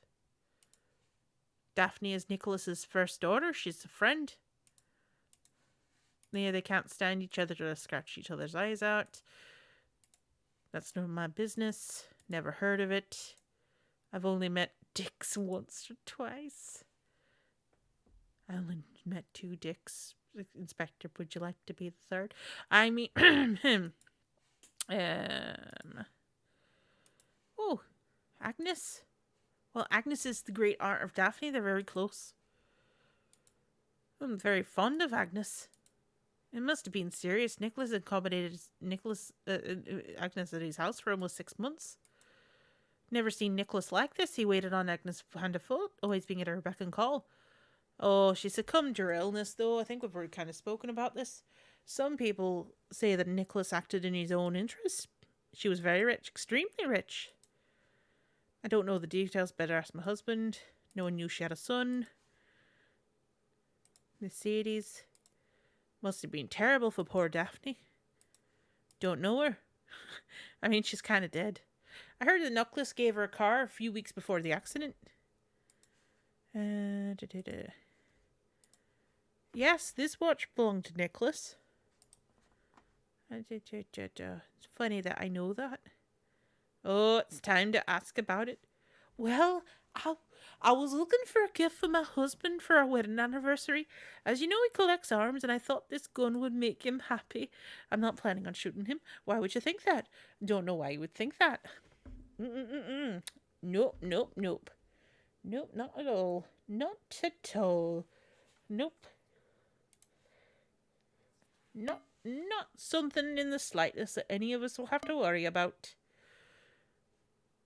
Daphne is Nicholas's first daughter. She's a friend. Yeah, they can't stand each other to scratch each other's eyes out. That's none of my business. Never heard of it. I've only met Dicks once or twice. I only met 2 Dicks. Inspector, would you like to be the third? I mean, oh, Agnes. Well, Agnes is the great aunt of Daphne. They're very close. I'm very fond of Agnes. It must have been serious. Nicholas accommodated Agnes at his house for almost 6 months. Never seen Nicholas like this. He waited on Agnes hand and foot, always being at her beck and call. Oh, she succumbed to her illness, though. I think we've already kind of spoken about this. Some people say that Nicholas acted in his own interest. She was very rich, extremely rich. I don't know the details, better ask my husband. No one knew she had a son. Mercedes. Must have been terrible for poor Daphne. Don't know her. I mean, she's kind of dead. I heard that Nicholas gave her a car a few weeks before the accident. Yes, this watch belonged to Nicholas. It's funny that I know that. Oh, it's time to ask about it. Well, I was looking for a gift for my husband for our wedding anniversary. As you know, he collects arms, and I thought this gun would make him happy. I'm not planning on shooting him. Why would you think that? Don't know why you would think that. Nope. Nope, not at all. Not at all. Nope. Not something in the slightest that any of us will have to worry about.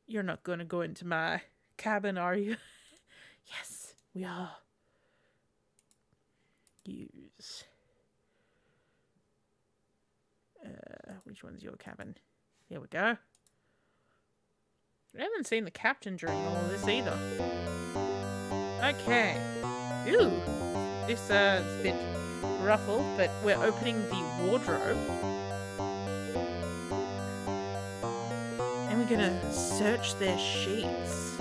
You're not going to go into my cabin, are you? Yes, we are. Use. Which one's your cabin? Here we go. I haven't seen the captain during all of this either. Okay. Ooh. This is a bit ruffled, but we're opening the wardrobe. And we're gonna search their sheets.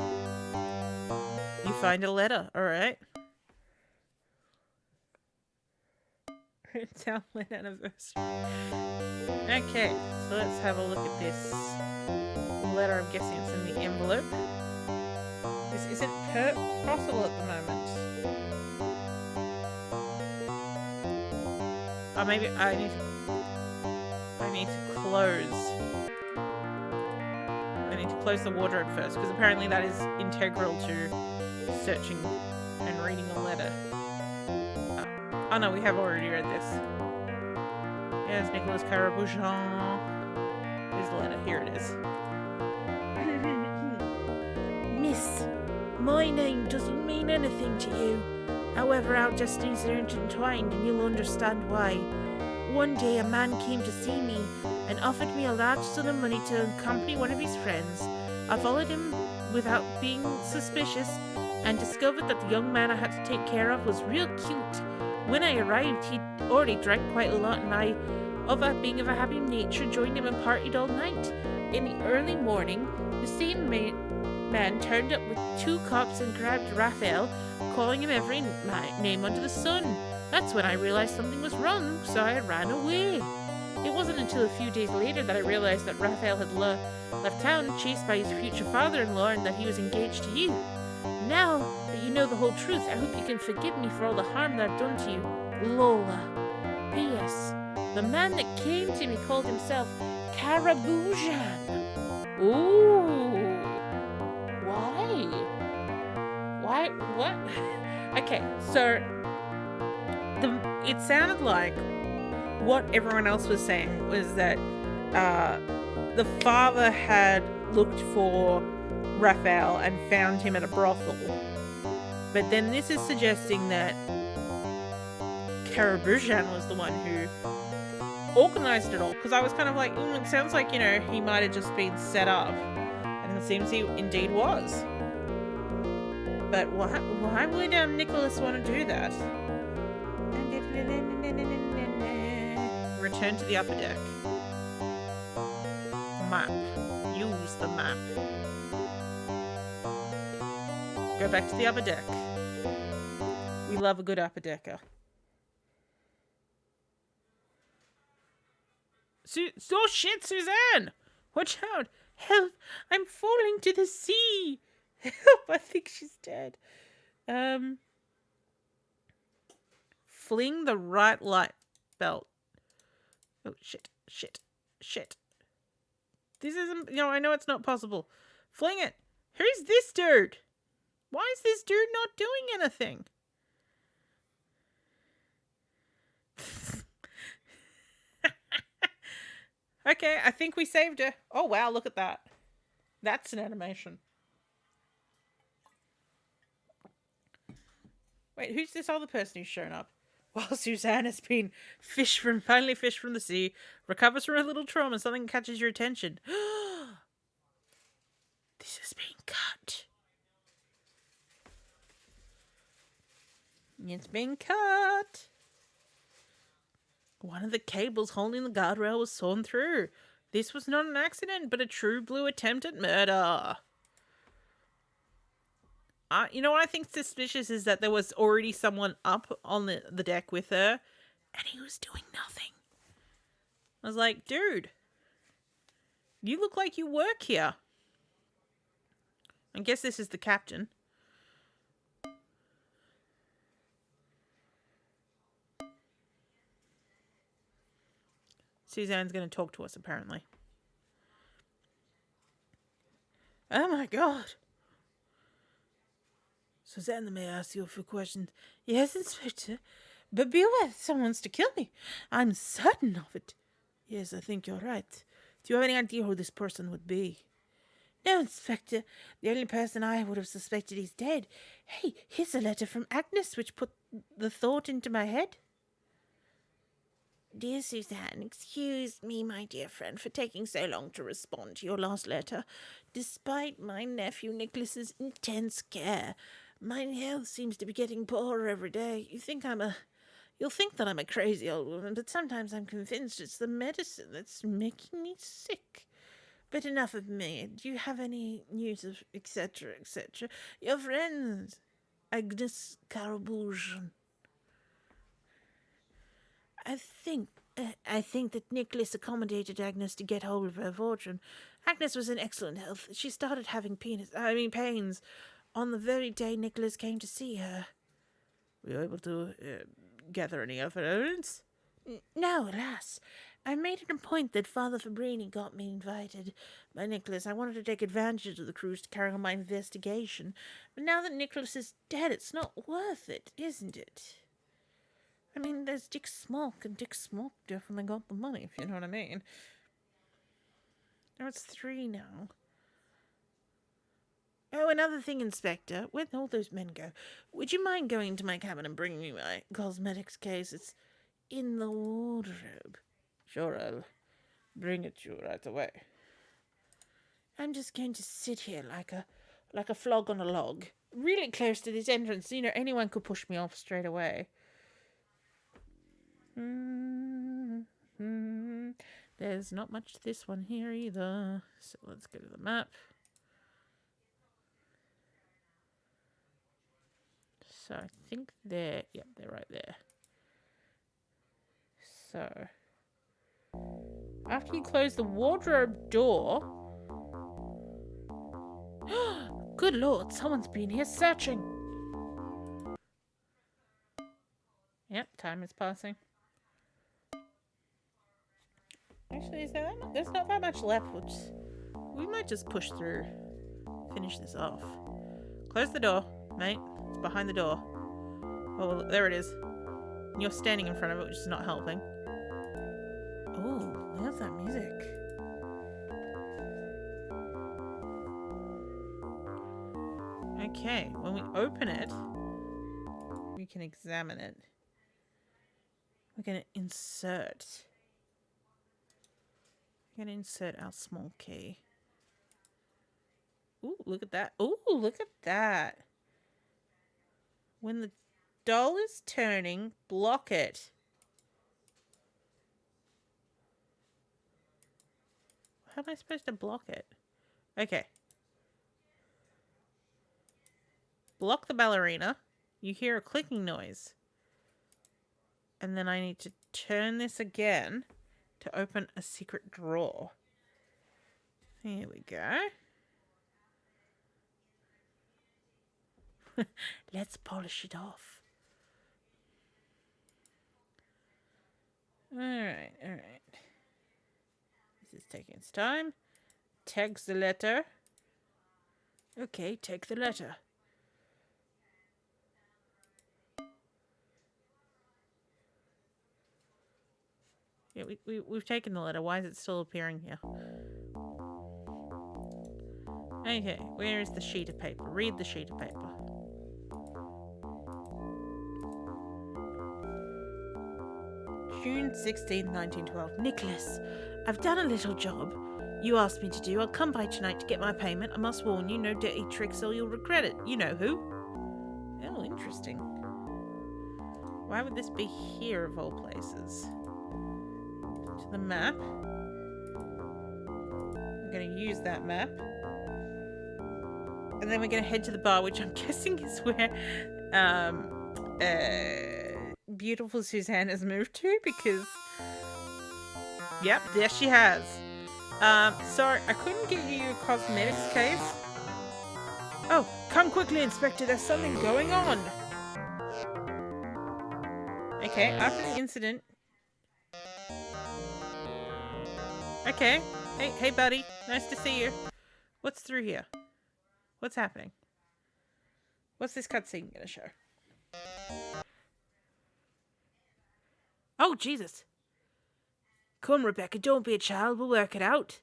You find a letter, alright? It's our wedding anniversary. Okay, so let's have a look at this letter. I'm guessing it's in the envelope. This isn't possible at the moment. Oh, maybe I need to close the wardrobe first, because apparently that is integral to searching and reading a letter. Oh no, we have already read this. Yes, Nicholas Caraboujan. Here's the letter. Here it is. Miss, my name doesn't mean anything to you. However, our destinies are intertwined, and you'll understand why. One day a man came to see me and offered me a large sum of money to accompany one of his friends. I followed him without being suspicious and discovered that the young man I had to take care of was real cute. When I arrived, he'd already drank quite a lot, and I, being of a happy nature, joined him and partied all night. In the early morning, the same man turned up with 2 cops and grabbed Raphael, calling him every name under the sun. That's when I realized something was wrong, so I ran away. It wasn't until a few days later that I realized that Raphael had left town, chased by his future father-in-law, and that he was engaged to you. Now that you know the whole truth, I hope you can forgive me for all the harm that I've done to you. Lola. P.S. The man that came to me called himself Karabujan. Ooh. Why? Why? What? Okay, so it sounded like what everyone else was saying was that the father had looked for Raphael and found him at a brothel. But then this is suggesting that Karabujan was the one who organized it all. Because I was kind of like, it sounds like, he might have just been set up. And it seems he indeed was. But why would Nicholas want to do that? Return to the upper deck. Map. Use the map. Go back to the upper deck. We love a good upper decker. Oh shit, Suzanne! Watch out! Help! I'm falling to the sea! Help! I think she's dead. Fling the right light belt. Oh shit! This isn't. I know it's not possible. Fling it. Who's this dude? Why is this dude not doing anything? Okay, I think we saved her. Oh wow, look at that. That's an animation. Wait, who's this other person who's shown up? While Suzanne has been finally fished from the sea, recovers from a little trauma, something catches your attention. This is being cut. It's being cut. One of the cables holding the guardrail was sawn through. This was not an accident, but a true blue attempt at murder. You know what I think suspicious is that there was already someone up on the deck with her, and he was doing nothing. I was like, dude, you look like you work here. I guess this is the captain. Suzanne's going to talk to us, apparently. Oh my god. Suzanne, may I ask you a few questions? Yes, Inspector. But beware, someone wants to kill me. I'm certain of it. Yes, I think you're right. Do you have any idea who this person would be? No, Inspector. The only person I would have suspected is dead. Hey, here's a letter from Agnes which put the thought into my head. Dear Suzanne, excuse me, my dear friend, for taking so long to respond to your last letter. Despite my nephew Nicholas's intense care, my health seems to be getting poorer every day. You'll think that I'm a crazy old woman, but sometimes I'm convinced it's the medicine that's making me sick. But enough of me. Do you have any news of etc., etc.? Your friend, Agnes Karabujan. I think that Nicholas accommodated Agnes to get hold of her fortune. Agnes was in excellent health. She started having pains on the very day Nicholas came to see her. Were you able to gather any other evidence? No, alas. I made it a point that Father Fabrini got me invited by Nicholas. I wanted to take advantage of the cruise to carry on my investigation. But now that Nicholas is dead, it's not worth it, isn't it? I mean, there's Dick Smoke, and Dick Smoke definitely got the money, if you know what I mean. Now it's 3 now. Oh, another thing, Inspector. Where'd all those men go? Would you mind going to my cabin and bringing me my cosmetics case? It's in the wardrobe. Sure, I'll bring it to you right away. I'm just going to sit here like a like a flog on a log. Really close to this entrance. You know, anyone could push me off straight away. There's not much to this one here either. So let's go to the map. So I think they're right there. So after you close the wardrobe door... Good lord, someone's been here searching. Yep, time is passing. Actually, there's not that much left. We might just push through. Finish this off. Close the door, mate. It's behind the door. Oh, there it is. You're standing in front of it, which is not helping. Oh, there's that music. Okay, when we open it, we can examine it. We're going to insert. We're going to insert our small key. Ooh, look at that. Ooh, look at that. When the doll is turning, block it. How am I supposed to block it? Okay. Block the ballerina. You hear a clicking noise. And then I need to turn this again to open a secret drawer. Here we go. Let's polish it off. Alright. This is taking its time. Takes the letter. Okay, take the letter. Yeah, we've taken the letter. Why is it still appearing here? Okay, where is the sheet of paper? Read the sheet of paper. June 16th, 1912. Nicholas, I've done a little job you asked me to do. I'll come by tonight to get my payment. I must warn you, no dirty tricks or you'll regret it. You know who. Oh, interesting. Why would this be here of all places? To the map. We're going to use that map. And then we're going to head to the bar, which I'm guessing is where beautiful Suzanne has moved to, because yep, there she has. Sorry, I couldn't get you a cosmetics case. Oh, come quickly, Inspector, there's something going on. Okay, after the incident. Okay. Hey buddy, nice to see you. What's through here? What's happening? What's this cutscene gonna show? Oh, Jesus. Come, Rebecca, don't be a child. We'll work it out.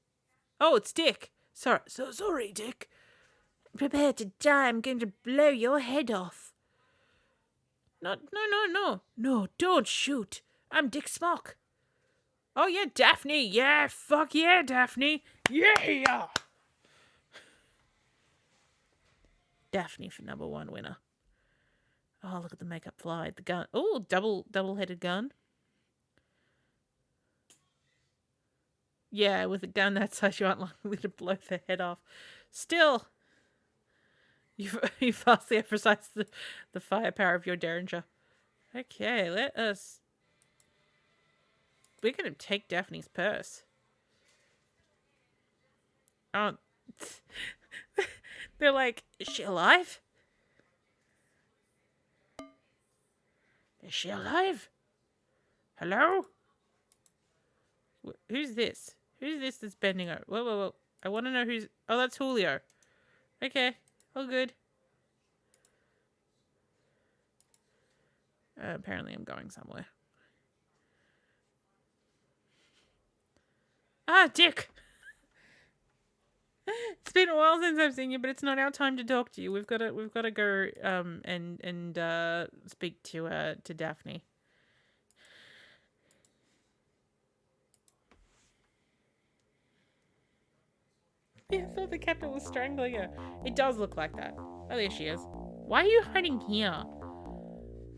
Oh, it's Dick. Sorry, Dick. Prepare to die. I'm going to blow your head off. No, don't shoot. I'm Dick Smock. Oh, yeah, Daphne. Yeah, fuck yeah, Daphne. Yeah! Daphne for #1 winner. Oh, look at the makeup fly. The gun. Oh, double-headed gun. Yeah, with a gun that size, you aren't likely to blow their head off. Still, you vastly emphasized the firepower of your Derringer. Okay, we're going to take Daphne's purse. Oh, they're like, is she alive? Is she alive? Hello? Who's this? Who's this that's bending over? Whoa. I want to know who's... Oh, that's Julio. Okay. All good. Apparently I'm going somewhere. Ah, Dick! It's been a while since I've seen you, but it's not our time to talk to you. We've got to go and speak to Daphne. I thought the captain was strangling her. It does look like that. Oh, there she is. Why are you hiding here?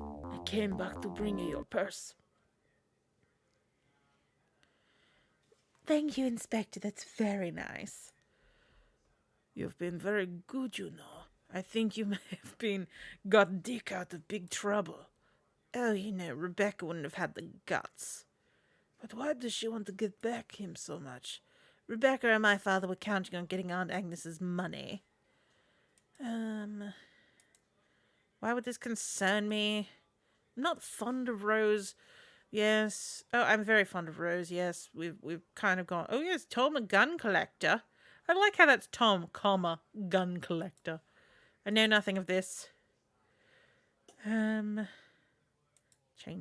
I came back to bring you your purse. Thank you, Inspector. That's very nice. You've been very good, you know. I think you may have got Dick out of big trouble. Oh, Rebecca wouldn't have had the guts. But why does she want to get back him so much? Rebecca and my father were counting on getting Aunt Agnes's money. Why would this concern me? I'm not fond of Rose. Yes. Oh, I'm very fond of Rose. Yes, we've kind of gone. Oh, yes, Tom, a gun collector. I like how that's Tom, comma, gun collector. I know nothing of this. Change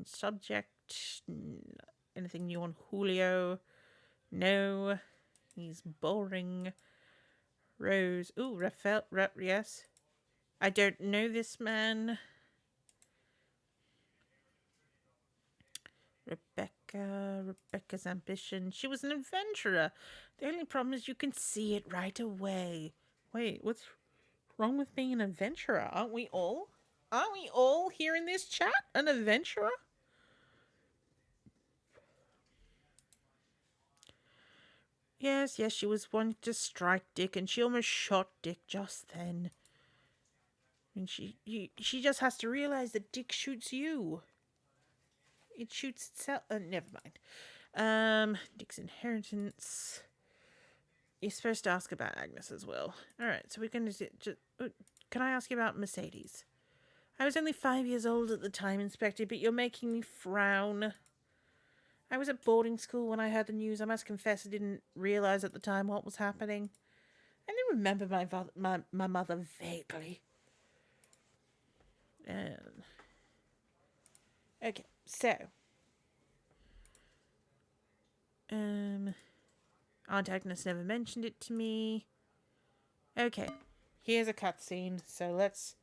subject. Anything new on Julio? No. He's boring. Rose. Ooh, Raphael. Yes. I don't know this man. Rebecca's ambition. She was an adventurer. The only problem is you can see it right away. Wait, what's wrong with being an adventurer? Aren't we all? Aren't we all here in this chat an adventurer? Yes, she was wanting to strike Dick, and she almost shot Dick just then. And she just has to realize that Dick shoots you. It shoots itself. Never mind. Dick's inheritance. You're supposed to ask about Agnes as well. All right, so we're going to just. Can I ask you about Mercedes? I was only 5 years old at the time, Inspector, but you're making me frown. I was at boarding school when I heard the news. I must confess I didn't realize at the time what was happening. I only remember my mother vaguely. Okay, so. Aunt Agnes never mentioned it to me. Okay, here's a cutscene, so let's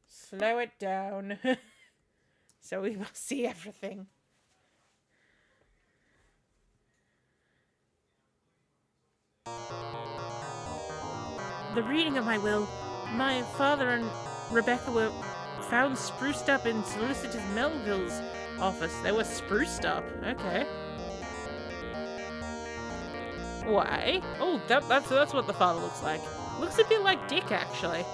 slow it down so we will see everything. The reading of my will, my father and Rebecca were found spruced up in Solicitor Melville's office. They were spruced up. Okay. Why? Oh, that's what the father looks like. Looks a bit like Dick, actually.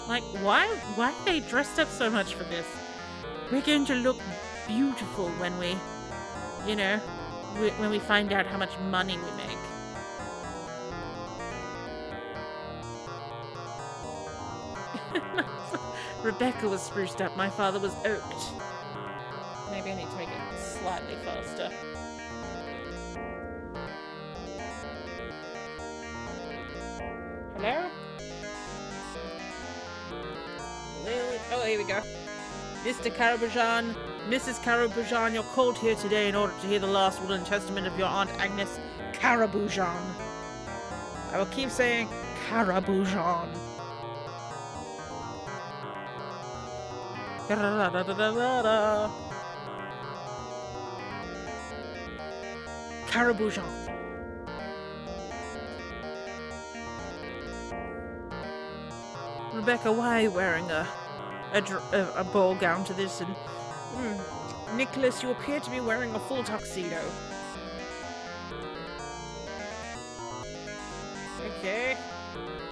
Like, why are they dressed up so much for this? We're going to look beautiful when we, when we find out how much money we make. Rebecca was spruced up. My father was oaked. Maybe I need to make it slightly faster. Hello? Lily? Oh, here we go. Mr. Carabujan, Mrs. Carabujan, you're called here today in order to hear the last will and testament of your Aunt Agnes Carabujan. I will keep saying Carabujan. Carabujan. Rebecca, why are you wearing a ball gown to this? And Nicholas, you appear to be wearing a full tuxedo. Okay.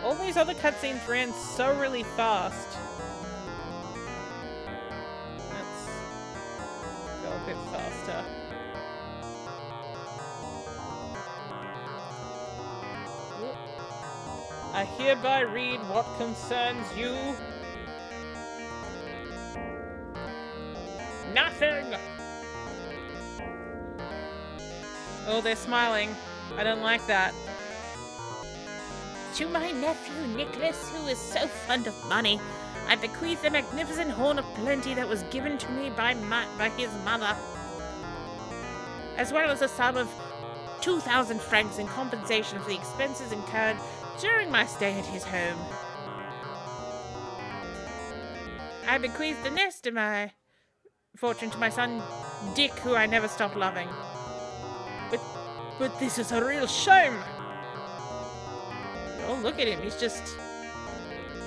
All these other cutscenes ran so really fast. Let's go a bit faster. I hereby read what concerns you. Nothing! Oh, they're smiling. I don't like that. To my nephew, Nicholas, who is so fond of money, I bequeath the magnificent horn of plenty that was given to me by his mother, as well as a sum of 2,000 francs in compensation for the expenses incurred during my stay at his home. I bequeath the nest of my fortune to my son, dick who I never stopped loving. But this is a real shame. Oh, look at him. He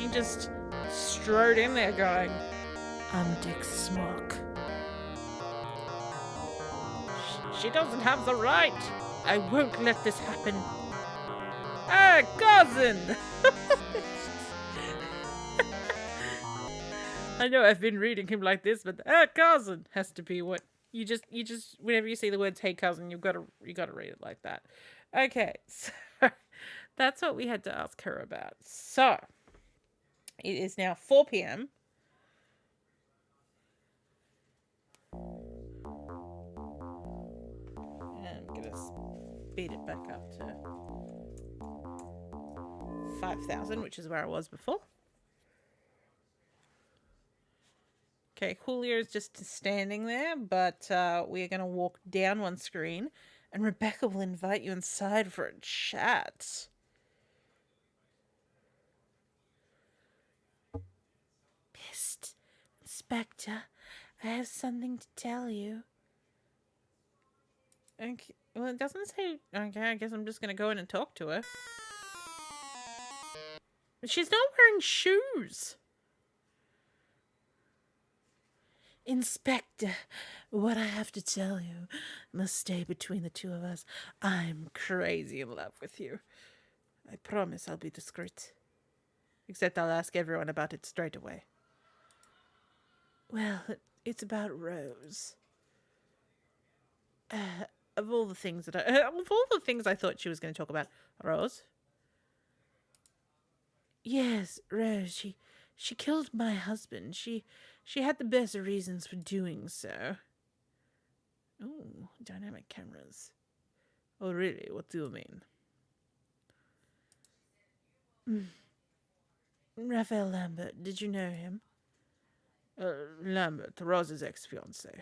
just strode in there going, I'm Dick Smock. She doesn't have the right. I won't let this happen. Ah, cousin! I know I've been reading him like this, but cousin has to be what you just whenever you see the words hey cousin, you gotta read it like that. Okay, so that's what we had to ask her about. So it is now 4 p.m. And I'm gonna speed it back up to 5,000, which is where I was before. Okay, Julio's just standing there, but we're going to walk down one screen, and Rebecca will invite you inside for a chat. Psst, Inspector, I have something to tell you. Okay, well, it doesn't say... Okay, I guess I'm just going to go in and talk to her. She's not wearing shoes. Inspector, what I have to tell you must stay between the two of us. I'm crazy in love with you. I promise I'll be discreet. Except I'll ask everyone about it straight away. Well, it's about Rose. Of all the things I thought she was going to talk about, Rose. Yes, Rose. She killed my husband. She had the best reasons for doing so. Oh, dynamic cameras. Oh, really? What do you mean? Raphael Lambert, did you know him? Lambert, Rose's ex-fiancé.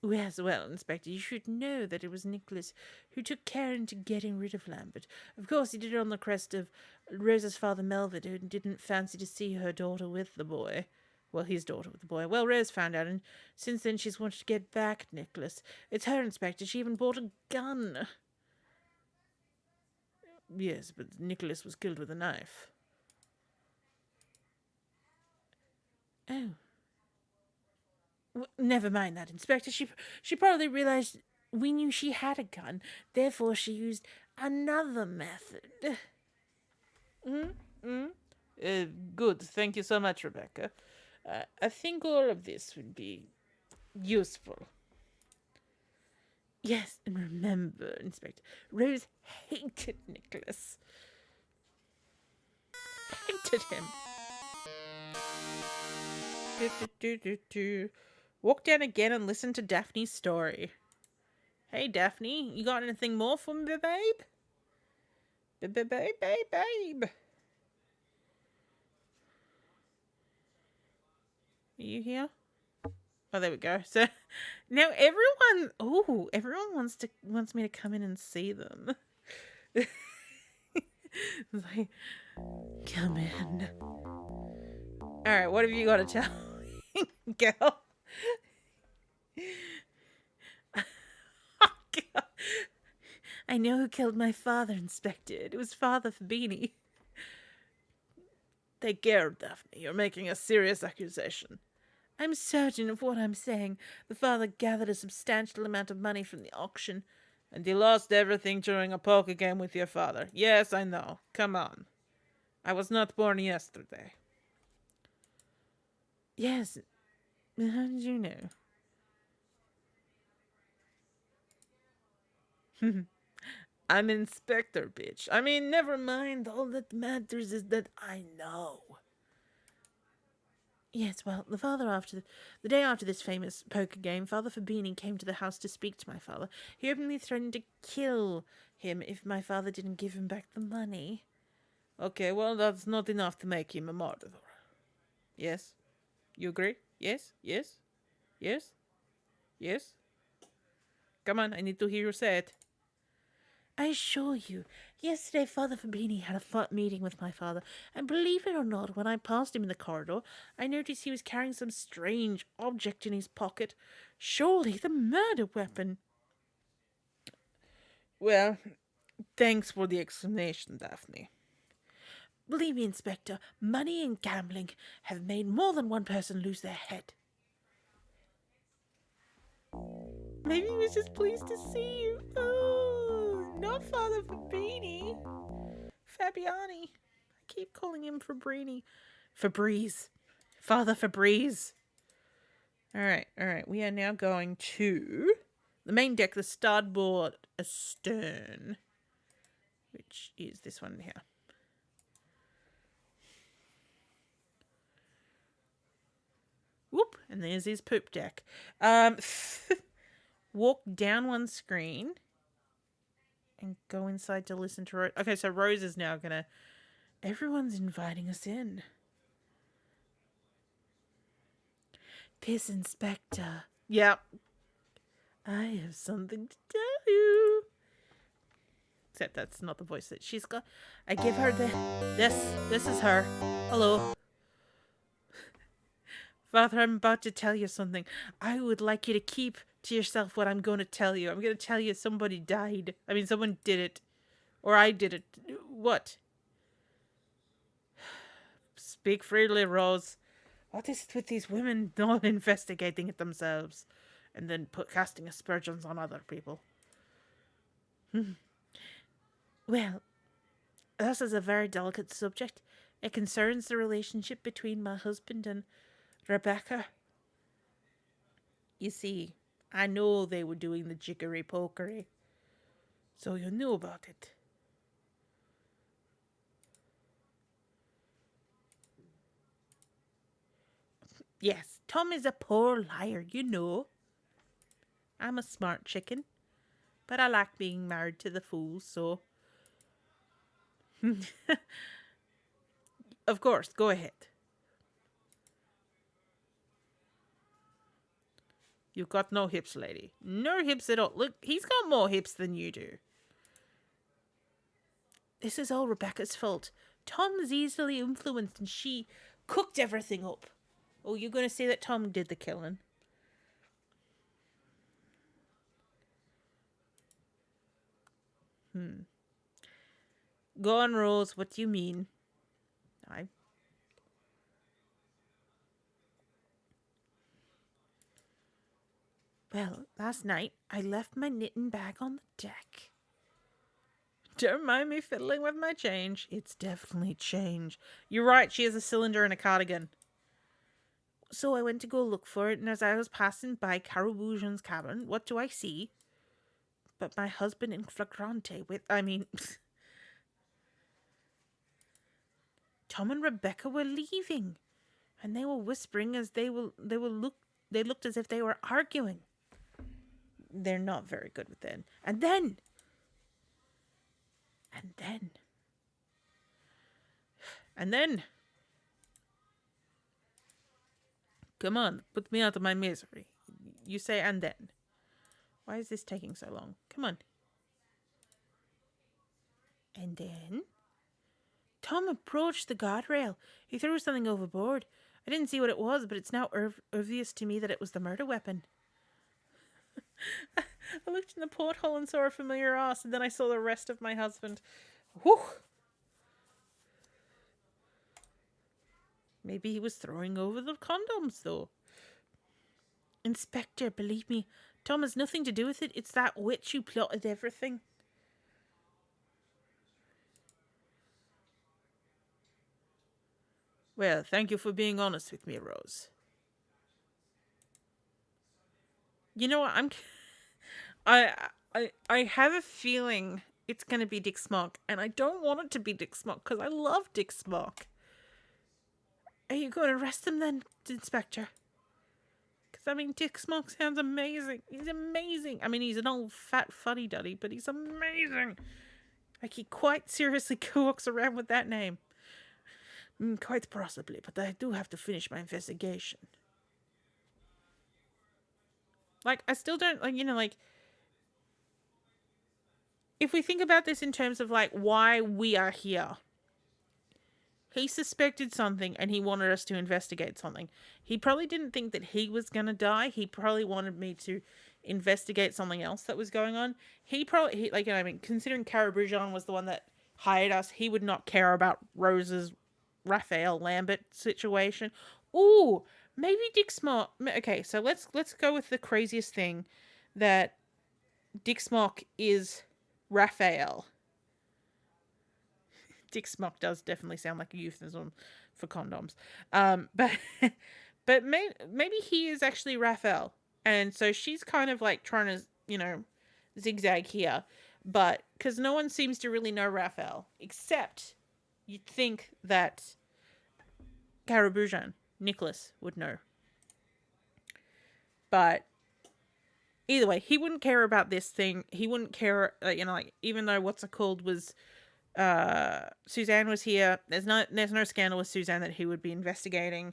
Yes, well, Inspector, you should know that it was Nicholas who took care into getting rid of Lambert. Of course, he did it on the crest of Rose's father, Melvin, who didn't fancy to see her daughter with the boy. Well, his daughter with the boy. Well, Rose found out, and since then she's wanted to get back at Nicholas. It's her, Inspector. She even bought a gun. Yes, but Nicholas was killed with a knife. Oh. Never mind that, Inspector. She probably realized we knew she had a gun. Therefore, she used another method. Good. Thank you so much, Rebecca. I think all of this would be useful. Yes, and remember, Inspector, Rose hated Nicholas. Hated him. Walk down again and listen to Daphne's story. Hey, Daphne, you got anything more for me, babe? Babe. Are you here? Oh, there we go. So now everyone wants me to come in and see them. It's like, come in. All right, what have you got to tell me, girl? Oh, God. I know who killed my father, Inspector. It was Father Fabini. Take care, Daphne. You're making a serious accusation. I'm certain of what I'm saying. The father gathered a substantial amount of money from the auction. And he lost everything during a poker game with your father. Yes, I know. Come on. I was not born yesterday. Yes. How did you know? I'm Inspector, bitch. I mean, never mind. All that matters is that I know. Yes, well, the day after this famous poker game, Father Fabini came to the house to speak to my father. He openly threatened to kill him if my father didn't give him back the money. Okay, well, that's not enough to make him a martyr. Yes? You agree? Yes? Yes? Yes? Yes? Come on, I need to hear you say it. I assure you, Yesterday, Father Fabrini had a meeting with my father, and believe it or not, when I passed him in the corridor, I noticed he was carrying some strange object in his pocket. Surely the murder weapon. Well, thanks for the explanation, Daphne. Believe me, Inspector, money and gambling have made more than one person lose their head. Maybe he was just pleased to see you. Oh, not Father Fabrini. Fabiani. I keep calling him Fabrini. Fabrice. Father Fabrice. Alright. We are now going to the main deck, the starboard astern, which is this one here. Whoop, and there's his poop deck. Walk down one screen and go inside to listen to Rose. Okay, so Rose is now gonna... Everyone's inviting us in. Piss Inspector. Yeah. I have something to tell you. Except that's not the voice that she's got. I give her the... This is her. Hello. Father, I'm about to tell you something. I would like you to keep to yourself what I'm going to tell you. I'm going to tell you somebody died. I mean, someone did it. Or I did it. What? Speak freely, Rose. What is it with these women not investigating it themselves and then casting aspersions on other people? Well, this is a very delicate subject. It concerns the relationship between my husband and Rebecca. You see, I know they were doing the jiggery pokery, so you knew about it. Yes, Tom is a poor liar, you know. I'm a smart chicken, but I like being married to the fools, so... Of course, go ahead. You've got no hips, lady. No hips at all. Look, he's got more hips than you do. This is all Rebecca's fault. Tom is easily influenced and she cooked everything up. Oh, you're going to say that Tom did the killing? Go on, Rose. What do you mean? Well, last night I left my knitting bag on the deck. Don't mind me fiddling with my change. It's definitely change. You're right, she has a cylinder and a cardigan. So I went to go look for it, and as I was passing by Carabujan's cabin, what do I see? But my husband in flagrante with, Tom and Rebecca were leaving, and they were whispering as they looked as if they were arguing. They're not very good with that. And then, come on, put me out of my misery. You say and then. Why is this taking so long? Come on. And then Tom approached the guardrail. He threw something overboard. I didn't see what it was, but it's now obvious to me that it was the murder weapon. I looked in the porthole and saw a familiar ass, and then I saw the rest of my husband. Whew! Maybe he was throwing over the condoms, though. Inspector, believe me, Tom has nothing to do with it. It's that witch who plotted everything. Well, thank you for being honest with me, Rose. You know what? I have a feeling it's going to be Dick Smock, and I don't want it to be Dick Smock because I love Dick Smock. Are you going to arrest him then, Inspector? Because, Dick Smock sounds amazing. He's amazing. He's an old fat fuddy-duddy, but he's amazing. Like, he quite seriously walks around with that name. Quite possibly, but I do have to finish my investigation. Like, I still don't, if we think about this in terms of like why we are here, he suspected something and he wanted us to investigate something. He probably didn't think that he was going to die. He probably wanted me to investigate something else that was going on. Considering Cara Brujon was the one that hired us, he would not care about Rose's Raphael Lambert situation. Ooh, maybe Dick Smock. Okay, so let's go with the craziest thing, that Dick Smock is Raphael. Dick Smock does definitely sound like a euphemism for condoms. But but maybe he is actually Raphael, and so she's kind of like trying to zigzag here, but because no one seems to really know Raphael, except you'd think that Cara Brujon, Nicholas, would know. But either way, he wouldn't care about this thing. He wouldn't care, even though what's it called was Suzanne was here. There's no scandal with Suzanne that he would be investigating.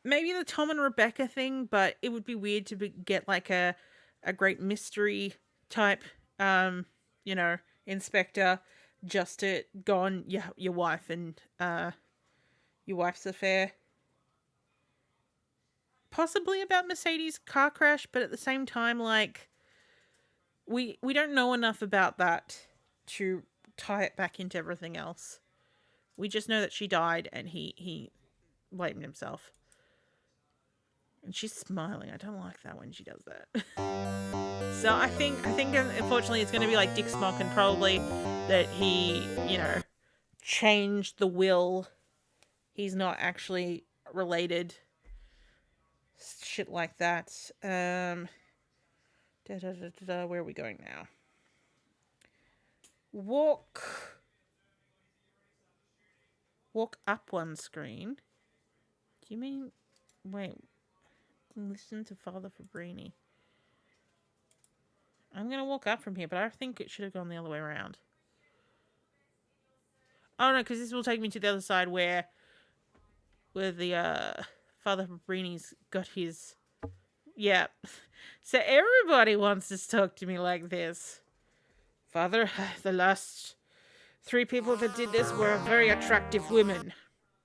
Maybe the Tom and Rebecca thing, but it would be weird to get like a great mystery type, inspector just to go on your wife and your wife's affair. Possibly about Mercedes' car crash, but at the same time, like, we don't know enough about that to tie it back into everything else. We just know that she died and he blamed himself. And she's smiling. I don't like that when she does that. So I think unfortunately it's going to be like Dick Smock, and probably that he, changed the will. He's not actually related. Shit like that. Where are we going now? Walk up one screen. Do you mean... Wait. Listen to Father Fabrini. I'm going to walk up from here, but I think it should have gone the other way around. Oh, no, because this will take me to the other side where the Father Fabrini's got his... Yeah. So everybody wants to talk to me like this. Father, the last 3 people that did this were very attractive women.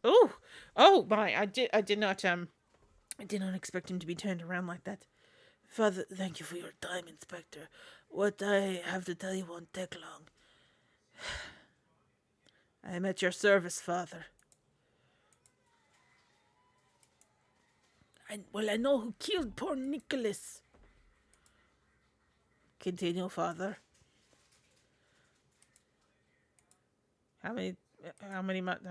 Oh my! I did not expect him to be turned around like that. Father, thank you for your time, Inspector. What I have to tell you won't take long. I am at your service, Father. I know who killed poor Nicholas. Continue, Father. How many months?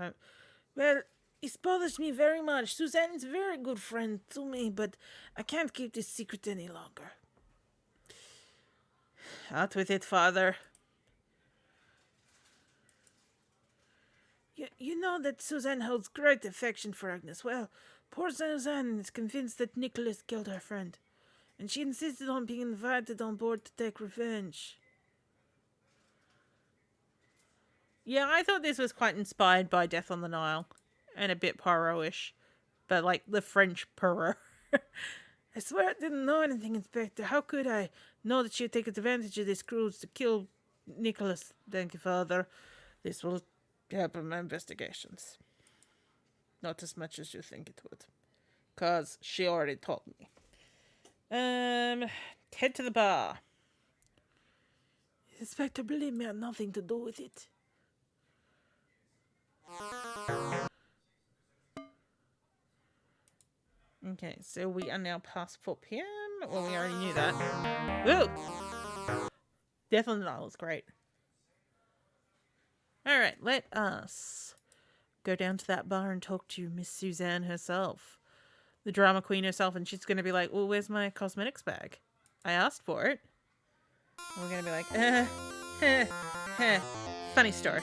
Well, it bothers me very much. Suzanne is a very good friend to me, but I can't keep this secret any longer. Out with it, Father. You know that Suzanne holds great affection for Agnes. Well, poor Suzanne is convinced that Nicholas killed her friend, and she insisted on being invited on board to take revenge. Yeah, I thought this was quite inspired by Death on the Nile, and a bit Poirot-ish, but like the French Poirot. I swear I didn't know anything, Inspector. How could I know that she'd take advantage of this cruise to kill Nicholas? Thank you, Father. This will help in my investigations. Not as much as you think it would, 'cause she already told me. Head to the bar. Inspector, believe me, I had nothing to do with it. Okay, so we are now past 4 p.m. Well, we already knew that. Woo! Death on the Nile is great. Alright, let us go down to that bar and talk to Miss Suzanne herself. The drama queen herself, and she's going to be like, well, where's my cosmetics bag? I asked for it. And we're going to be like, funny story.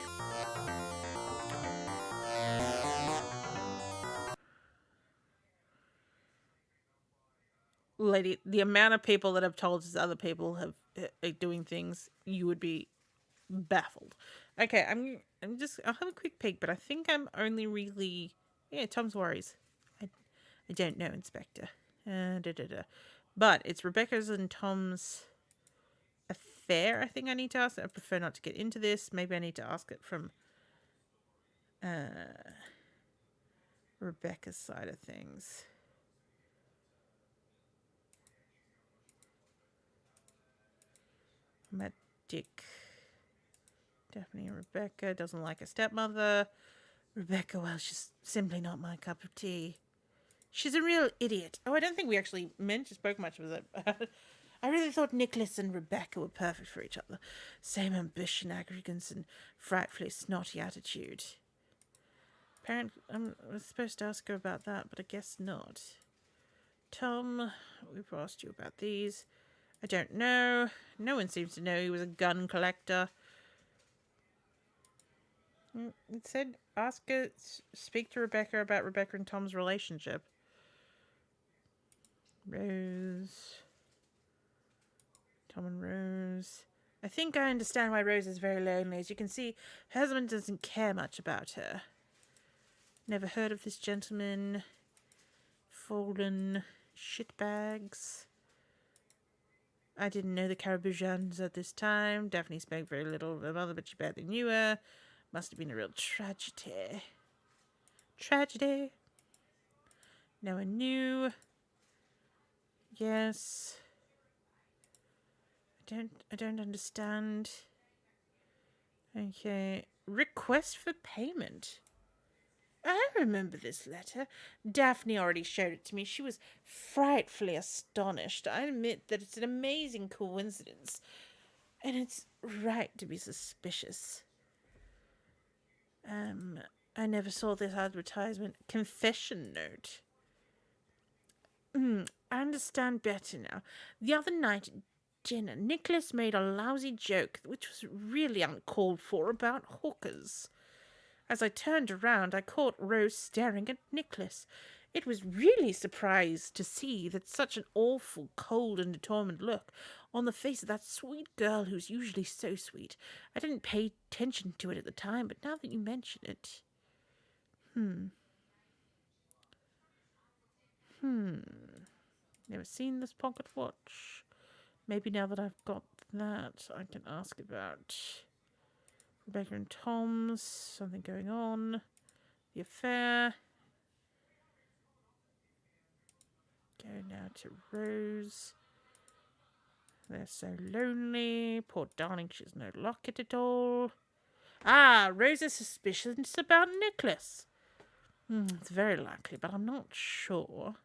Lady, the amount of people that have told us other people are doing things, you would be baffled. Okay, I'll have a quick peek, but I think I'm only really, Tom's worries. I don't know, Inspector. But it's Rebecca's and Tom's affair I think I need to ask. I prefer not to get into this. Maybe I need to ask it from Rebecca's side of things. Met Dick. Daphne and Rebecca. Doesn't like her stepmother. Rebecca, well, she's simply not my cup of tea. She's a real idiot. Oh, I don't think we actually spoke much of it. I really thought Nicholas and Rebecca were perfect for each other. Same ambition, arrogance, and frightfully snotty attitude. I was supposed to ask her about that, but I guess not. Tom, we've asked you about these. I don't know. No one seems to know he was a gun collector. It said, speak to Rebecca about Rebecca and Tom's relationship. Rose. Tom and Rose. I think I understand why Rose is very lonely. As you can see, her husband doesn't care much about her. Never heard of this gentleman. Fallen shitbags. I didn't know the Carabujans at this time. Daphne spoke very little of her mother, but she barely knew her. Must have been a real tragedy. Tragedy. No one knew. Yes. I don't understand. Okay. Request for payment. I remember this letter. Daphne already showed it to me. She was frightfully astonished. I admit that it's an amazing coincidence. And it's right to be suspicious. I never saw this advertisement. Confession note. I understand better now. The other night at dinner, Nicholas made a lousy joke, which was really uncalled for, about hookers. As I turned around, I caught Rose staring at Nicholas. It was really surprised to see that such an awful, cold and determined look on the face of that sweet girl who's usually so sweet. I didn't pay attention to it at the time, but now that you mention it... Never seen this pocket watch. Maybe now that I've got that, I can ask about Rebecca and Tom's, something going on, the affair. Go now to Rose. They're so lonely. Poor darling, she has no locket at all. Ah, Rose is suspicious about Nicholas. It's very likely, but I'm not sure.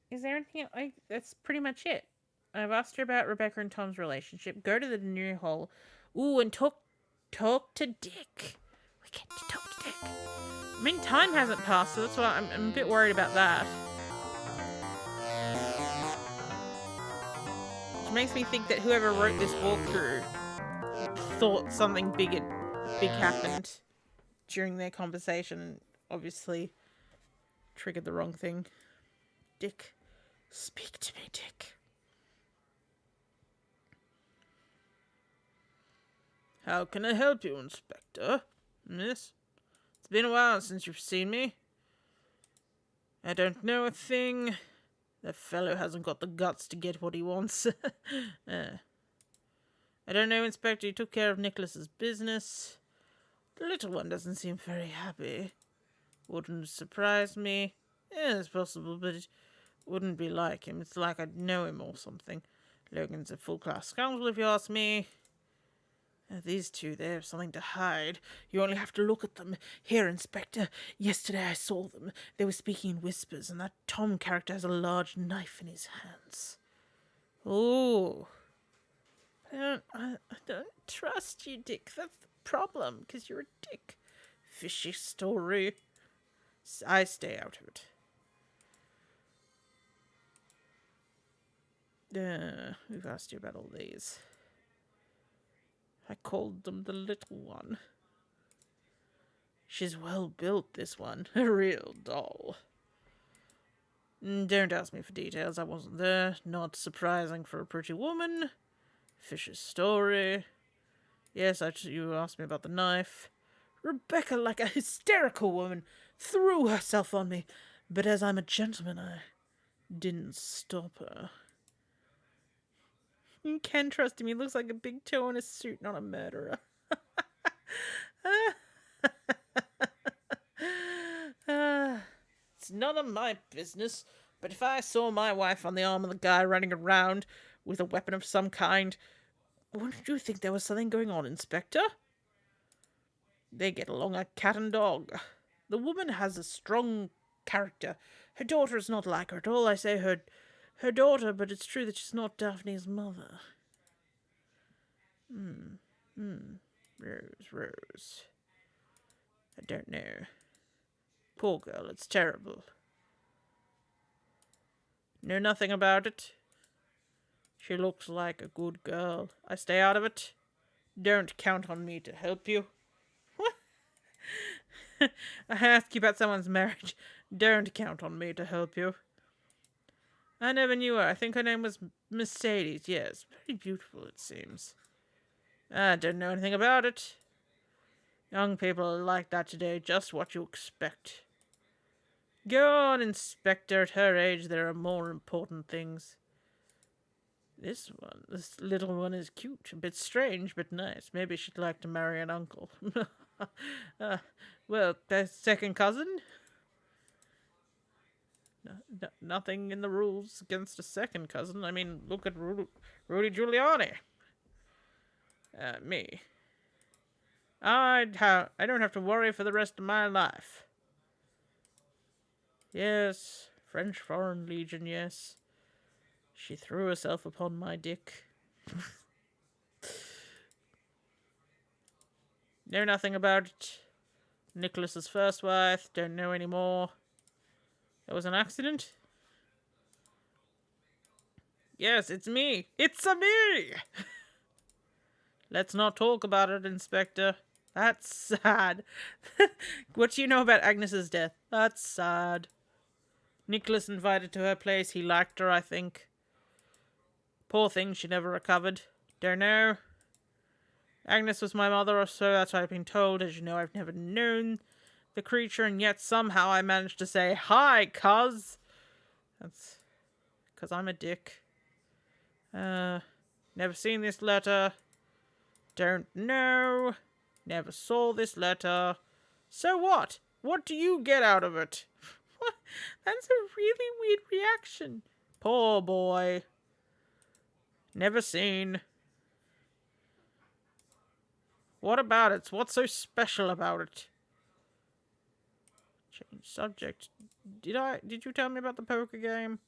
Is there anything else? That's pretty much it. I've asked her about Rebecca and Tom's relationship. Go to the new hall. Ooh, and talk to Dick. We get to talk to Dick. I mean, time hasn't passed, so that's why I'm a bit worried about that. Which makes me think that whoever wrote this walkthrough thought something big happened during their conversation and obviously triggered the wrong thing. Dick. Speak to me, Dick. How can I help you, Inspector? Miss? It's been a while since you've seen me. I don't know a thing. That fellow hasn't got the guts to get what he wants. I don't know, Inspector. You took care of Nicholas's business. The little one doesn't seem very happy. Wouldn't surprise me. Yeah, it's possible, but it wouldn't be like him. It's like I'd know him or something. Logan's a full-class scoundrel, if you ask me. These two, they have something to hide. You only have to look at them. Here, Inspector. Yesterday I saw them. They were speaking in whispers, and that Tom character has a large knife in his hands. Oh. I don't trust you, Dick. That's the problem, because you're a dick. Fishy story. I stay out of it. We've asked you about all these. I called them the little one. She's well built, this one. A real doll. Don't ask me for details. I wasn't there. Not surprising for a pretty woman. Fisher's story. Yes, you asked me about the knife. Rebecca, like a hysterical woman, threw herself on me. But as I'm a gentleman, I didn't stop her. You can trust him. He looks like a big toe in a suit, not a murderer. It's none of my business, but if I saw my wife on the arm of the guy running around with a weapon of some kind, wouldn't you think there was something going on, Inspector? They get along like cat and dog. The woman has a strong character. Her daughter is not like her at all. I say her daughter, but it's true that she's not Daphne's mother. Rose. I don't know. Poor girl, it's terrible. Know nothing about it? She looks like a good girl. I stay out of it. Don't count on me to help you. What? I ask you about someone's marriage. Don't count on me to help you. I never knew her. I think her name was Mercedes. Yes, very beautiful, it seems. I don't know anything about it. Young people are like that today, just what you expect. Go on, Inspector. At her age, there are more important things. This little one is cute. A bit strange, but nice. Maybe she'd like to marry an uncle. Well, second cousin? Nothing in the rules against a second cousin. I mean, look at Rudy Giuliani. Me. I don't have to worry for the rest of my life. Yes, French Foreign Legion, yes. She threw herself upon my dick. Know nothing about it. Nicholas's first wife, don't know any more. It was an accident? Yes, it's me. It's a me! Let's not talk about it, Inspector. That's sad. What do you know about Agnes's death? That's sad. Nicholas invited to her place. He liked her, I think. Poor thing, she never recovered. Don't know. Agnes was my mother, or so that's what I've been told. As you know, I've never known the creature, and yet somehow I managed to say, "Hi, cuz." That's because I'm a dick. Never seen this letter. Don't know. Never saw this letter. So what? What do you get out of it? What? That's a really weird reaction. Poor boy. Never seen. What about it? What's so special about it? Change subject. Did you tell me about the poker game?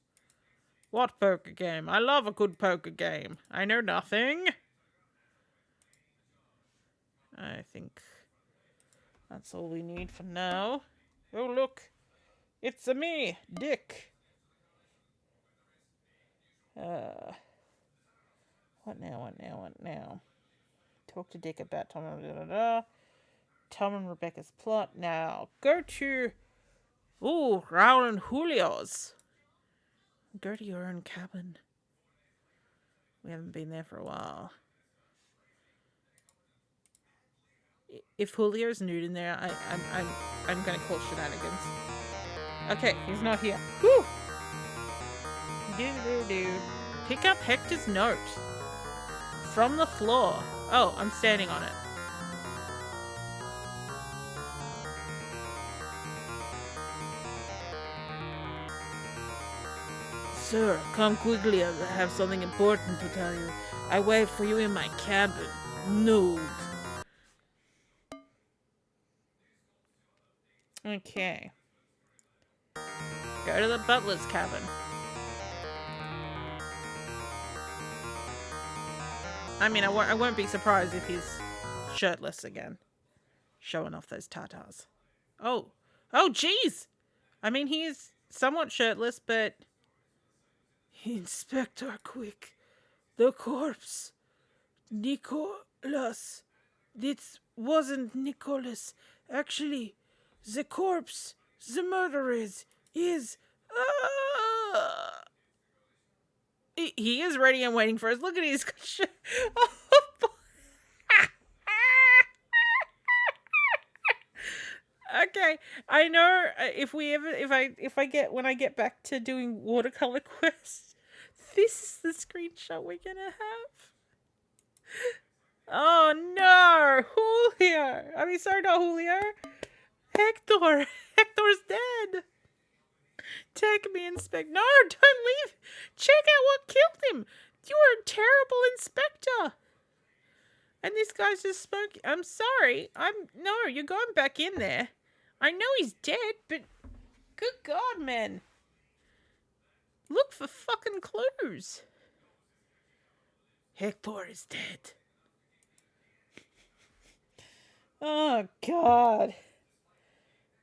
What poker game? I love a good poker game. I know nothing. I think that's all we need for now. Oh, look. It's a me, Dick. What now? Talk to Dick about Tom and Rebecca's plot. Now, go to... Ooh, Raul and Julio's. Go to your own cabin. We haven't been there for a while. If Julio's nude in there, I'm gonna call shenanigans. Okay, he's not here. Whew! Do. Pick up Hector's note. From the floor. Oh, I'm standing on it. Sir, come quickly as I have something important to tell you. I wait for you in my cabin. Nude. Okay. Go to the butler's cabin. I mean, I won't be surprised if he's shirtless again. Showing off those tatas. Oh, jeez! I mean, he is somewhat shirtless, but... Inspector, quick. The corpse. Nicholas. This wasn't Nicholas. Actually, the corpse, the murderer is... He is ready and waiting for us. Look at his... Okay, I know when I get back to doing watercolor quests, This is the screenshot we're gonna have. Oh no, Julio! I mean, sorry, not Julio. Hector. Hector's dead. Take me, Inspector. No, don't leave. Check out what killed him. You are a terrible inspector. And this guy's just smoking. I'm sorry. No, you're going back in there. I know he's dead, but good God, man. Look for fucking clues. Hector is dead. Oh, God.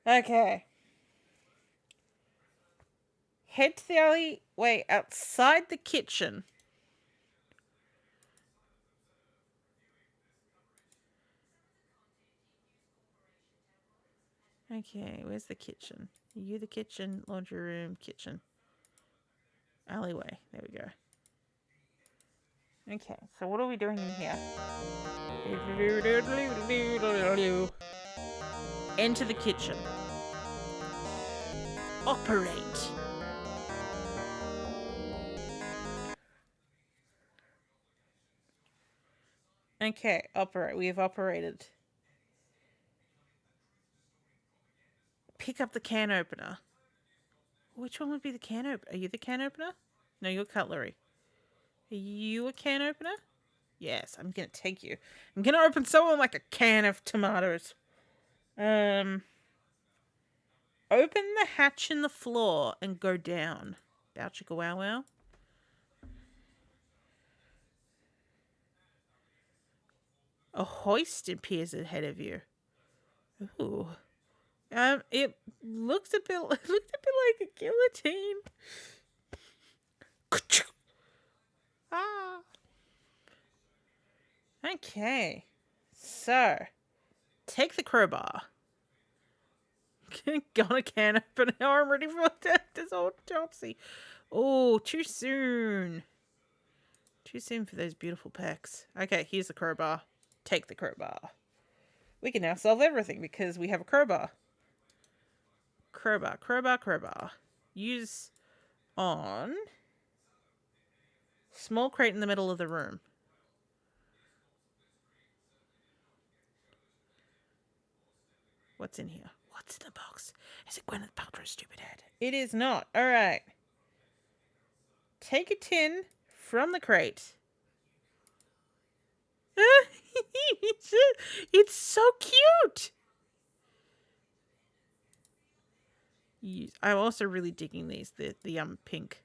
Okay. Head to the alleyway outside the kitchen. Okay, where's the kitchen? You the kitchen, laundry room, kitchen. Alleyway. There we go. Okay, so what are we doing in here? Enter the kitchen. Operate. Okay, operate. We have operated. Pick up the can opener. Which one would be the can opener? Are you the can opener? No, you're cutlery. Are you a can opener? Yes, I'm gonna take you. I'm gonna open someone like a can of tomatoes. Open the hatch in the floor and go down. Bow chicka wow wow. A hoist appears ahead of you. Ooh. It looks a bit like a guillotine. Ah. Okay. So, take the crowbar. Gonna can open. Now I'm ready for this autopsy. Oh, too soon. Too soon for those beautiful pecs. Okay, here's the crowbar. Take the crowbar. We can now solve everything because we have a crowbar. Crowbar. Use on small crate in the middle of the room. What's in here? What's in the box? Is it Gwyneth Paltrow's stupid head? It is not. All right. Take a tin from the crate. It's so cute. I'm also really digging these. The pink.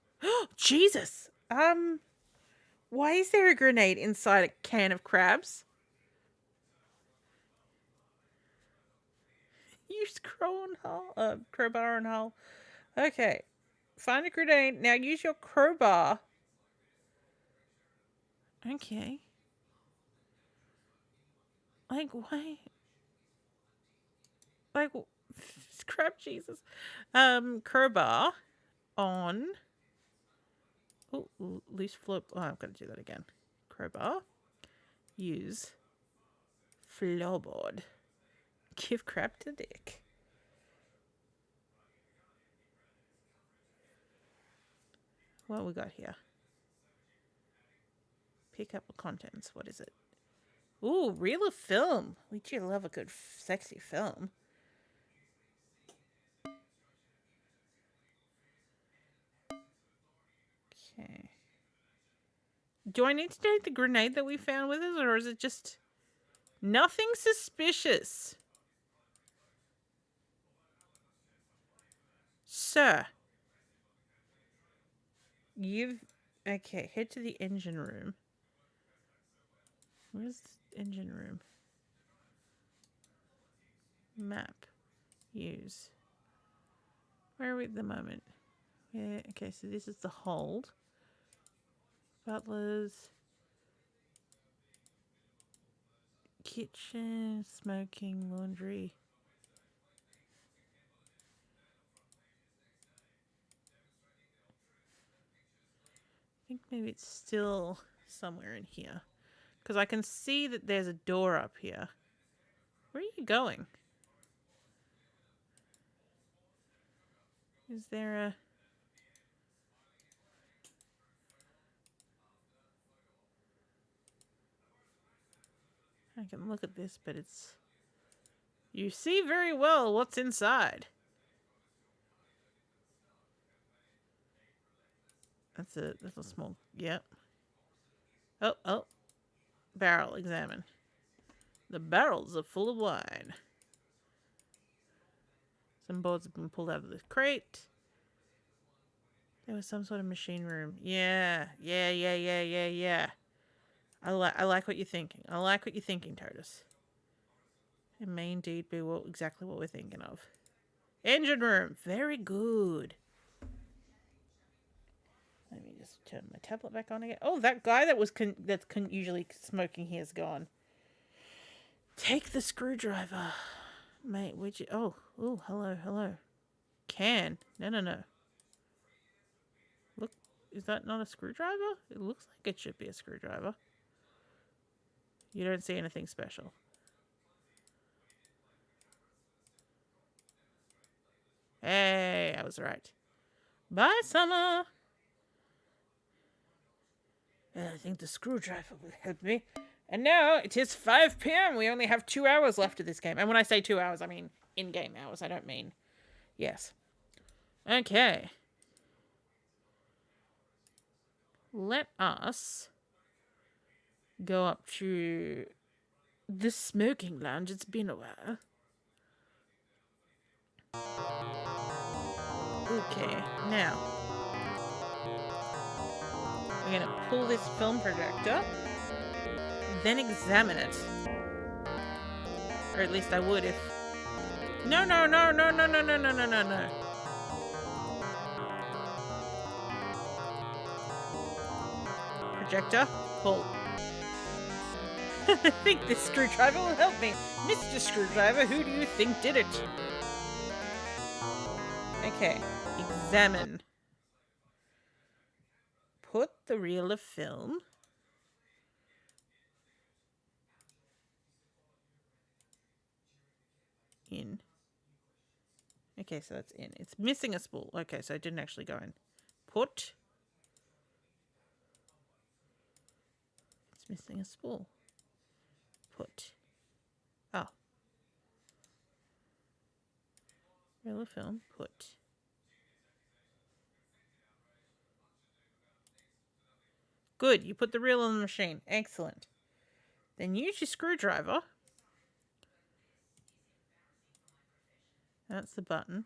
Jesus. Why is there a grenade inside a can of crabs? Use crowbar and hull. Okay. Find a grenade. Now use your crowbar. Okay. Like, why? Like, crap, Jesus. Crowbar on. Oh, loose flip. Oh, I've got to do that again. Crowbar. Use floorboard. Give crap to dick. What we got here? Pick up the contents. What is it? Ooh, reel of film. We do love a good, sexy film. Okay. Do I need to take the grenade that we found with us, or is it just nothing suspicious? Sir. Okay, head to the engine room. Where's the engine room? Map. Use. Where are we at the moment? Yeah, okay, so this is the hold. Butlers. Kitchen, smoking, laundry. I think maybe it's still somewhere in here. Because I can see that there's a door up here. Where are you going? Is there a... I can look at this, but it's... You see very well what's inside. That's a small... Yep. Oh. Barrel, examine. The barrels are full of wine. Some boards have been pulled out of the crate. There was some sort of machine room. Yeah. I like what you're thinking. I like what you're thinking, Totus. It may indeed be exactly what we're thinking of. Engine room. Very good. Let me just turn my tablet back on again. Oh, that guy that was usually smoking here is gone. Take the screwdriver. Mate, would you... Oh, hello. Can. No. Look, is that not a screwdriver? It looks like it should be a screwdriver. You don't see anything special. Hey, I was right. Bye, Summer. I think the screwdriver will help me. And now it is 5 p.m. We only have 2 hours left of this game. And when I say 2 hours, I mean in-game hours. I don't mean... Yes. Okay. Let us go up to the smoking lounge. It's been a while. Okay, now we're gonna pull this film projector, then examine it. Or at least I would if... No. Projector, pull. I think this screwdriver will help me. Mr. Screwdriver, who do you think did it? Okay, examine. Put the reel of film in. Okay, so that's in. It's missing a spool. Okay, so it didn't actually go in. Put. It's missing a spool. Put. Oh. Reel of film. Put. Good, you put the reel on the machine. Excellent. Then use your screwdriver. That's the button.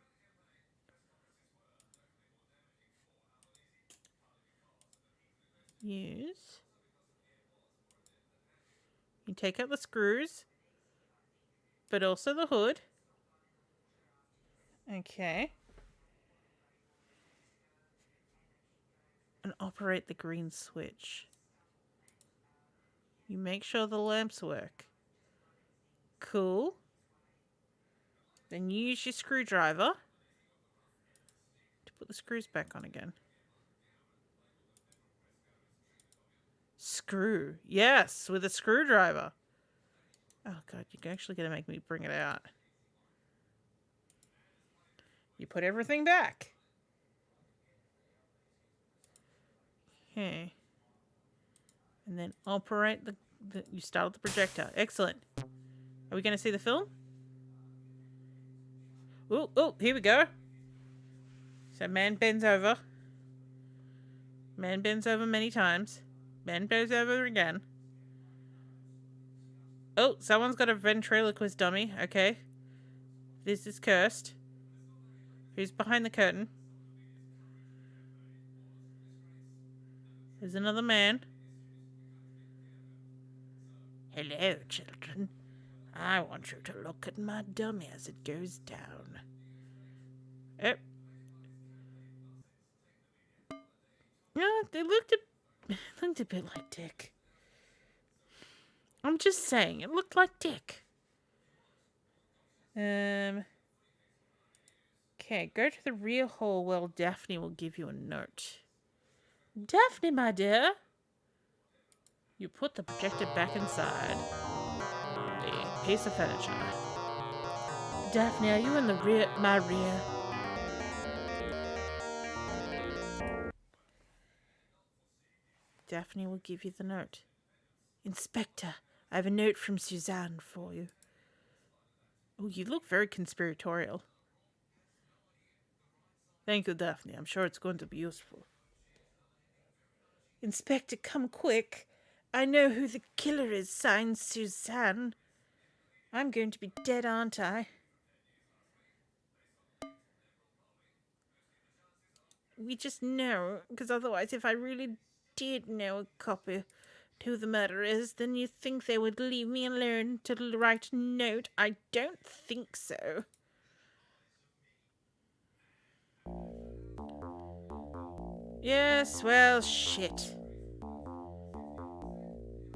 Use. You take out the screws, but also the hood. Okay. And operate the green switch. You make sure the lamps work. Cool. Then use your screwdriver to put the screws back on again. Screw. Yes, with a screwdriver. Oh god, you're actually going to make me bring it out. You put everything back. Okay. And then operate you start the projector. Excellent. Are we going to see the film? Oh, here we go. So man bends over. Man bends over many times. Man bends over again. Oh, someone's got a ventriloquist dummy. Okay. This is cursed. Who's behind the curtain? There's another man. Hello, children. I want you to look at my dummy as it goes down. Oh. No, they looked a bit like Dick. I'm just saying, it looked like Dick. Okay, go to the rear hall where Daphne will give you a note. Daphne, my dear. You put the projector back inside the piece of furniture. Daphne, are you in the rear? My rear. Daphne will give you the note. Inspector, I have a note from Suzanne for you. Oh, you look very conspiratorial. Thank you, Daphne. I'm sure it's going to be useful. Inspector, come quick. I know who the killer is, signed Suzanne. I'm going to be dead, aren't I? We just know, because otherwise, if I really did know a copy who the murderer is, then you think they would leave me alone to write a note? I don't think so. Yes, well, shit.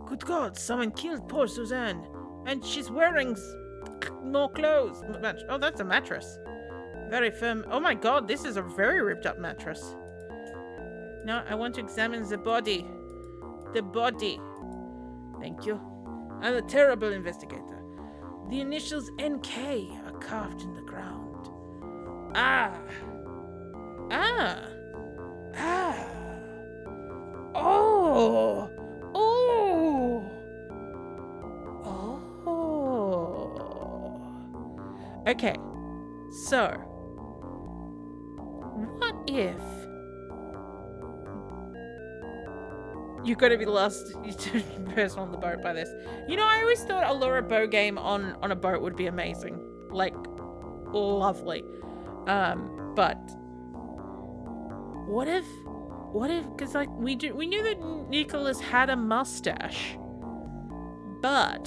Good God, someone killed poor Suzanne. And she's wearing more clothes. Oh, that's a mattress. Very firm. Oh my God, this is a very ripped up mattress. Now I want to examine the body. The body. Thank you. I'm a terrible investigator. The initials NK are carved in the ground. Ah. Ah. Ah. Oh. Oh. Oh. Okay. So, what if you're going to be the last person on the boat by this? You know, I always thought a lure bow game on a boat would be amazing. Like, lovely. But what if, because like we knew that Nicholas had a mustache, but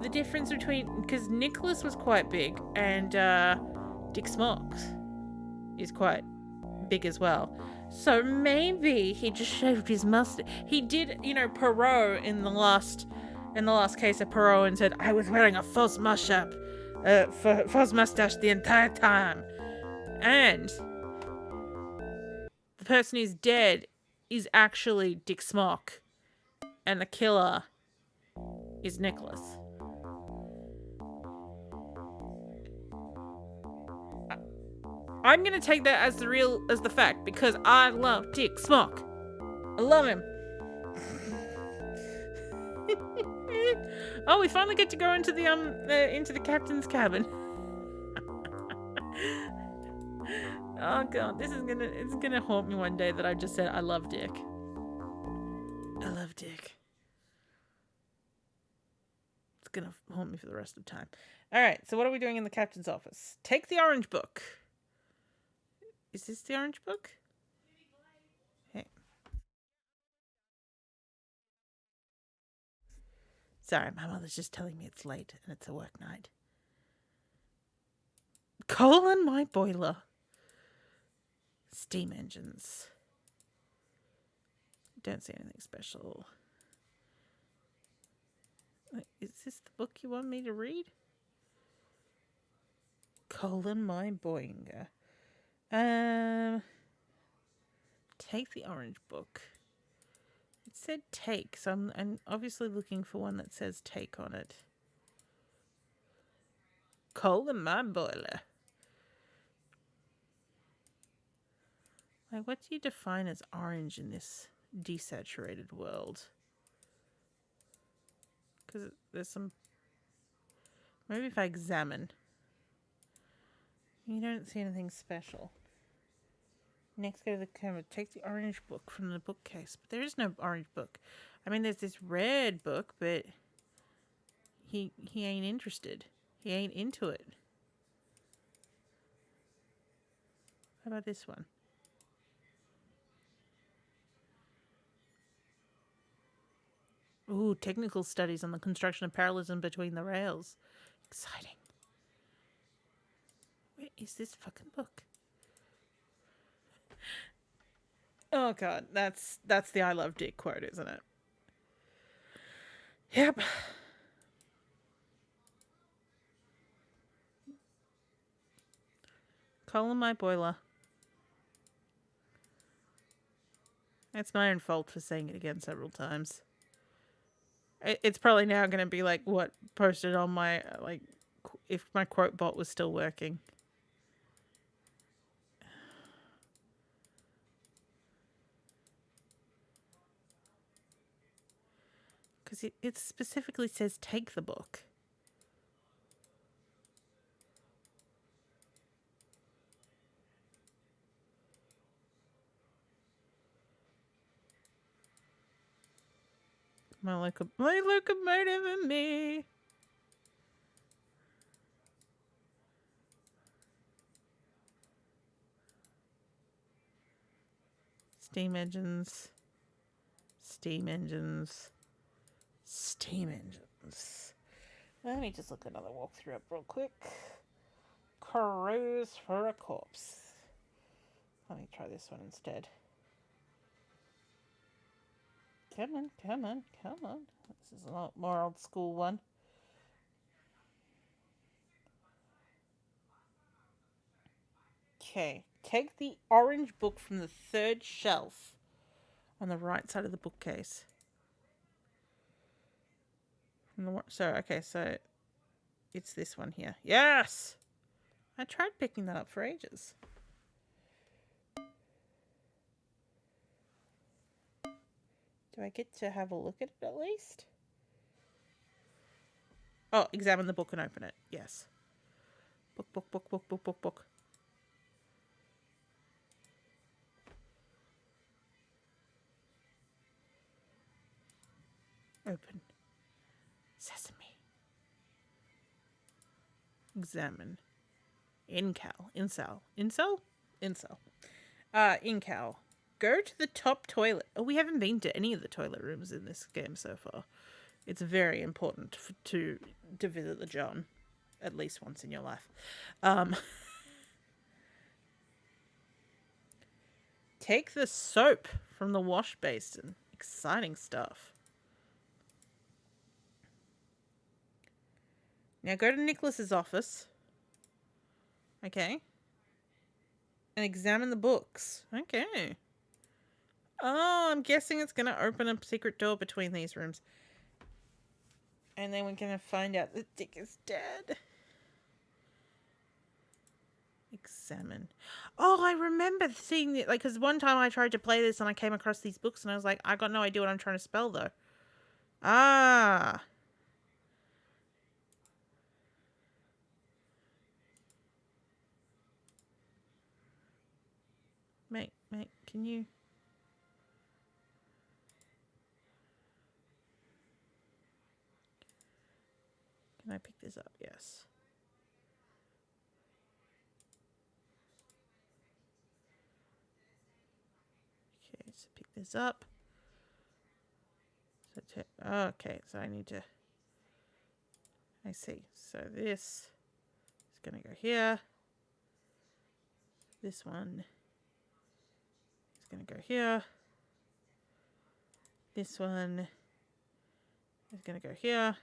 the difference between, because Nicholas was quite big and Dick Smocks is quite big as well. So maybe he just shaved his mustache. He did, you know, Poirot in the last case of Poirot and said, I was wearing a false mustache the entire time. And the person who's dead is actually Dick Smock. And the killer is Nicholas. I'm gonna take that as the fact because I love Dick Smock. I love him. Oh, we finally get to go into the captain's cabin. Oh God, it's gonna haunt me one day that I just said I love Dick. I love Dick. It's gonna haunt me for the rest of time. All right, so what are we doing in the captain's office? Take the orange book. Is this the orange book? Hey. Sorry, my mother's just telling me it's late and it's a work night. Coal in my boiler. Steam engines. Don't see anything special. Wait, is this the book you want me to read? Coal in my boinger. Take the orange book. It said take, so I'm obviously looking for one that says take on it. Coal in my boiler. Like, what do you define as orange in this desaturated world? Because there's some... Maybe if I examine. You don't see anything special. Next, go to the camera. Take the orange book from the bookcase. But there is no orange book. I mean, there's this red book, but he ain't interested. He ain't into it. How about this one? Ooh, technical studies on the construction of parallelism between the rails. Exciting. Where is this fucking book? Oh God, that's the I love Dick quote, isn't it? Yep. Coal in my boiler. It's my own fault for saying it again several times. It's probably now going to be like what posted on my, like, if my quote bot was still working. Because it specifically says take the book. My locomotive and me. Steam engines. Steam engines. Steam engines. Let me just look another walkthrough up real quick. Cruise for a corpse. Let me try this one instead. Come on, come on, come on. This is a lot more old school one. Okay, take the orange book from the third shelf on the right side of the bookcase. So it's this one here. Yes! I tried picking that up for ages. Do I get to have a look at it at least? Oh, examine the book and open it. Yes. Book, book, book, book, book, book, book. Open. Sesame. Examine. Incel. Incal. Go to the top toilet. Oh, we haven't been to any of the toilet rooms in this game so far. It's very important to visit the John at least once in your life. Take the soap from the wash basin. Exciting stuff. Now go to Nicholas's office. Okay. And examine the books. Okay. Oh, I'm guessing it's going to open a secret door between these rooms. And then we're going to find out that Dick is dead. Examine. Oh, I remember seeing it. Like, because one time I tried to play this and I came across these books and I was like, I got no idea what I'm trying to spell, though. Ah. Mate, can you... Can I pick this up? Yes. Okay, so pick this up. Okay, so I need to... I see. So this is going to go here. This one is going to go here. This one is going to go here.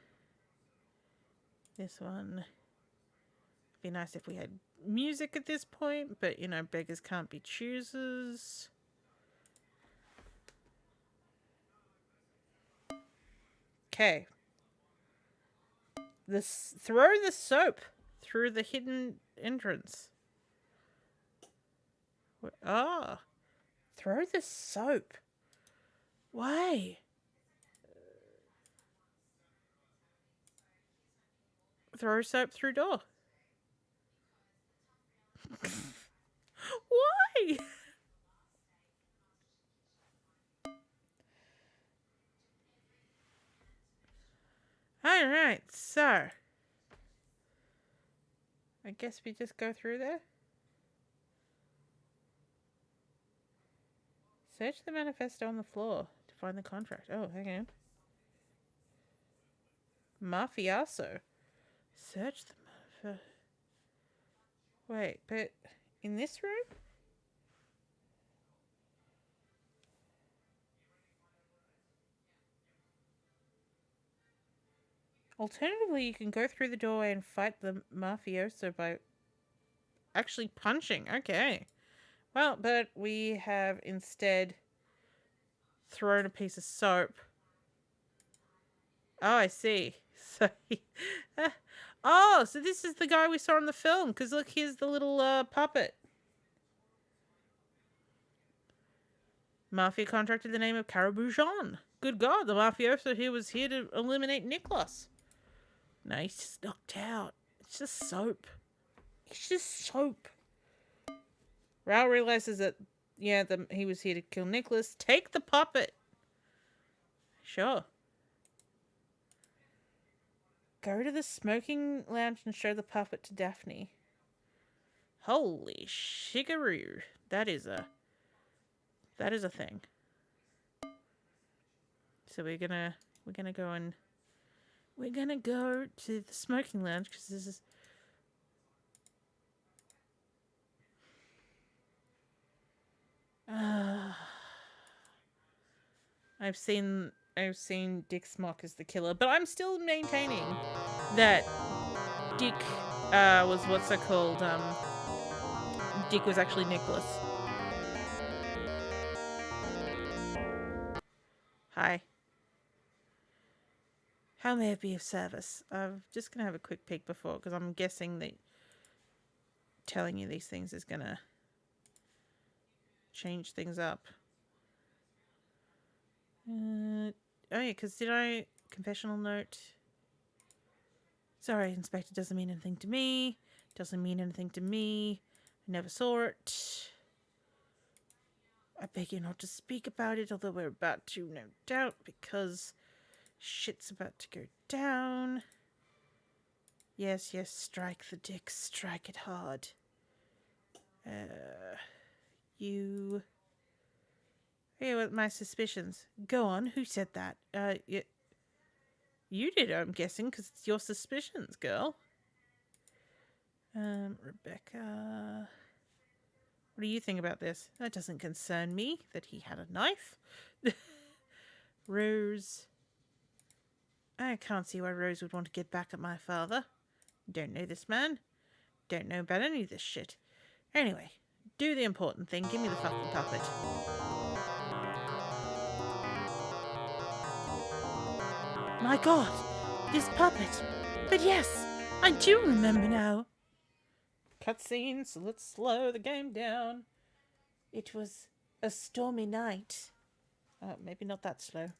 This one. It'd be nice if we had music at this point, but you know, beggars can't be choosers. Okay. Throw the soap through the hidden entrance. Throw the soap. Why? Throw soap through door. Why? Alright, so I guess we just go through there. Search the manifesto on the floor to find the contract. Oh, hang on. Mafioso. Search the manifesto. Wait, but in this room? Alternatively, you can go through the doorway and fight the mafioso by actually punching. Okay. Well, but we have instead thrown a piece of soap. Oh, I see. So, so this is the guy we saw in the film. Because look, here's the little puppet. Mafia contracted the name of Caribou Jean. Good God, the mafioso here was here to eliminate Nicholas. No, he's just knocked out. It's just soap. It's just soap. Raoul realizes that, yeah, he was here to kill Nicholas. Take the puppet. Sure. Go to the smoking lounge and show the puppet to Daphne. Holy shigaroo. That is a thing. So we're gonna go to the smoking lounge because this is. I've seen Dick Smock as the killer, but I'm still maintaining that Dick was what's it called? Dick was actually Nicholas. Hi. How may I be of service? I'm just gonna have a quick peek before, because I'm guessing that telling you these things is gonna change things up. Oh yeah, because confessional note. Sorry, Inspector, doesn't mean anything to me. Doesn't mean anything to me. I never saw it. I beg you not to speak about it, although we're about to, no doubt, because shit's about to go down. Yes, strike the dick, strike it hard. You... Yeah, with my suspicions. Go on, who said that? You did, I'm guessing, because it's your suspicions, girl. Rebecca... What do you think about this? That doesn't concern me, that he had a knife. Rose... I can't see why Rose would want to get back at my father. Don't know this man. Don't know about any of this shit. Anyway, do the important thing. Give me the fucking puppet. My God, this puppet. But yes, I do remember now. Cutscene, so let's slow the game down. It was a stormy night. Maybe not that slow.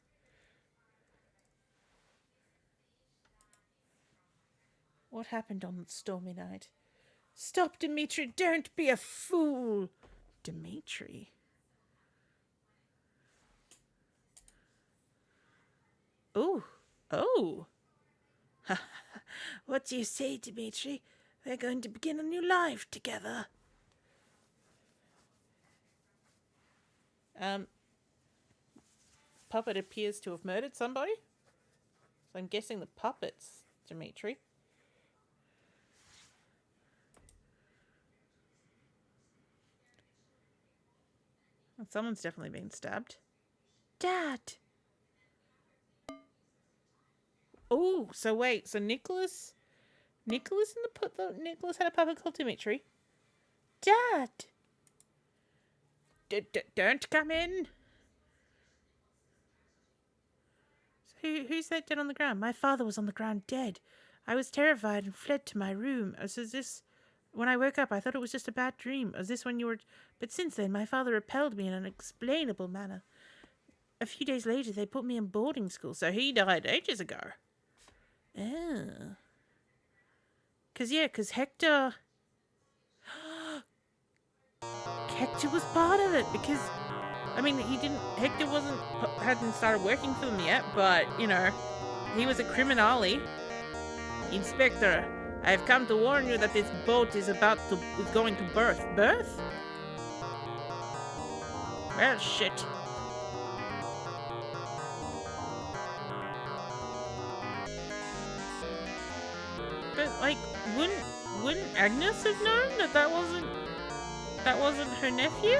What happened on the stormy night? Stop, Dimitri! Don't be a fool! Dimitri? Ooh. Oh. What do you say, Dimitri? We're going to begin a new life together. Puppet appears to have murdered somebody. So I'm guessing the puppet's Dimitri. Well, someone's definitely been stabbed. Dad! Oh, so wait, so Nicholas had a puppet called Dimitri. Dad! Don't come in. So who's that dead on the ground? My father was on the ground dead. I was terrified and fled to my room. When I woke up, I thought it was just a bad dream. Was this when you were... But since then, my father repelled me in an unexplainable manner. A few days later, they put me in boarding school, so he died ages ago. Oh. Because Hector... Hector was part of it, because... I mean, Hector hadn't started working for them yet, but, you know, he was a criminale. Inspector, I have come to warn you that this boat is going to berth. Berth? Well, shit. But, like, wouldn't Agnes have known that wasn't her nephew?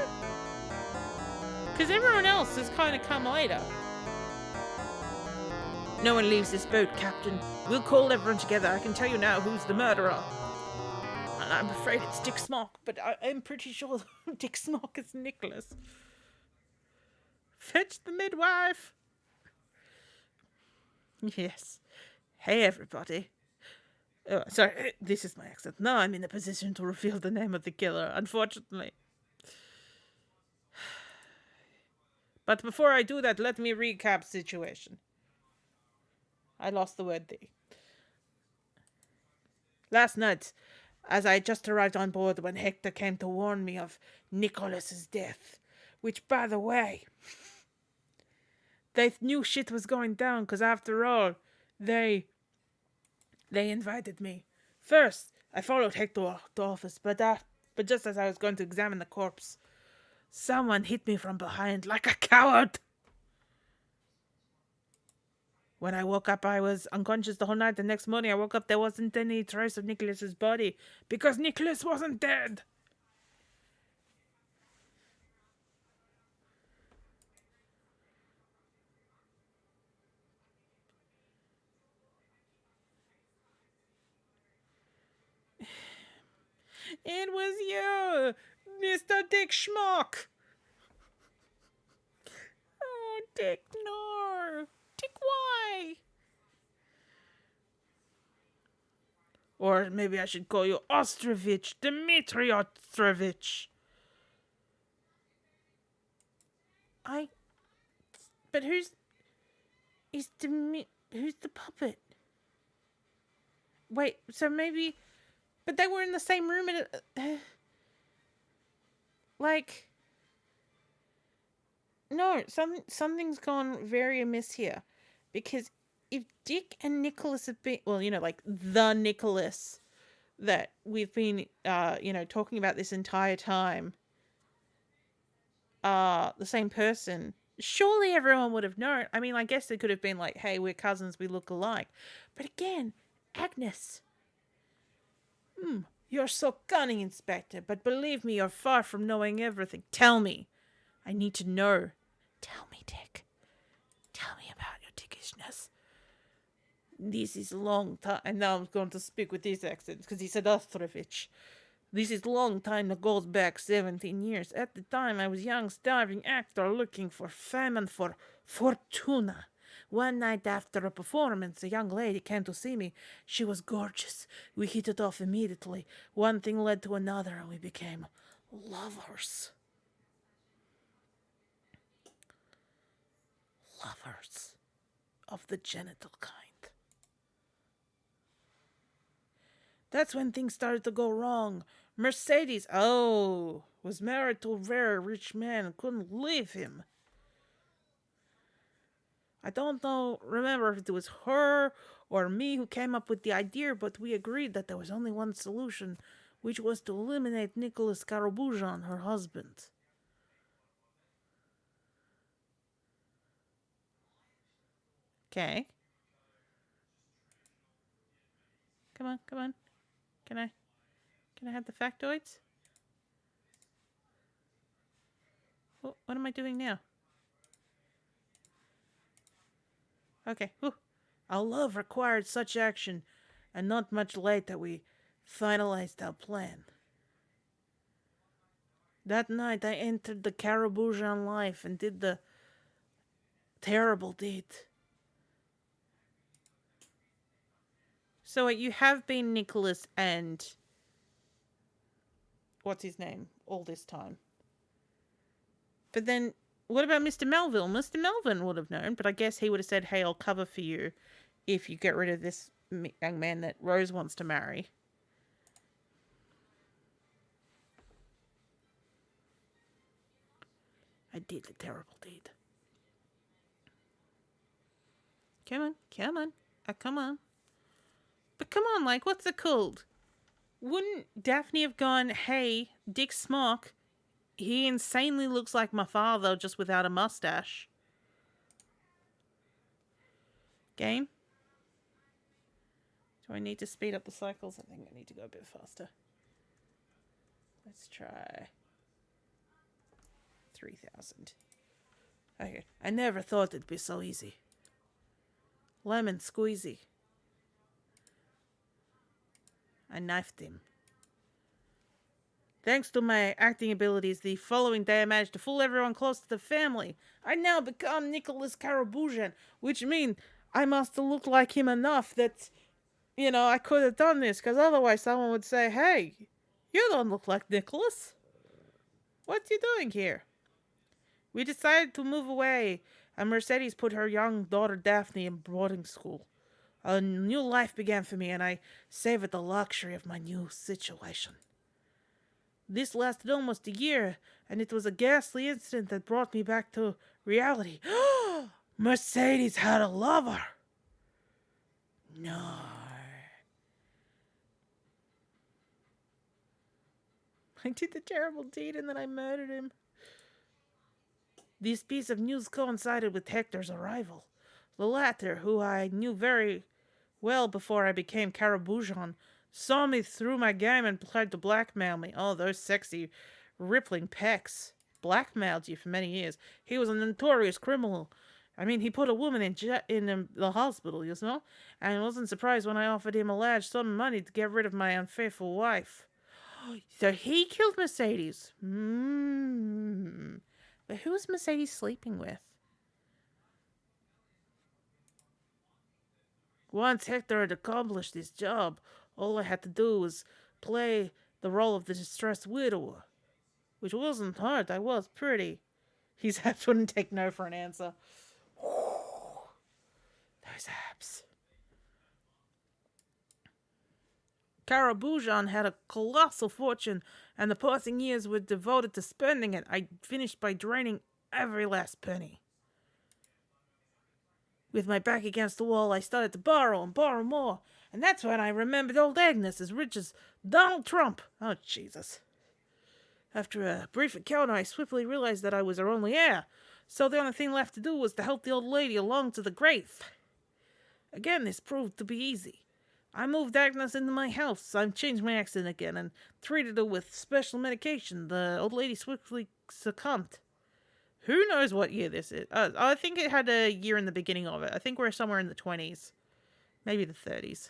Because everyone else has kind of come later. No one leaves this boat, Captain. We'll call everyone together. I can tell you now who's the murderer. And I'm afraid it's Dick Smock, but I'm pretty sure Dick Smock is Nicholas. Fetch the midwife! Yes. Hey, everybody. Oh, sorry, this is my accent. Now I'm in a position to reveal the name of the killer, unfortunately. But before I do that, let me recap situation. I lost the word "the." Last night, as I just arrived on board when Hector came to warn me of Nicholas's death, which, by the way, they knew shit was going down because after all, they invited me. First, I followed Hector to office, but just as I was going to examine the corpse, someone hit me from behind like a coward. When I woke up, I was unconscious the whole night. The next morning, I woke up, there wasn't any trace of Nicholas's body because Nicholas wasn't dead. It was you, Mr. Dick Schmuck. Oh, Dick, no. Dick, why? Or maybe I should call you Ostrovich, Dmitri Ostrovich. But who's the puppet? Wait, so maybe, but they were in the same room and, like, no, something's gone very amiss here, because if Dick and Nicholas have been, well, like the Nicholas that we've been, talking about this entire time, the same person, surely everyone would have known. I mean, I guess it could have been like, hey, we're cousins, we look alike. But again, Agnes. You're so cunning, Inspector, but believe me, you're far from knowing everything. Tell me. I need to know. Tell me, Dick. Tell me about your dickishness. This is long time, and now I'm going to speak with this accent, because he said Ostrovich. This is long time that goes back 17 years. At the time, I was young, starving actor looking for fame and for fortuna. One night after a performance, a young lady came to see me. She was gorgeous. We hit it off immediately. One thing led to another, and we became lovers. Lovers of the genital kind. That's when things started to go wrong. Mercedes, was married to a very rich man and couldn't leave him. I don't remember if it was her or me who came up with the idea, but we agreed that there was only one solution, which was to eliminate Nicholas Karabujan, her husband. Okay. Come on. Can I have the factoids? What am I doing now? Okay. Our love required such action, and not much later we finalized our plan. That night I entered the Karabujan life and did the terrible deed. So you have been Nicholas and what's his name all this time. But then what about Mr. Melville? Mr. Melvin would have known, but I guess he would have said, hey, I'll cover for you if you get rid of this young man that Rose wants to marry. I did the terrible deed. Come on. Come on. But come on, like, what's it called? Wouldn't Daphne have gone, hey, Dick Smock, he insanely looks like my father, just without a mustache. Game? Do I need to speed up the cycles? I think I need to go a bit faster. Let's try 3,000. Okay. I never thought it'd be so easy. Lemon squeezy. I knifed him. Thanks to my acting abilities, the following day I managed to fool everyone close to the family. I now become Nicholas Karabujan, which means I must look like him enough that, I could have done this, because otherwise someone would say, hey, you don't look like Nicholas. What you doing here? We decided to move away, and Mercedes put her young daughter Daphne in boarding school. A new life began for me, and I savored the luxury of my new situation. This lasted almost a year, and it was a ghastly incident that brought me back to reality. Mercedes had a lover. No. I did the terrible deed and then I murdered him. This piece of news coincided with Hector's arrival. The latter, who I knew very well before I became Carabujon, saw me through my game and tried to blackmail me. Oh, those sexy, rippling pecs. Blackmailed you for many years. He was a notorious criminal. I mean, he put a woman in the hospital, you know? And I wasn't surprised when I offered him a large sum of money to get rid of my unfaithful wife. So he killed Mercedes. But who's Mercedes sleeping with? Once Hector had accomplished his job, all I had to do was play the role of the distressed widower. Which wasn't hard, I was pretty. His abs wouldn't take no for an answer. Those abs. Carabujon had a colossal fortune, and the passing years were devoted to spending it. I finished by draining every last penny. With my back against the wall, I started to borrow and borrow more, and that's when I remembered old Agnes, as rich as Donald Trump. Oh, Jesus. After a brief encounter, I swiftly realized that I was her only heir, so the only thing left to do was to help the old lady along to the grave. Again, this proved to be easy. I moved Agnes into my house. I changed my accent again and treated her with special medication. The old lady swiftly succumbed. Who knows what year this is? I think it had a year in the beginning of it. I think we're somewhere in the 20s. Maybe the 30s.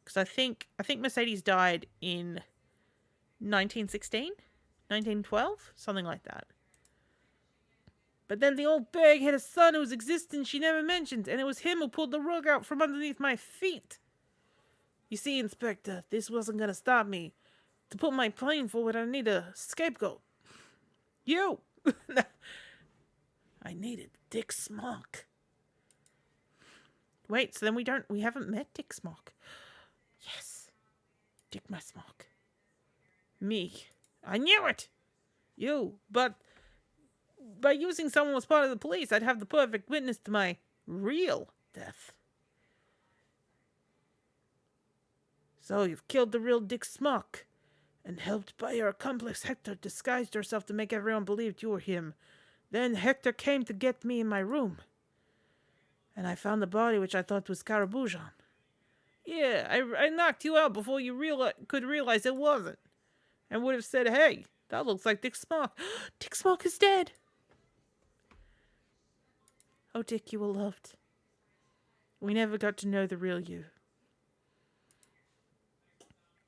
Because I think Mercedes died in 1916? 1912? Something like that. But then the old bag had a son whose existence she never mentioned, and it was him who pulled the rug out from underneath my feet. You see, Inspector, this wasn't going to stop me. To put my plan forward, I need a scapegoat. You! I needed Dick Smock. Wait, so then we haven't met Dick Smock. Yes. Dick my Smock. Me. I knew it! You, but by using someone who was part of the police, I'd have the perfect witness to my real death. So you've killed the real Dick Smock, and helped by your accomplice Hector disguised yourself to make everyone believe you were him. Then Hector came to get me in my room, and I found the body which I thought was Carabujon. Yeah, I knocked you out before you could realize it wasn't, and would have said, hey, that looks like Dick Smock. Dick Smock is dead. Oh, Dick, you were loved. We never got to know the real you.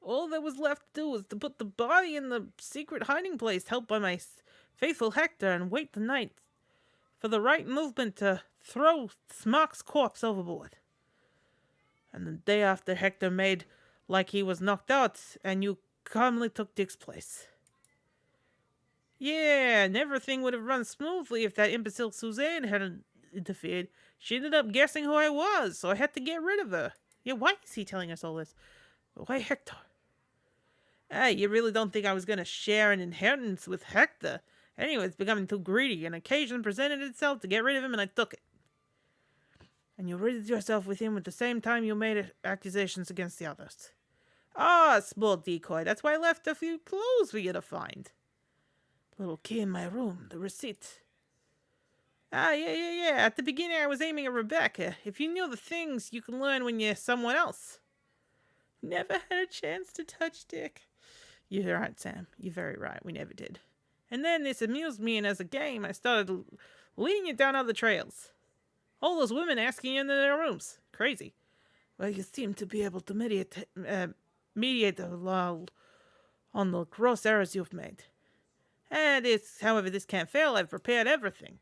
All that was left to do was to put the body in the secret hiding place helped by my faithful Hector and wait the night for the right movement to throw Smock's corpse overboard. And the day after, Hector made like he was knocked out, and you calmly took Dick's place. Yeah, and everything would have run smoothly if that imbecile Suzanne hadn't interfered. She ended up guessing who I was, so I had to get rid of her. Yeah, why is he telling us all this? But why Hector? Hey, you really don't think I was going to share an inheritance with Hector? Anyway, it's becoming too greedy. An occasion presented itself to get rid of him, and I took it. And you ridded yourself with him at the same time you made accusations against the others. Ah, small decoy. That's why I left a few clothes for you to find. Little key in my room, the receipt. Ah, yeah. At the beginning, I was aiming at Rebecca. If you knew the things you can learn when you're someone else. Never had a chance to touch Dick. You're right, Sam. You're very right. We never did. And then this amused me, and as a game, I started leading you down other trails. All those women asking you into their rooms. Crazy. Well, you seem to be able to mediate the law on the gross errors you've made. However, this can't fail. I've prepared everything.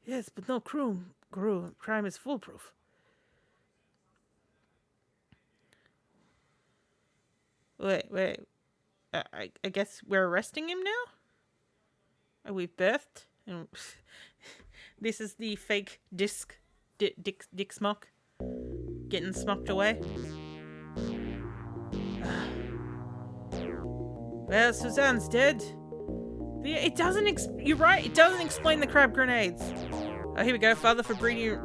Yes, but no crime is foolproof. Wait. I guess we're arresting him now? we've birthed. And this is the fake Dick Smock getting smocked away. Well, Suzanne's dead. It doesn't. You're right. It doesn't explain the crab grenades. Oh, here we go. Father Fabrini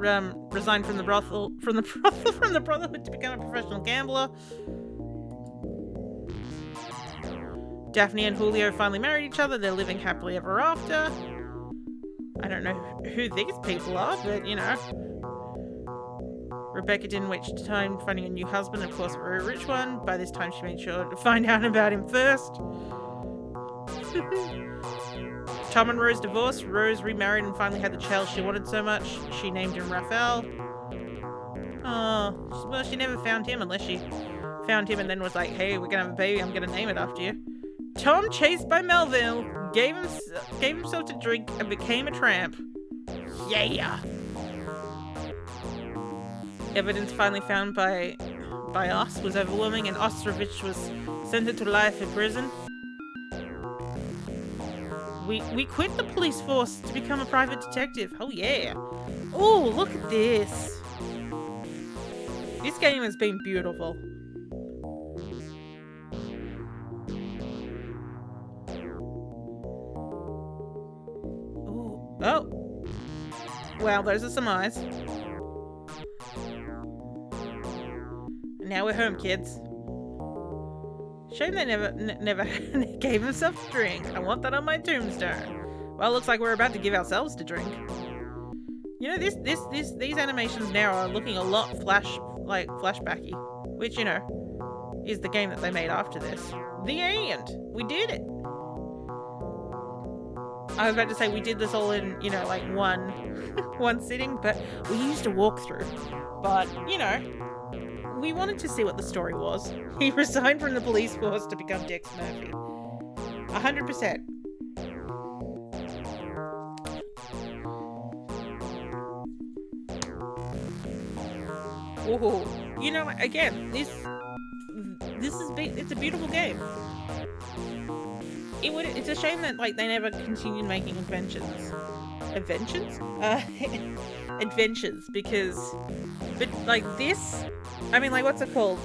resigned from the Brotherhood to become a professional gambler. Daphne and Julio finally married each other. They're living happily ever after. I don't know who these people are, but you know. Rebecca didn't waste time finding a new husband, of course, a very rich one. By this time, she made sure to find out about him first. Tom and Rose divorced. Rose remarried and finally had the child she wanted so much. She named him Raphael. Oh, well, she never found him unless she found him and then was like, hey, we're gonna have a baby, I'm gonna name it after you. Tom, chased by Melville, gave himself to drink and became a tramp. Yeah! Evidence finally found by us was overwhelming, and Ostrovich was sentenced to life in prison. We quit the police force to become a private detective. Oh yeah. Oh, look at this. This game has been beautiful. Ooh. Oh. Well, those are some eyes. Now we're home, kids. Shame they never gave himself a drink. I want that on my tombstone. Well, looks like we're about to give ourselves to drink. You know, these animations now are looking a lot flashbacky, which, you know, is the game that they made after this. The end. We did it. I was about to say we did this all in, you know, like one sitting, but we used a walkthrough. But, you know, we wanted to see what the story was. He resigned from the police force to become Dex Murphy. 100%. Ooh. You know, again, it's a beautiful game. It's a shame that like they never continued making adventures, because, but like this, I mean, like what's it called?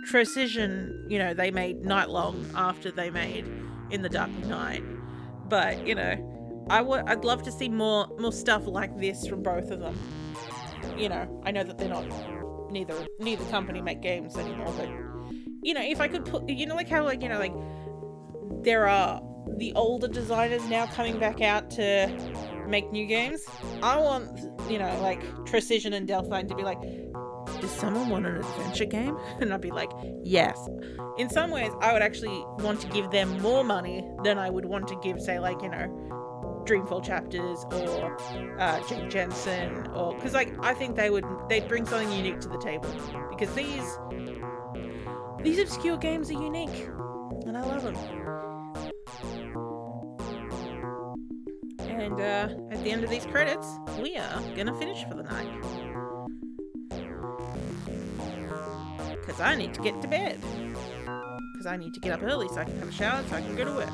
Precision, you know, they made Night Long after they made In the Dark of Night, but you know, I'd love to see more stuff like this from both of them. You know, I know that they're not, neither company make games anymore, but you know, if I could put, you know, like how, like, you know, like there are the older designers now coming back out to make new games. I want, you know, like Precision and Delphine to be like, does someone want an adventure game? And I'd be like, yes. In some ways, I would actually want to give them more money than I would want to give, say, like, you know, Dreamfall Chapters or Jake Jensen, or because like I think they'd bring something unique to the table, because these obscure games are unique and I love them. And at the end of these credits, we are gonna finish for the night, because I need to get to bed, because I need to get up early so I can have a shower so I can go to work.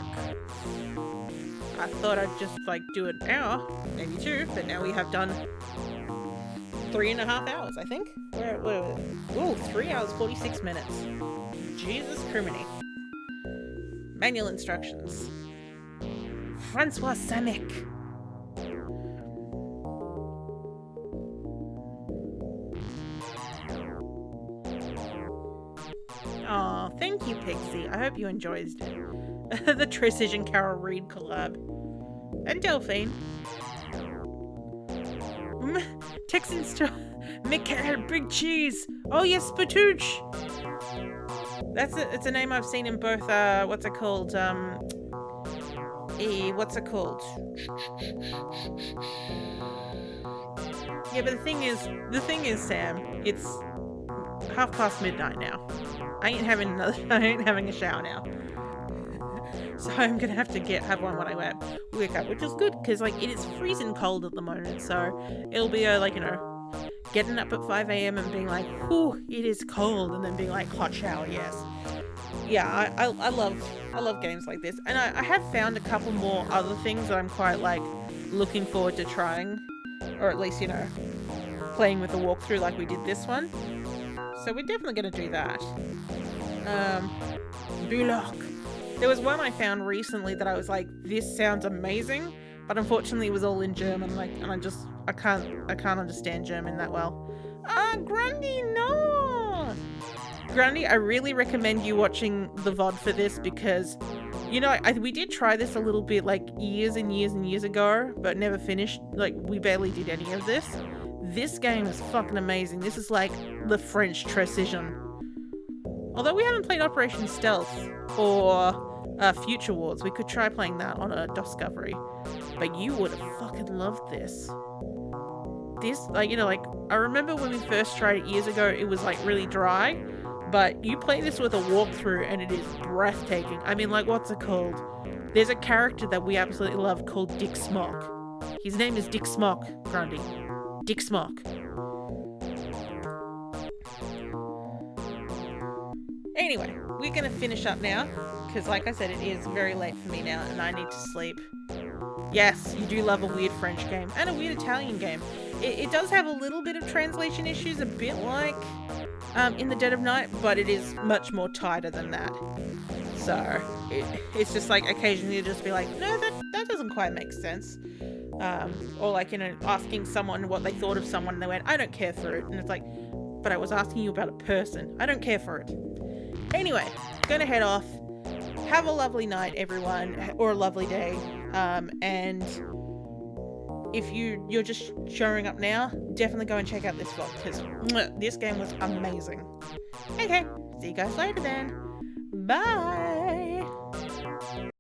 I thought I'd just like do an hour, maybe 2, but now we have done 3.5 hours, I think. Ooh, 3 hours, 46 minutes. Jesus criminy. Manual instructions. Francois Samek. Aw, thank you, Pixie. I hope you enjoyed the Precision Carol Reed collab. And Delphine. Texan star Michael Big Cheese. Oh yes, Spatooch. It's a name I've seen in both what's it called? What's it called? Yeah, but the thing is, Sam, it's midnight now. I ain't having a shower now. So I'm gonna have to have one when I wake up, which is good, because like it is freezing cold at the moment. So it'll be like, you know, getting up at 5 a.m. and being like, "Whew, it is cold," and then being like, "Hot shower, yes." yeah, I love games like this, and I have found a couple more other things that I'm quite like looking forward to trying, or at least, you know, playing with the walkthrough like we did this one. So we're definitely going to do that. Bullock. There was one I found recently that I was like, this sounds amazing, but unfortunately it was all in German, like, and I can't understand German that well. Grundy, no! Grundy, I really recommend you watching the VOD for this because, you know, we did try this a little bit like years and years and years ago, but never finished. Like, we barely did any of this. This game is fucking amazing. This is like the French Transition. Although we haven't played Operation Stealth or Future Wars, we could try playing that on a Discovery. But you would have fucking loved this. This, like, you know, like, I remember when we first tried it years ago, it was like really dry. But you play this with a walkthrough and it is breathtaking. I mean, like, what's it called? There's a character that we absolutely love called Dick Smock. His name is Dick Smock, Grundy. Dick Smock. Anyway, we're going to finish up now. Because like I said, it is very late for me now and I need to sleep. Yes, you do love a weird French game and a weird Italian game. It does have a little bit of translation issues, a bit like In the Dead of Night, but it is much more tighter than that. So it's just like occasionally you just be like, no, that doesn't quite make sense. Or like, you know, asking someone what they thought of someone and they went, I don't care for it. And it's like, but I was asking you about a person. I don't care for it. Anyway, gonna head off. Have a lovely night, everyone, or a lovely day. And if you're just showing up now, definitely go and check out this vlog because this game was amazing. Okay, see you guys later then. Bye.